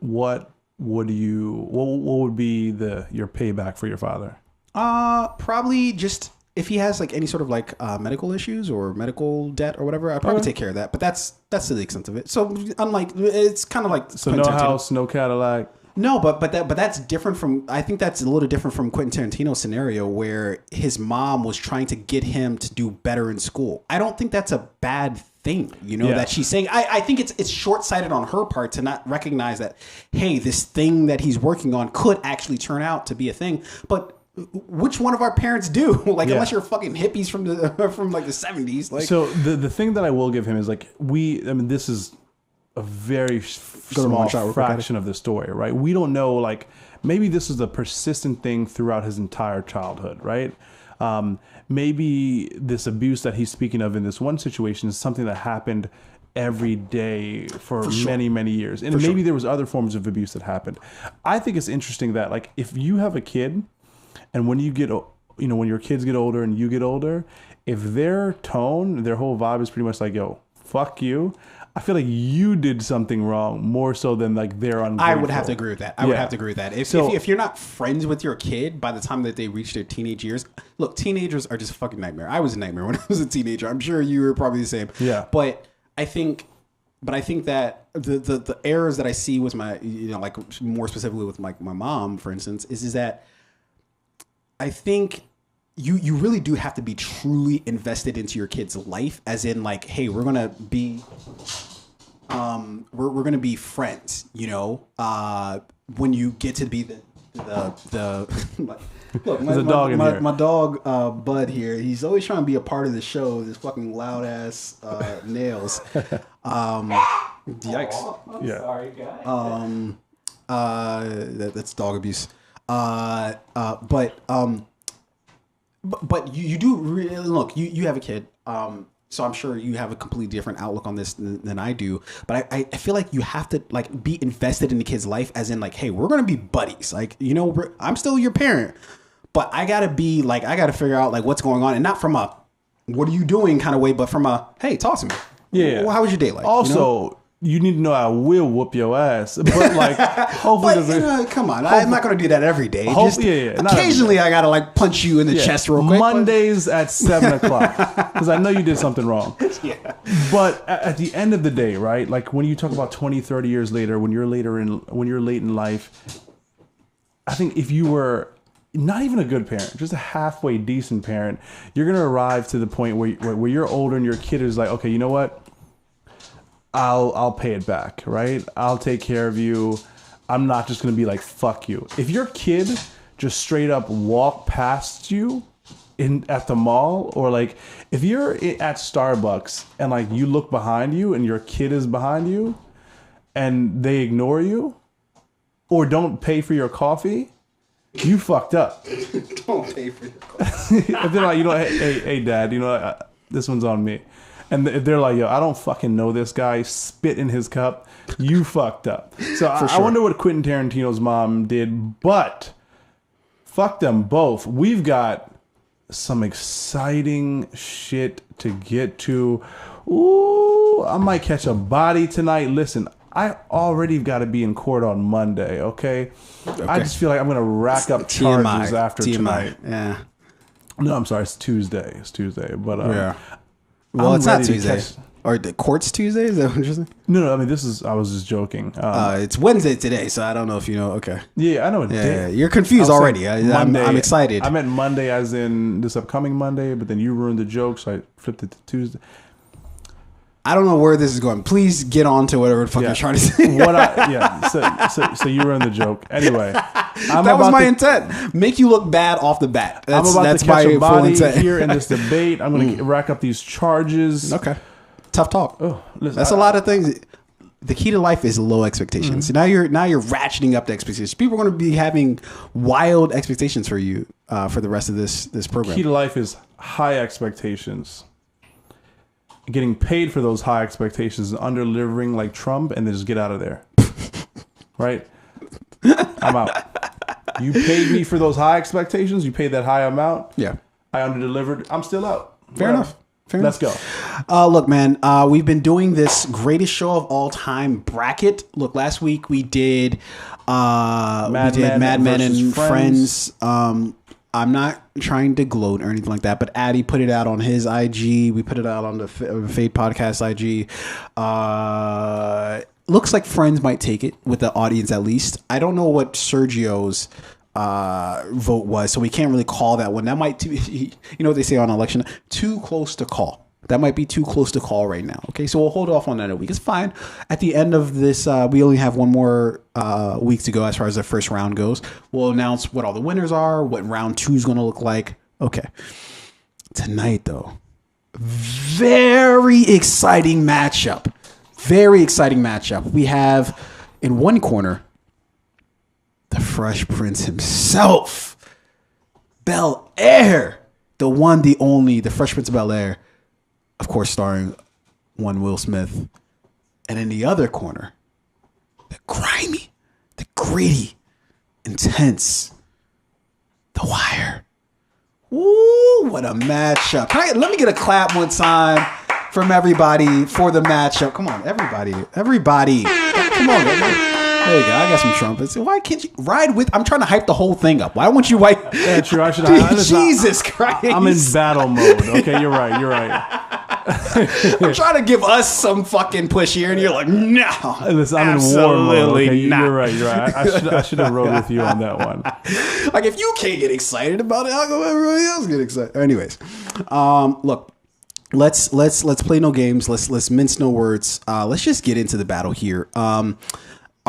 what would be your payback for your father? Probably just if he has like any sort of like medical issues or medical debt or whatever, I'd probably take care of that. But that's to the extent of it. So unlike, it's kind of like so no house, no Cadillac. No, but that's different from. I think that's a little different from Quentin Tarantino's scenario where his mom was trying to get him to do better in school. I don't think that's a bad thing, you know, that she's saying. I think it's short-sighted on her part to not recognize that, hey, this thing that he's working on could actually turn out to be a thing. But which one of our parents do? Like, unless you're fucking hippies from like the 70s. Like, so the thing that I will give him is like this is a very small fraction of the story, right? We don't know, like, maybe this is a persistent thing throughout his entire childhood, right? Maybe this abuse that he's speaking of in this one situation is something that happened every day for many, many years. And maybe there was other forms of abuse that happened. I think it's interesting that, like, if you have a kid and when you get, when your kids get older and you get older, if their tone, their whole vibe is pretty much like, yo, fuck you, I feel like you did something wrong more so than like they're ungrateful. I would have to agree with that. I would have to agree with that. If you're not friends with your kid by the time that they reach their teenage years, look, teenagers are just a fucking nightmare. I was a nightmare when I was a teenager. I'm sure you were probably the same. Yeah. But I think that the errors that I see with my, like more specifically with my mom, for instance, is that I think you really do have to be truly invested into your kid's life, as in like, hey, we're gonna be we're gonna be friends, when you get to be the Look, there's a dog in here. My dog, Bud here, he's always trying to be a part of the show. This fucking loud ass nails. Yikes. Yeah. Sorry, guys. That's dog abuse. But you do really look. You have a kid. So I'm sure you have a completely different outlook on this than I do. But I feel like you have to like be invested in the kid's life, as in like, hey, we're gonna be buddies. Like, you know, I'm still your parent, but I gotta be like, I gotta figure out like what's going on, and not from a what are you doing kind of way, but from a hey, talk to me. Yeah. Well, how was your day like? Also, you need to know I will whoop your ass, but like, hopefully, come on, I'm not gonna do that every day. Just yeah, occasionally, I gotta like punch you in the chest real quick. Mondays at 7:00 because I know you did something wrong. Yeah. But at the end of the day, right? Like when you talk about 20, 30 years later, when you're late in life, I think if you were not even a good parent, just a halfway decent parent, you're gonna arrive to the point where you're older and your kid is like, okay, you know what? I'll pay it back, right? I'll take care of you. I'm not just gonna be like, fuck you. If your kid just straight up walk past you at the mall, or like if you're at Starbucks and like you look behind you and your kid is behind you and they ignore you or don't pay for your coffee, you fucked up. Don't pay for your coffee. If they're like, you know, hey, Dad, you know, this one's on me. And they're like, yo, I don't fucking know this guy. Spit in his cup. You fucked up. So I wonder what Quentin Tarantino's mom did. But fuck them both. We've got some exciting shit to get to. Ooh, I might catch a body tonight. Listen, I already got to be in court on Monday, okay? I just feel like I'm going to rack up charges after tonight. Yeah. No, I'm sorry. It's Tuesday. But yeah. Well, it's not Tuesday. Or the court's Tuesday? Is that what you're saying? No. I mean, I was just joking. It's Wednesday today, so I don't know if you know. Okay. Yeah, I know it. Yeah, you're confused already. I'm excited. I meant Monday as in this upcoming Monday, but then you ruined the joke, so I flipped it to Tuesday. I don't know where this is going. Please get on to whatever the fuck you're trying to say. So you ruined the joke. Anyway. That was my intent. Make you look bad off the bat. That's to catch a body here in this debate. I'm going to rack up these charges. Okay. Tough talk. Oh, listen, that's a lot of things. The key to life is low expectations. So now you're ratcheting up the expectations. People are going to be having wild expectations for you for the rest of this program. Key to life is high expectations. Getting paid for those high expectations and under-delivering like Trump, and then just get out of there. Right? I'm out. You paid me for those high expectations. You paid that high amount. Yeah. I under-delivered. I'm still out. Fair enough. Let's go. Look, man, we've been doing this greatest show of all time bracket. Look, last week we did Mad Men and Friends. I'm not trying to gloat or anything like that, but Addy put it out on his IG. We put it out on the Fade Podcast IG. Looks like Friends might take it with the audience at least. I don't know what Sergio's vote was, so we can't really call that one. That might, you know what they say on election, too close to call. That might be too close to call right now. Okay, so we'll hold off on that a week. It's fine. At the end of this, we only have one more week to go as far as the first round goes. We'll announce what all the winners are, what round 2 is going to look like. Okay. Tonight, though, very exciting matchup. Very exciting matchup. We have in one corner the Fresh Prince himself, Bel-Air, the one, the only, the Fresh Prince of Bel-Air. Of course, starring one Will Smith. And in the other corner, the grimy, the gritty, intense, The Wire. Ooh, what a matchup. Let me get a clap one time from everybody for the matchup. Come on, everybody. Come on, man. There you go. I got some trumpets. Why can't you ride with? I'm trying to hype the whole thing up. Why won't you hype? Yeah, true. I should. Jesus Christ. I'm in battle mode. Okay, you're right. I'm trying to give us some fucking push here, and you're like, no. Listen, I'm in war mode. Okay, you're right. I should have rode with you on that one. Like, if you can't get excited about it, how come everybody else get excited? Anyways, look. Let's play no games. Let's mince no words. Let's just get into the battle here.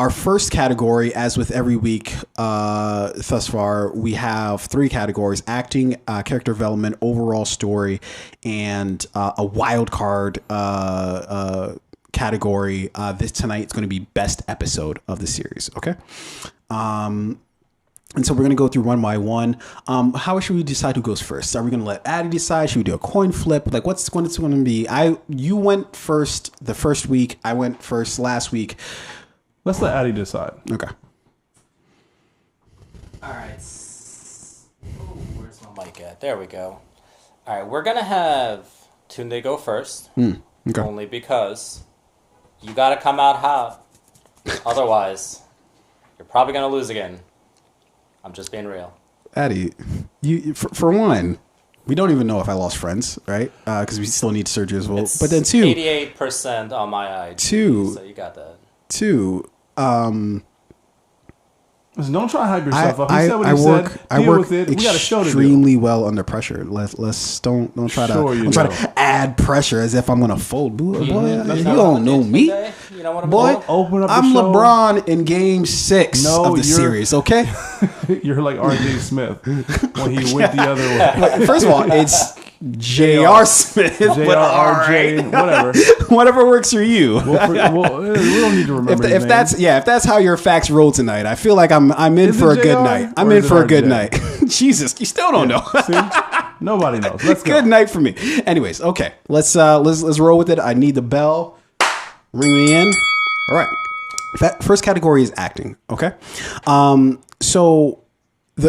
our first category, as with every week thus far, we have 3 categories: acting, character development, overall story, and a wild card category. This tonight is going to be best episode of the series. Okay. And so we're going to go through one by one. How should we decide who goes first? Are we going to let Addie decide? Should we do a coin flip? Like, what's going to be? You went first the first week. I went first last week. Let's let Addie decide. Okay. All right. Oh, where's my mic at? There we go. All right, we're going to have Tunde go first. Okay. Only because you got to come out hot. Otherwise, you're probably going to lose again. I'm just being real. Addie, you for one, we don't even know if I lost friends, right? Because we still need surgery as well. It's but then 2, 88% on my ID. 2, so you got that. 2. Listen, don't try to hype yourself up. He said what he said. Deal with it. We got a show to do. Extremely well under pressure. Let's don't try to add pressure as if I'm gonna fold. Boy, you don't know me. You know what Boy, open up the I'm show. LeBron in Game 6 of the series. Okay, you're like R.J. Smith when he went the other way. First of all, it's J.R. Smith, J.R.R.J. whatever, whatever works for you. We don't need to remember. If that's how your facts roll tonight, I feel like I'm in for a good night. I'm in for a good night. Jesus, you still don't know. See? Nobody knows. Let's go. Good night for me. Anyways, okay, let's roll with it. I need the bell. Ring me in. All right. That first category is acting. Okay. So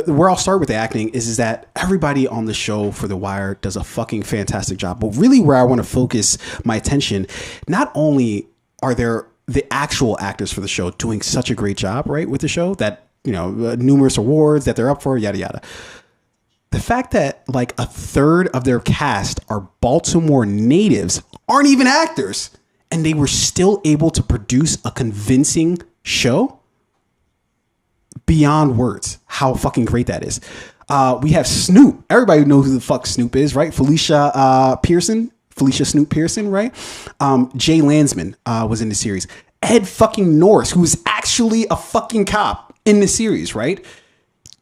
where I'll start with the acting is that everybody on the show for The Wire does a fucking fantastic job. But really where I want to focus my attention, not only are there the actual actors for the show doing such a great job, right, with the show that, numerous awards that they're up for, yada, yada. The fact that like a third of their cast are Baltimore natives aren't even actors, and they were still able to produce a convincing show. Beyond words, how fucking great that is. We have Snoop. Everybody knows who the fuck Snoop is, right? Felicia Snoop Pearson, right? Jay Landsman was in the series. Ed fucking Norris, who's actually a fucking cop in the series, right?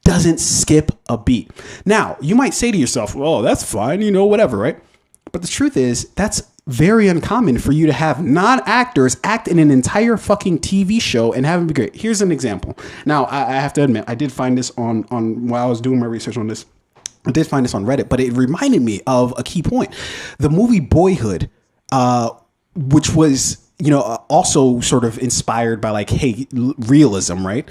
Doesn't skip a beat. Now, you might say to yourself, well, that's fine, whatever, right? But the truth is, that's very uncommon for you to have non-actors act in an entire fucking TV show and have them be great. Here's an example. Now, I have to admit, I did find this on while I was doing my research on this. I did find this on Reddit, but it reminded me of a key point. The movie Boyhood, which was, also sort of inspired by like, hey, realism, right?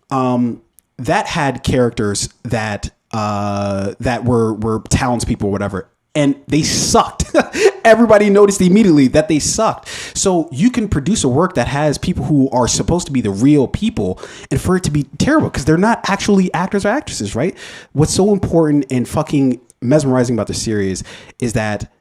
That had characters that were townspeople or whatever. And they sucked. Everybody noticed immediately that they sucked. So you can produce a work that has people who are supposed to be the real people and for it to be terrible because they're not actually actors or actresses, right? What's so important and fucking mesmerizing about the series is that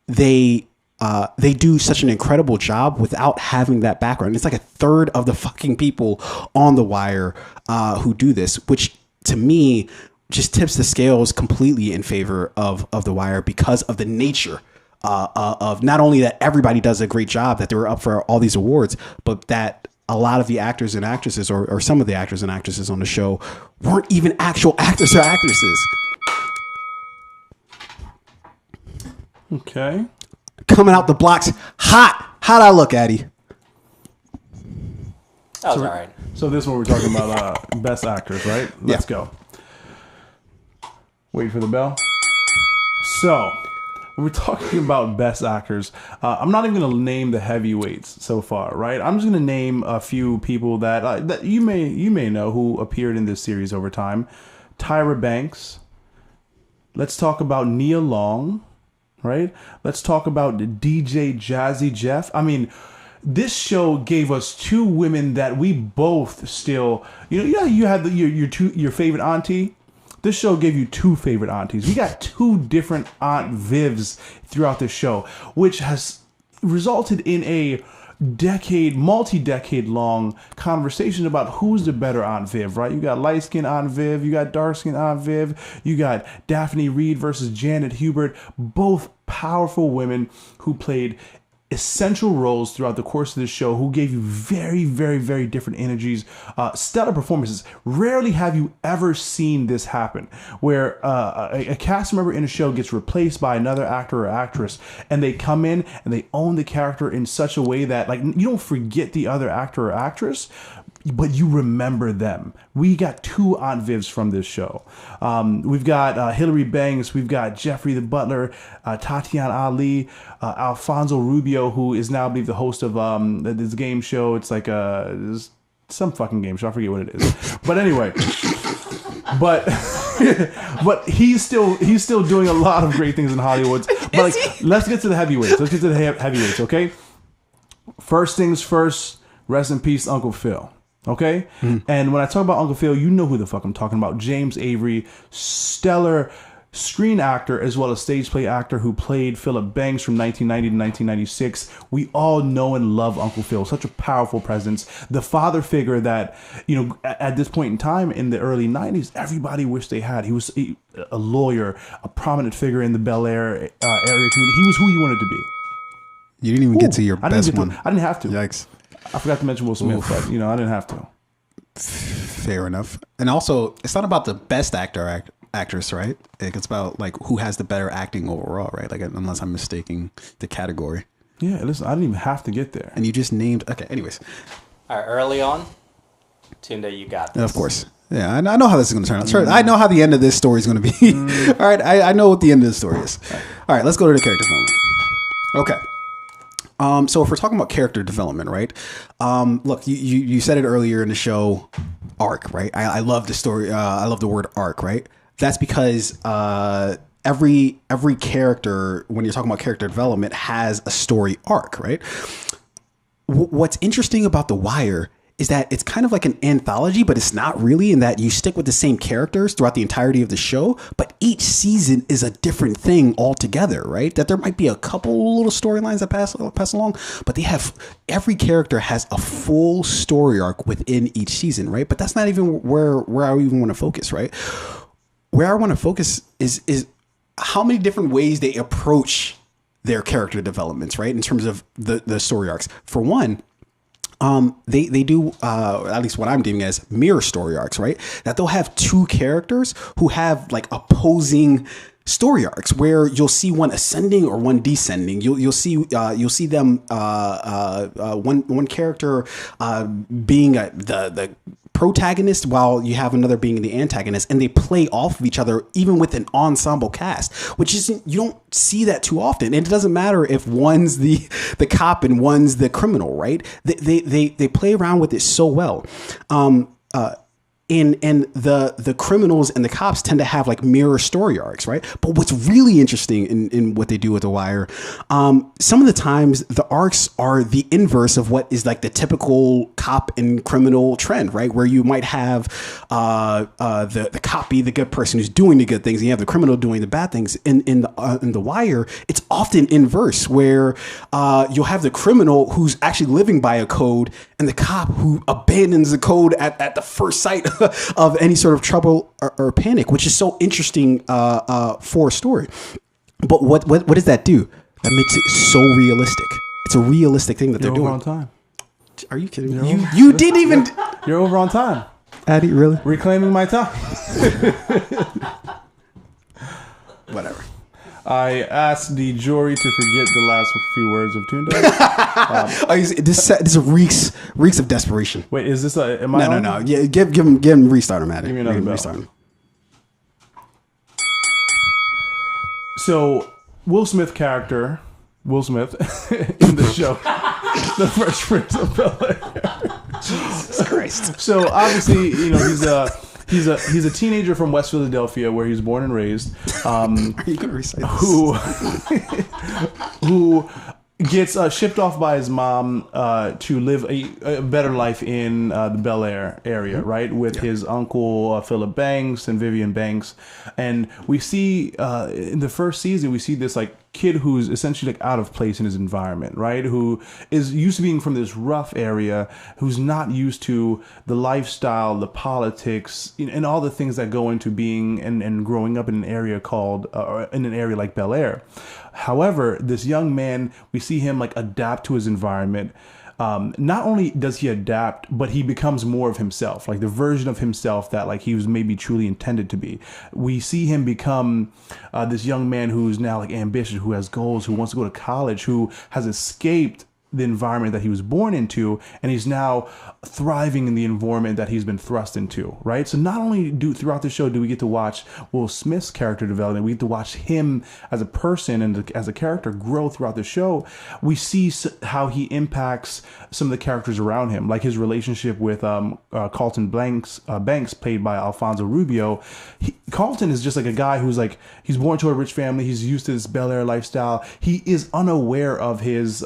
they do such an incredible job without having that background. It's like a third of the fucking people on The Wire who do this, which to me just tips the scales completely in favor of The Wire because of the nature of not only that everybody does a great job, that they were up for all these awards, but that a lot of the actors and actresses or some of the actors and actresses on the show weren't even actual actors or actresses. Okay. Coming out the blocks hot. How'd I look, Addie? That was all right. So this one we're talking about best actors, right? Let's go. Wait for the bell. So, when we're talking about best actors, I'm not even going to name the heavyweights so far, right? I'm just going to name a few people that you may know who appeared in this series over time. Tyra Banks. Let's talk about Nia Long, right? Let's talk about DJ Jazzy Jeff. I mean, this show gave us 2 women that we both still, you had your favorite auntie. This show gave you 2 favorite aunties. We got 2 different Aunt Vivs throughout the show, which has resulted in a multi-decade long conversation about who's the better Aunt Viv, right? You got light-skinned Aunt Viv, you got dark-skinned Aunt Viv, you got Daphne Reed versus Janet Hubert, both powerful women who played essential roles throughout the course of the show who gave you very, very, very different energies, stellar performances. Rarely have you ever seen this happen, where a cast member in a show gets replaced by another actor or actress, and they come in and they own the character in such a way that, like, you don't forget the other actor or actress, but you remember them. We got 2 Aunt Vivs from this show. We've got Hilary Banks. We've got Jeffrey the Butler, Tatiana Ali, Alfonso Rubio, who is now, I believe, the host of this game show. It's like some fucking game show. I forget what it is. But anyway, but he's still doing a lot of great things in Hollywood. But like, let's get to the heavyweights. Heavyweights, okay? First things first. Rest in peace, Uncle Phil. Okay? And when I talk about Uncle Phil, you know who the fuck I'm talking about. James Avery, stellar screen actor as well as stage play actor who played Philip Banks from 1990 to 1996. We all know and love Uncle Phil. Such a powerful presence. The father figure that, you know, at this point in time in the early 90s, everybody wished they had. He was a lawyer, a prominent figure in the Bel-Air area community. He was who you wanted to be. You didn't even get to your best one. I didn't have to. Yikes. I forgot to mention Will Smith, but, you know, I didn't have to. Fair enough. And also, it's not about the best actor actress, right? It's about like who has the better acting overall, right? Like, unless I'm mistaking the category. Yeah, listen, I didn't even have to get there. And you just named. Okay, anyways. All right, early on, Tunde, you got this. Of course. Yeah, I know how this is going to turn out. Sure, I know how the end of this story is going to be. All right, I know what the end of the story is. All right, let's go to the character development. Okay. So if we're talking about character development, right? Look, you said it earlier in the show, arc, right? I love the story. I love the word arc, right? That's because every character, when you're talking about character development, has a story arc, right? What's interesting about The Wire is that it's kind of like an anthology, but it's not really, in that you stick with the same characters throughout the entirety of the show, but each season is a different thing altogether, right? That there might be a couple little storylines that pass along, but every character has a full story arc within each season, right? But that's not even where I even want to focus, right? Where I want to focus is how many different ways they approach their character developments, right? In terms of the story arcs. For one, they do, at least what I'm deeming as mirror story arcs, right? That they'll have 2 characters who have like opposing story arcs where you'll see one ascending or one descending. You'll see them, one character, being the protagonist while you have another being the antagonist, and they play off of each other even with an ensemble cast, which isn't, you don't see that too often. And it doesn't matter if one's the cop and one's the criminal, right? They play around with it so well. And the criminals and the cops tend to have like mirror story arcs, right? But what's really interesting in what they do with The Wire, some of the times the arcs are the inverse of what is like the typical cop and criminal trend, right? Where you might have the cop be the good person who's doing the good things, and you have the criminal doing the bad things. In The Wire, it's often inverse, where you'll have the criminal who's actually living by a code, and the cop who abandons the code at the first sight of any sort of trouble or panic, which is so interesting for a story. But what does that do? That makes it so realistic. It's a realistic thing that they're doing. Over on time. Are you kidding me? You didn't even. You're over on time. Addy, really? Reclaiming my time. Whatever. I asked the jury to forget the last few words of Tunde. This reeks of desperation. Wait, is this a? Am I on? No. Yeah, give him restart him, Addy. Give me another bell. Restart him. So, Will Smith character, Will Smith in the show, The Fresh Prince of Bel-Air. Jesus Christ. So obviously, you know, he's a teenager from West Philadelphia, where he was born and raised. Are you gonna recite this? Who gets shipped off by his mom to live a better life in the Bel-Air area, right? With his uncle Philip Banks and Vivian Banks. And we see in the first season, we see this like kid who's essentially like out of place in his environment, right? Who is used to being from this rough area, who's not used to the lifestyle, the politics, and all the things that go into being and growing up in an area called, in an area like Bel-Air. However, this young man, we see him like adapt to his environment. Not only does he adapt, but he becomes more of himself, like the version of himself that like he was maybe truly intended to be. We see him become this young man who's now like ambitious, who has goals, who wants to go to college, who has escaped the environment that he was born into, and he's now thriving in the environment that he's been thrust into, right? So not only throughout the show do we get to watch Will Smith's character development, we get to watch him as a person and as a character grow throughout the show. We see how he impacts some of the characters around him, like his relationship with Carlton Banks, played by Alfonso Rubio. Carlton is just like a guy who's like, he's born to a rich family, he's used to this Bel-Air lifestyle, he is unaware of his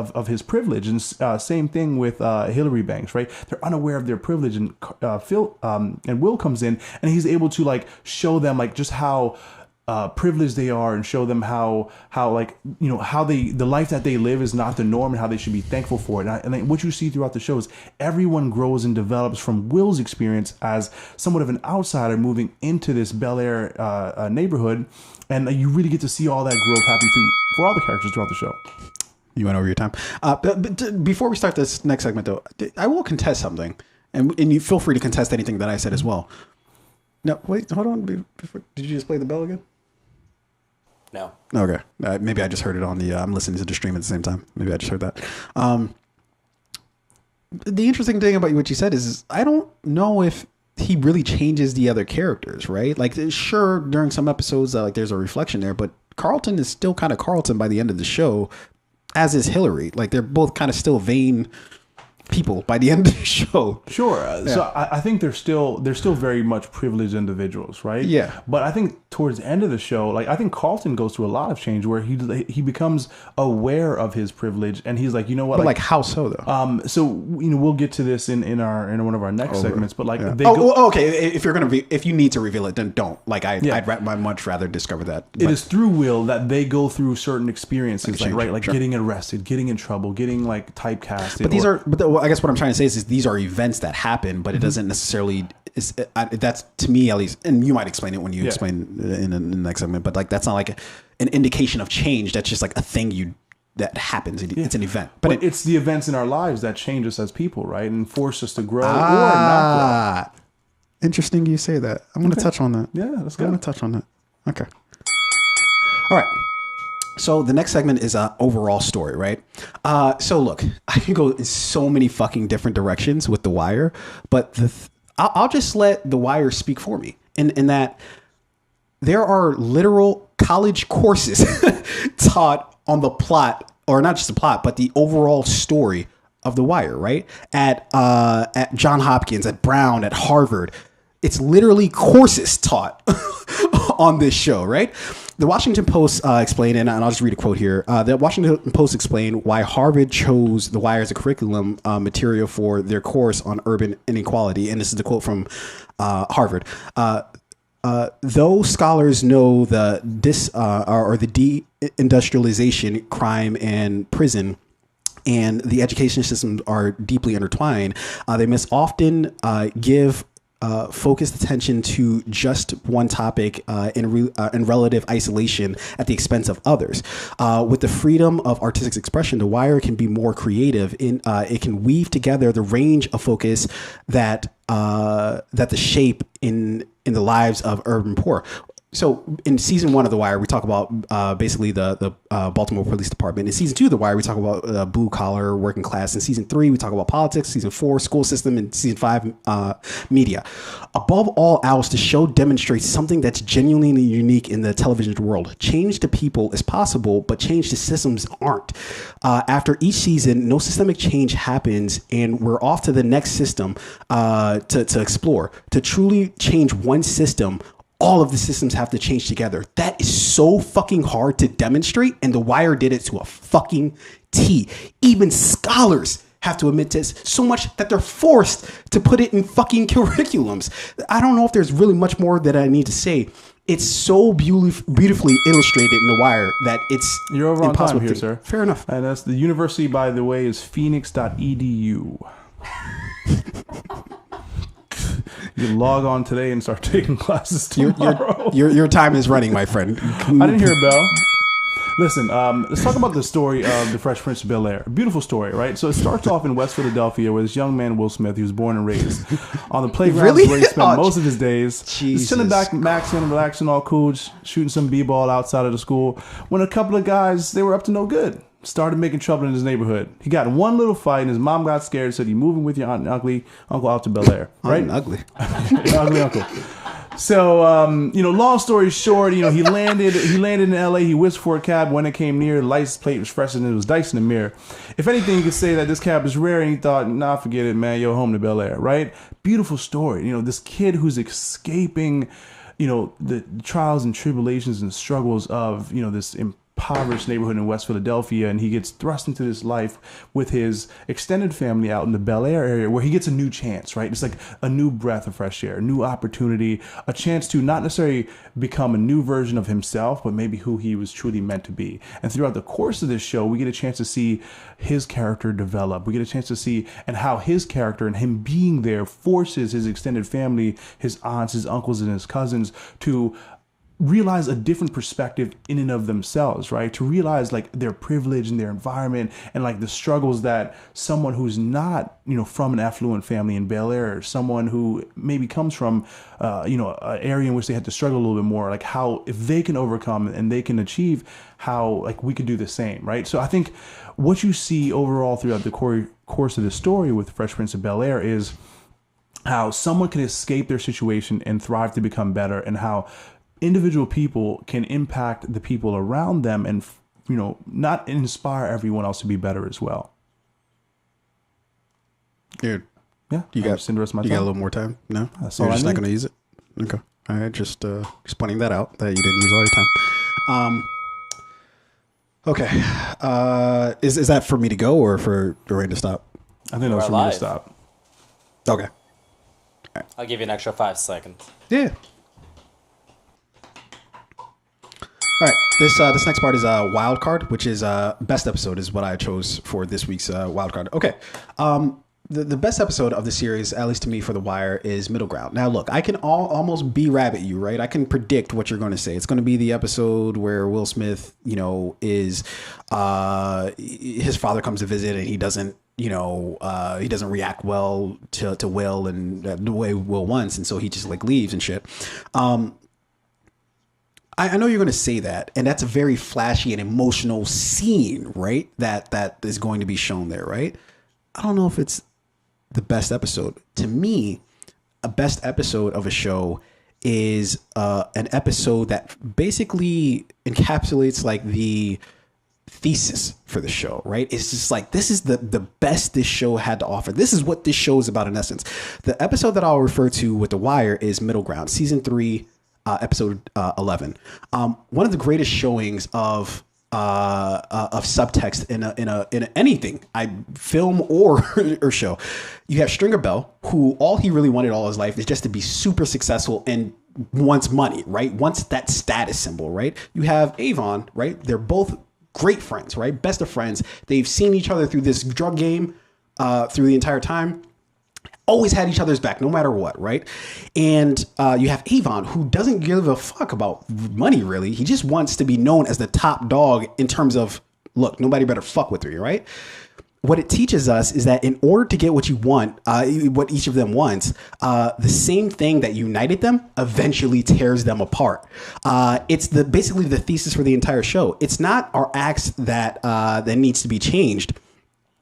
of his privilege, and same thing with Hillary Banks, right? They're unaware of their privilege, and Phil and Will comes in, and he's able to like show them like just how privileged they are, and show them how like, you know, how the life that they live is not the norm, and how they should be thankful for it. And what you see throughout the show is everyone grows and develops from Will's experience as somewhat of an outsider moving into this Bel-Air neighborhood, and you really get to see all that growth happen for all the characters throughout the show. You went over your time. But before we start this next segment, though, I will contest something, and you feel free to contest anything that I said as well. No, wait, hold on. Did you just play the bell again? No. Okay. Maybe I just heard it on the. I'm listening to the stream at the same time. Maybe I just heard that. The interesting thing about what you said is I don't know if he really changes the other characters, right? Like, sure, during some episodes, like there's a reflection there, but Carlton is still kind of Carlton by the end of the show, as is Hillary. Like, they're both kind of still vain people by the end of the show. Sure. So I think they're still very much privileged individuals, right? Yeah. But I think towards the end of the show, like I think Carlton goes through a lot of change where he becomes aware of his privilege, and he's like, you know what? But like how so though? So you know, we'll get to this in one of our next segments. But like okay. If you need to reveal it, then don't. Like I'd much rather discover that. It is through Will that they go through certain experiences, getting arrested, getting in trouble, getting like typecasted. But I guess what I'm trying to say is these are events that happen, but it doesn't necessarily. That's to me at least, and you might explain it when you explain in the next segment. But like that's not like an indication of change. That's just like a thing that happens. It's an event, but it's the events in our lives that change us as people, right, and force us to grow or not grow. Interesting, you say that. I'm going to touch on that. Yeah, let's go. I'm going to touch on that. Okay. All right. So the next segment is an overall story, right? So look, I can go in so many fucking different directions with The Wire, but I'll just let The Wire speak for me. In that there are literal college courses taught on the plot, or not just the plot, but the overall story of The Wire, right? At Johns Hopkins, at Brown, at Harvard. It's literally courses taught on this show, right? The Washington Post explained, and I'll just read a quote here. The Washington Post explained why Harvard chose The Wire as a curriculum material for their course on urban inequality. And this is the quote from Harvard. Though scholars know the deindustrialization, crime, and prison, and the education systems are deeply intertwined, they must often give focused attention to just one topic in relative isolation at the expense of others. With the freedom of artistic expression, The Wire can be more creative. It can weave together the range of focus that the shape in the lives of urban poor. So in season 1 of The Wire, we talk about basically the Baltimore Police Department. In season 2 of The Wire, we talk about blue collar, working class. In season 3, we talk about politics. Season 4, school system. And season 5, media. Above all else, the show demonstrates something that's genuinely unique in the television world. Change to people is possible, but change to systems aren't. After each season, no systemic change happens, and we're off to the next system to explore. To truly change one system, all of the systems have to change together. That is so fucking hard to demonstrate, and The Wire did it to a fucking T. Even scholars have to admit this, so much that they're forced to put it in fucking curriculums. I don't know if there's really much more that I need to say. it's so beautifully illustrated in The Wire that it's You're over on time here, sir. Fair enough. And that's the university, by the way, is phoenix.edu. You log on today and start taking classes tomorrow. Your time is running, my friend. I didn't hear a bell. Listen, let's talk about the story of the Fresh Prince of Bel-Air. A beautiful story, right? So it starts off in West Philadelphia where this young man, Will Smith, he was born and raised on the playground where he spent most of his days. Just sitting back, maxing, relaxing, all cool, shooting some b-ball outside of the school. When a couple of guys, they were up to no good, started making trouble in his neighborhood. He got in one little fight and his mom got scared, said, "You moving with your aunt and uncle out to Bel-Air." Right? Ugly. Ugly uncle. So, long story short, he landed in LA. He whisked for a cab. When it came near, the license plate was fresh and it was diced in the mirror. If anything, you could say that this cab is rare, and he thought, nah, forget it, man. Yo, home to Bel-Air, right? Beautiful story. This kid who's escaping, the trials and tribulations and struggles of, this impoverished neighborhood in West Philadelphia, and he gets thrust into this life with his extended family out in the Bel-Air area where he gets a new chance, right? It's like a new breath of fresh air, a new opportunity, a chance to not necessarily become a new version of himself, but maybe who he was truly meant to be. And throughout the course of this show, we get a chance to see his character develop. We get a chance to see and how his character and him being there forces his extended family, his aunts, his uncles, and his cousins to realize a different perspective in and of themselves, right? To realize like their privilege and their environment and like the struggles that someone who's not, from an affluent family in Bel-Air, someone who maybe comes from, an area in which they had to struggle a little bit more, like how if they can overcome and they can achieve, how like we could do the same, right? So I think what you see overall throughout the course of the story with Fresh Prince of Bel-Air is how someone can escape their situation and thrive to become better, and how individual people can impact the people around them and, not inspire everyone else to be better as well. Dude. Yeah. You got a little more time? No? That's You're all just I not going to use it? Okay. All right. Just pointing that out, that you didn't use all your time. Okay. Is that for me to go or for Dorian to stop? I think that was for me to stop. Okay. Right. I'll give you an extra 5 seconds. Yeah. All right, this next part is wild card, which is best episode is what I chose for this week's wild card. Okay, the best episode of the series, at least to me for The Wire, is Middle Ground. Now, look, I can almost be-rabbit you, right? I can predict what you're going to say. It's going to be the episode where Will Smith, is his father comes to visit and he doesn't. He doesn't react well to Will and the way Will wants, and so he just like leaves and shit. I know you're going to say that, and that's a very flashy and emotional scene, right? That is going to be shown there, right? I don't know if it's the best episode. To me, a best episode of a show is an episode that basically encapsulates like the thesis for the show, right? It's just like, this is the best this show had to offer. This is what this show is about in essence. The episode that I'll refer to with The Wire is Middle Ground, season 3, episode 11. One of the greatest showings of subtext in anything, film or show. You have Stringer Bell, who all he really wanted all his life is just to be super successful and wants money, right? Wants that status symbol, right? You have Avon, right? They're both great friends, right? Best of friends. They've seen each other through this drug game through the entire time. Always had each other's back, no matter what, right? And you have Avon, who doesn't give a fuck about money, really. He just wants to be known as the top dog in terms of, look, nobody better fuck with you, right? What it teaches us is that in order to get what you want, what each of them wants, the same thing that united them eventually tears them apart. It's basically the thesis for the entire show. It's not our acts that needs to be changed.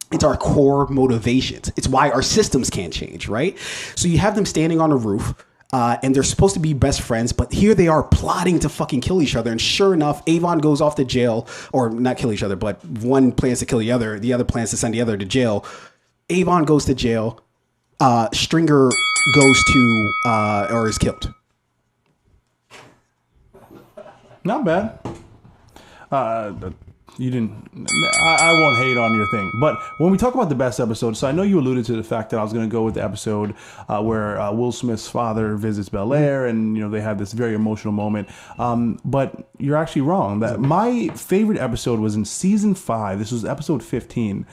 It's our core motivations. It's why our systems can't change, right? So you have them standing on a roof, and they're supposed to be best friends, but here they are plotting to fucking kill each other. And sure enough, Avon goes off to jail, or not kill each other, but one plans to kill the other plans to send the other to jail. Avon goes to jail. Stringer goes to, or is killed. Not bad. You didn't. I won't hate on your thing. But when we talk about the best episode, so I know you alluded to the fact that I was going to go with the episode where Will Smith's father visits Bel-Air, and they have this very emotional moment. But you're actually wrong. That my favorite episode was in season 5. This was episode 15.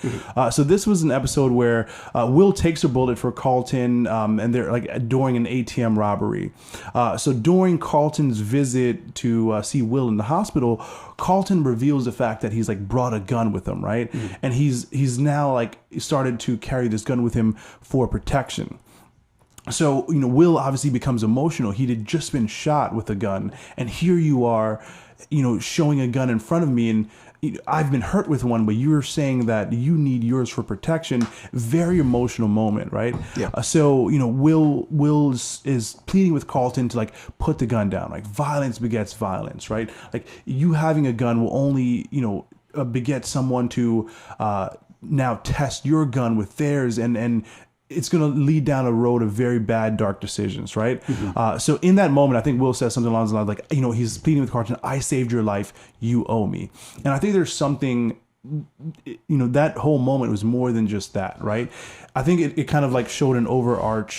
So this was an episode where Will takes a bullet for Carlton, and they're like during an ATM robbery. So during Carlton's visit to see Will in the hospital, Carlton reveals the fact that he's like brought a gun with him, right? And he's now like started to carry this gun with him for protection. So, Will obviously becomes emotional. He had just been shot with a gun, and here you are, showing a gun in front of me, and I've been hurt with one, but you're saying that you need yours for protection. Very emotional moment, right? Yeah. So, Will is pleading with Carlton to like put the gun down. Like violence begets violence, right? Like you having a gun will only, beget someone to now test your gun with theirs, and it's going to lead down a road of very bad, dark decisions, right? So in that moment, I think Will says something along the lines like, he's pleading with Carlton, I saved your life, you owe me. And I think there's something, that whole moment was more than just that, right? I think it kind of like showed an arc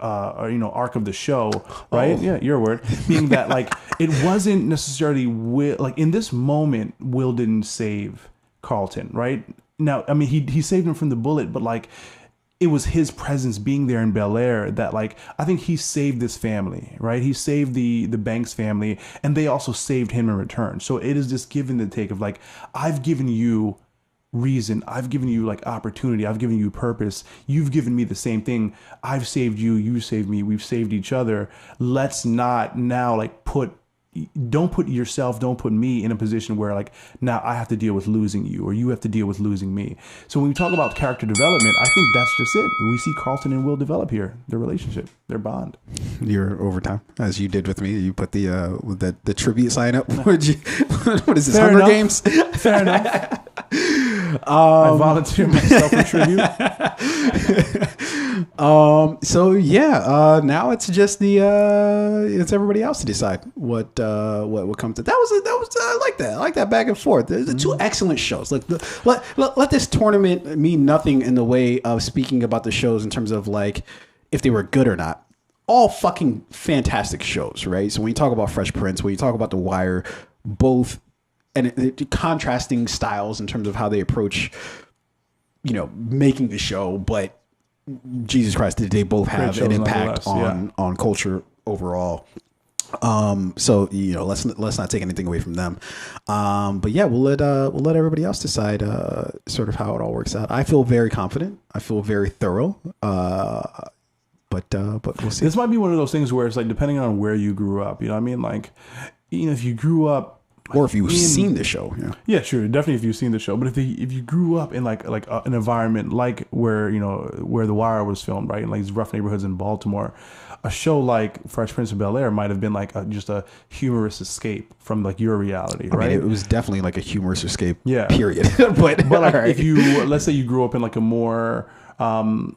of the show, right? Yeah, your word. Meaning that like, it wasn't necessarily Will, like in this moment, Will didn't save Carlton, right? Now, I mean, he saved him from the bullet, but like, it was his presence being there in Bel-Air that like, I think he saved this family, right? He saved the Banks family, and they also saved him in return. So it is this give and take of like, I've given you reason, I've given you like opportunity, I've given you purpose, you've given me the same thing, I've saved you, you saved me, we've saved each other. Let's not now like don't put me in a position where like now I have to deal with losing you, or you have to deal with losing me. So when we talk about character development, I think that's just it. We see Carlton and Will develop here, their relationship, their bond. Your overtime, as you did with me, you put the tribute sign up. What is this? Fair Hunger enough. Games? Fair enough. I volunteer myself for tribute. So yeah, now it's just it's everybody else to decide what comes to. That was I like that back and forth. The two excellent shows. Like let this tournament mean nothing in the way of speaking about the shows in terms of like if they were good or not. All fucking fantastic shows, right? So when you talk about Fresh Prince, when you talk about The Wire, both and contrasting styles in terms of how they approach, making the show, but Jesus Christ, did they both have an impact on culture overall? So let's not take anything away from them. But yeah, we'll let everybody else decide sort of how it all works out. I feel very confident. I feel very thorough. But we'll see. This might be one of those things where it's like depending on where you grew up. You know what I mean? Like, if you grew up. Or if you've seen the show, yeah, sure, definitely if you've seen the show. But if you grew up in like an environment like where The Wire was filmed, right, in like these rough neighborhoods in Baltimore, a show like Fresh Prince of Bel-Air might have been like just a humorous escape from like your reality, right? I mean, it was definitely like a humorous escape, yeah. Period. but like right. If you let's say you grew up in like a more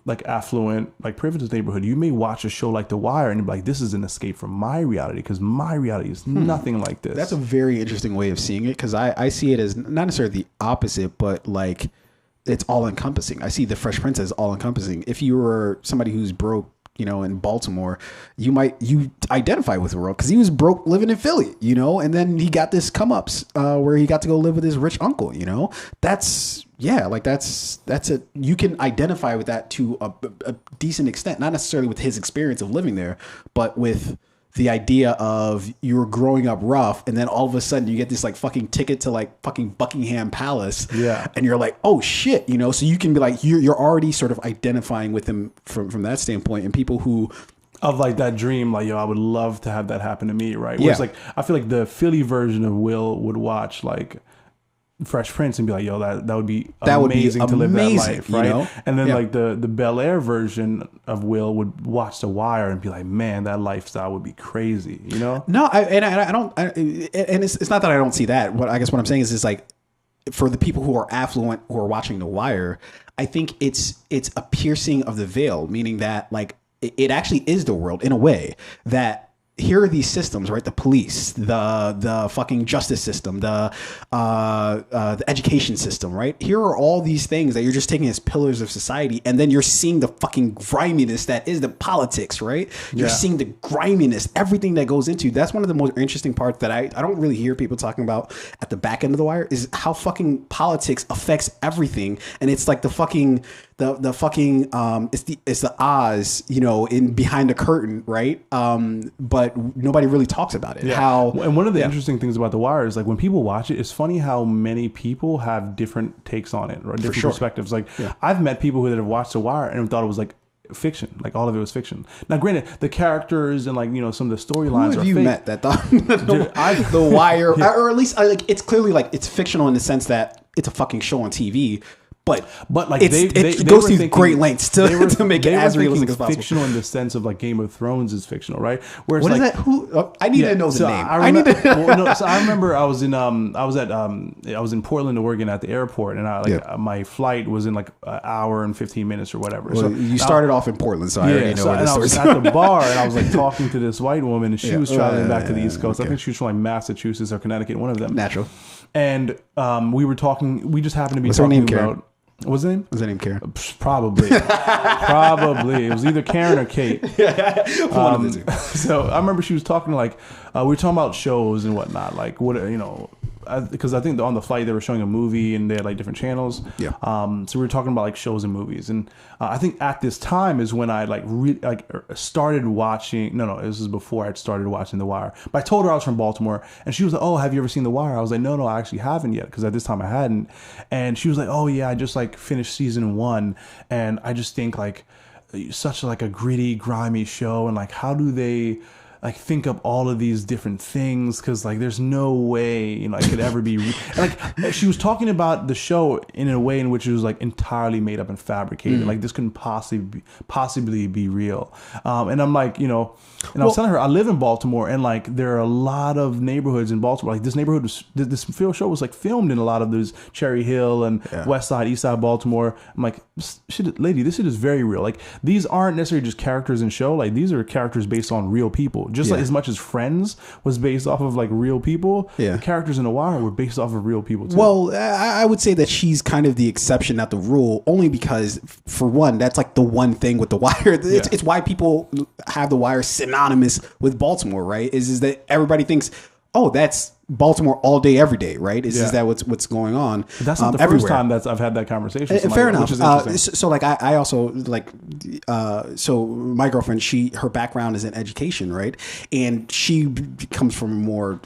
like affluent, like privileged neighborhood, you may watch a show like The Wire and be like, this is an escape from my reality because my reality is nothing like this. That's a very interesting way of seeing it because I see it as not necessarily the opposite, but like it's all encompassing. I see the Fresh Prince as all encompassing. If you were somebody who's broke, in Baltimore, you identify with the world because he was broke living in Philly, and then he got this come ups where he got to go live with his rich uncle, that's a, you can identify with that to a decent extent, not necessarily with his experience of living there, but with the idea of you're growing up rough and then all of a sudden you get this like fucking ticket to like fucking Buckingham Palace. Yeah. And you're like, oh shit, so you can be like, you're already sort of identifying with him from that standpoint. And people who of like that dream, like, I would love to have that happen to me. Right. Whereas like, I feel like the Philly version of Will would watch like Fresh Prince and be like, yo, that would be amazing to live that life, right? And then like the Bel-Air version of Will would watch The Wire and be like, man, that lifestyle would be crazy, No, I don't, and it's not that I don't see that. What I guess what I'm saying is like, for the people who are affluent who are watching The Wire, I think it's a piercing of the veil, meaning that like it actually is the world in a way that here are these systems, right? The police, the fucking justice system, the education system, right? Here are all these things that you're just taking as pillars of society, and then you're seeing the fucking griminess that is the politics, right? You're seeing the griminess, everything that goes into. That's one of the most interesting parts that I don't really hear people talking about at the back end of The Wire, is how fucking politics affects everything, and it's like the fucking it's the Oz, in behind the curtain, right? But nobody really talks about it. And one of the interesting things about The Wire is, like, when people watch it, it's funny how many people have different takes on it, or different perspectives. Like, I've met people who that have watched The Wire and thought it was like fiction, like all of it was fiction. Now, granted, the characters and, like, some of the storylines are fake. Who have you met that thought The Wire, or at least it's clearly like it's fictional in the sense that it's a fucking show on TV. But like it goes through great lengths to make it as realistic as possible. Fictional in the sense of, like, Game of Thrones is fictional, right? Whereas, what is that? Who? I need to know the name. So I remember I was in Portland, Oregon at the airport, and my flight was in like an hour and 15 minutes or whatever. Well, so you started off in Portland, so I already know where this I was at the bar, and I was like talking to this white woman, and she was traveling back to the East Coast. I think she was from like Massachusetts or Connecticut, one of them. Natural. And we were talking. We just happened to be talking about. What's her name? Was her name Karen? Probably. It was either Karen or Kate. One of the two. So I remember she was talking like, we were talking about shows and whatnot. Like, what, because I think on the flight they were showing a movie and they had like different channels. Yeah. So we were talking about like shows and movies, and I think at this time is when I started watching. No, this is before I'd started watching The Wire. But I told her I was from Baltimore, and she was like, "Oh, have you ever seen The Wire?" I was like, "No, I actually haven't yet," because at this time I hadn't. And she was like, "Oh yeah, I just like finished season 1, and I just think like such like a gritty, grimy show, and like how do they like think up all of these different things, because like there's no way it could ever be like." She was talking about the show in a way in which it was like entirely made up and fabricated. Like this couldn't possibly be real. And I'm like, and I was telling her I live in Baltimore, and like there are a lot of neighborhoods in Baltimore. Like this neighborhood this show was like filmed in a lot of those Cherry Hill and West Side, East Side Baltimore. I'm like, lady, this shit is very real. Like these aren't necessarily just characters in show. Like these are characters based on real people. Just like as much as Friends was based off of like real people, the characters in The Wire were based off of real people too. Well, I would say that she's kind of the exception, not the rule, only because, for one, that's like the one thing with The Wire. It's why people have The Wire synonymous with Baltimore, right? Is that everybody thinks, oh, that's Baltimore all day, every day, right? Is that what's going on? But that's not the first time I've had that conversation. Fair enough. So like I also like so my girlfriend, her background is in education, right? And she comes from a more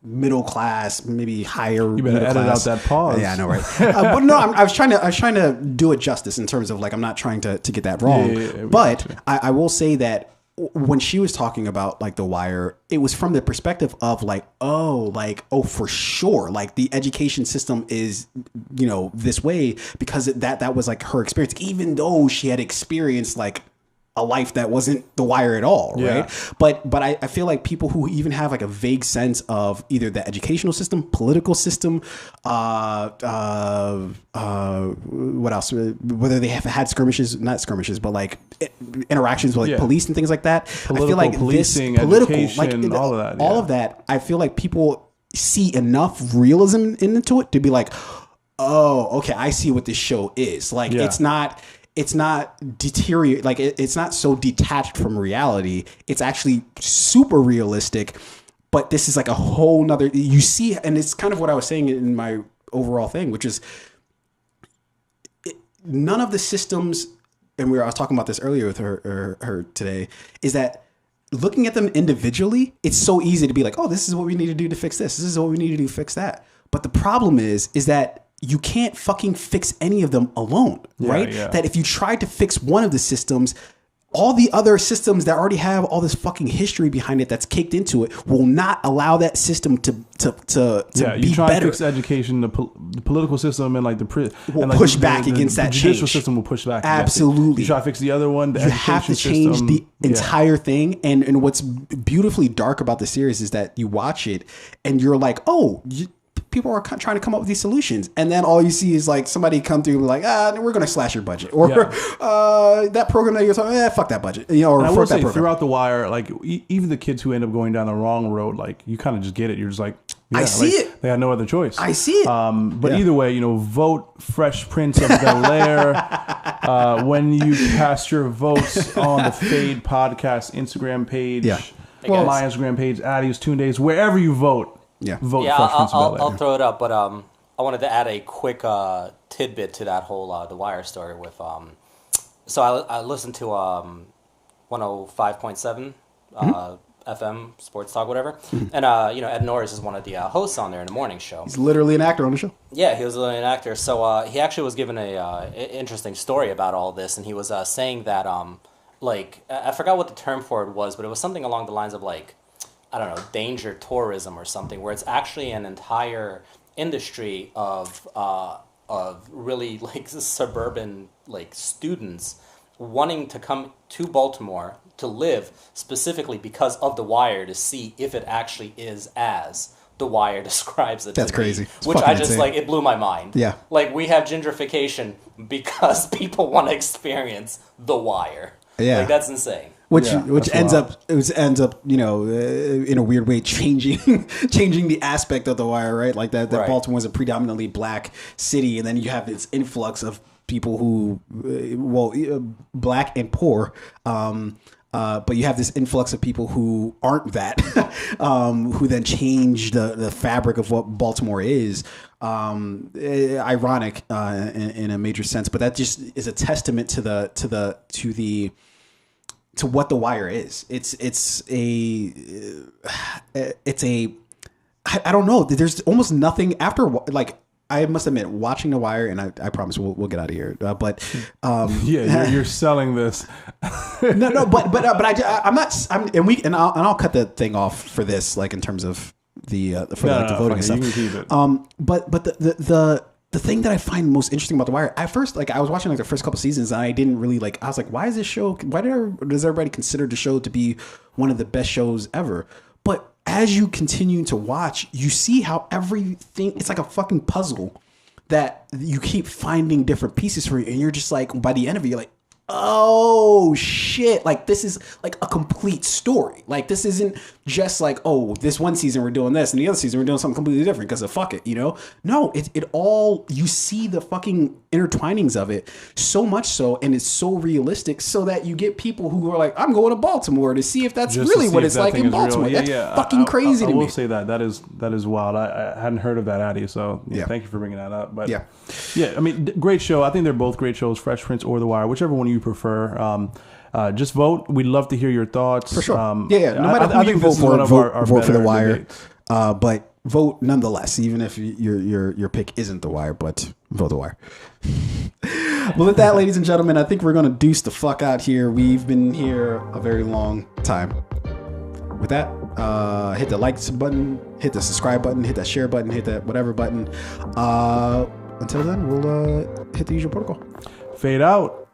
middle class, maybe higher. You better edit out that pause. Yeah, I know, right? But no, I was trying to do it justice in terms of like I'm not trying to get that wrong. But I will say that when she was talking about like The Wire, it was from the perspective of like, oh, for sure, like the education system is, this way, because that was like her experience, even though she had experienced like a life that wasn't The Wire at all, right? But I feel like people who even have like a vague sense of either the educational system, political system, what else? Whether they have had not skirmishes, but like interactions with like police and things like that. Political, I feel like policing, education, like all of that. All of that. I feel like people see enough realism into it to be like, oh, okay, I see what this show is. Like it's not deteriorate, like it's not so detached from reality. It's actually super realistic, but this is like a whole nother, you see, and it's kind of what I was saying in my overall thing, which is none of the systems, and I was talking about this earlier with her today, is that looking at them individually, it's so easy to be like, oh, this is what we need to do to fix this. This is what we need to do to fix that. But the problem is that you can't fucking fix any of them alone, right? Yeah. That if you try to fix one of the systems, all the other systems that already have all this fucking history behind it that's caked into it will not allow that system to be you try better. To fix education, the political system, and like will push back against that change. The judicial system will push back. Absolutely. You try to fix the other one. You have to change the entire thing. And what's beautifully dark about the series is that you watch it and you're like, oh, people are trying to come up with these solutions, and then all you see is like somebody come through like, we're going to slash your budget, or that program that you're talking, fuck that budget, or and I will say, that program. Throughout the wire, like even the kids who end up going down the wrong road, like you kind of just get it. You're just like, I see it. They had no other choice. I see it. But either way, vote Fresh Prince of Bel-Air when you cast your votes on the Fade Podcast Instagram page. Yeah. My Instagram page, Addie's Toon Days, wherever you vote. Yeah. Vote Fresh Prince of Bel-Air. I'll throw it up, but I wanted to add a quick tidbit to that whole The Wire story with. So I listened to 105.7 FM Sports Talk, whatever, and Ed Norris is one of the hosts on there in the morning show. He's literally an actor on the show. Yeah, he was literally an actor. So he actually was given a interesting story about all this, and he was saying that I forgot what the term for it was, but it was something along the lines of I don't know, danger tourism or something, where it's actually an entire industry of really suburban students wanting to come to Baltimore to live specifically because of The Wire, to see if it actually is as The Wire describes it. That's crazy. Which I just insane. It blew my mind. Yeah. We have gentrification because people want to experience The Wire. Yeah. That's insane. Which ends up in a weird way changing the aspect of The Wire, right? Like that right. Baltimore is a predominantly black city, and then you have this influx of people who, black and poor, but you have this influx of people who aren't that, who then change the fabric of what Baltimore is. Ironic in a major sense, but that just is a testament to what The Wire is. It's a I don't know. There's almost nothing after I must admit, watching The Wire, and I promise we'll get out of here. But you're selling this. no, but I'm not. I'll cut the thing off for this, in terms of the voting and stuff. You can keep it. But the thing that I find most interesting about The Wire, at first, I was watching the first couple seasons, and I didn't really I was like, why is this show? Why does everybody consider the show to be one of the best shows ever? But as you continue to watch, you see how everything, it's like a fucking puzzle that you keep finding different pieces for you. And you're just by the end of it, you're like, oh shit, this is a complete story. This isn't just this one season we're doing this and the other season we're doing something completely different because of fuck it, No, it all, you see the fucking intertwinings of it so much so, and it's so realistic, so that you get people who are like, I'm going to Baltimore to see if that's really what it's like in Baltimore. That's fucking crazy to me. I will say that is wild. I hadn't heard of that, Addy, so thank you for bringing that up. But I mean, great show. I think they're both great shows, Fresh Prince or The Wire, whichever one you prefer. Just vote. We'd love to hear your thoughts. For sure. No matter who you vote for, vote for The Wire. But vote nonetheless, even if your pick isn't The Wire, but vote The Wire. Well, with that, ladies and gentlemen, I think we're going to deuce the fuck out here. We've been here a very long time. With that, hit the like button, hit the subscribe button, hit that share button, hit that whatever button. Until then, we'll hit the usual protocol. Fade out.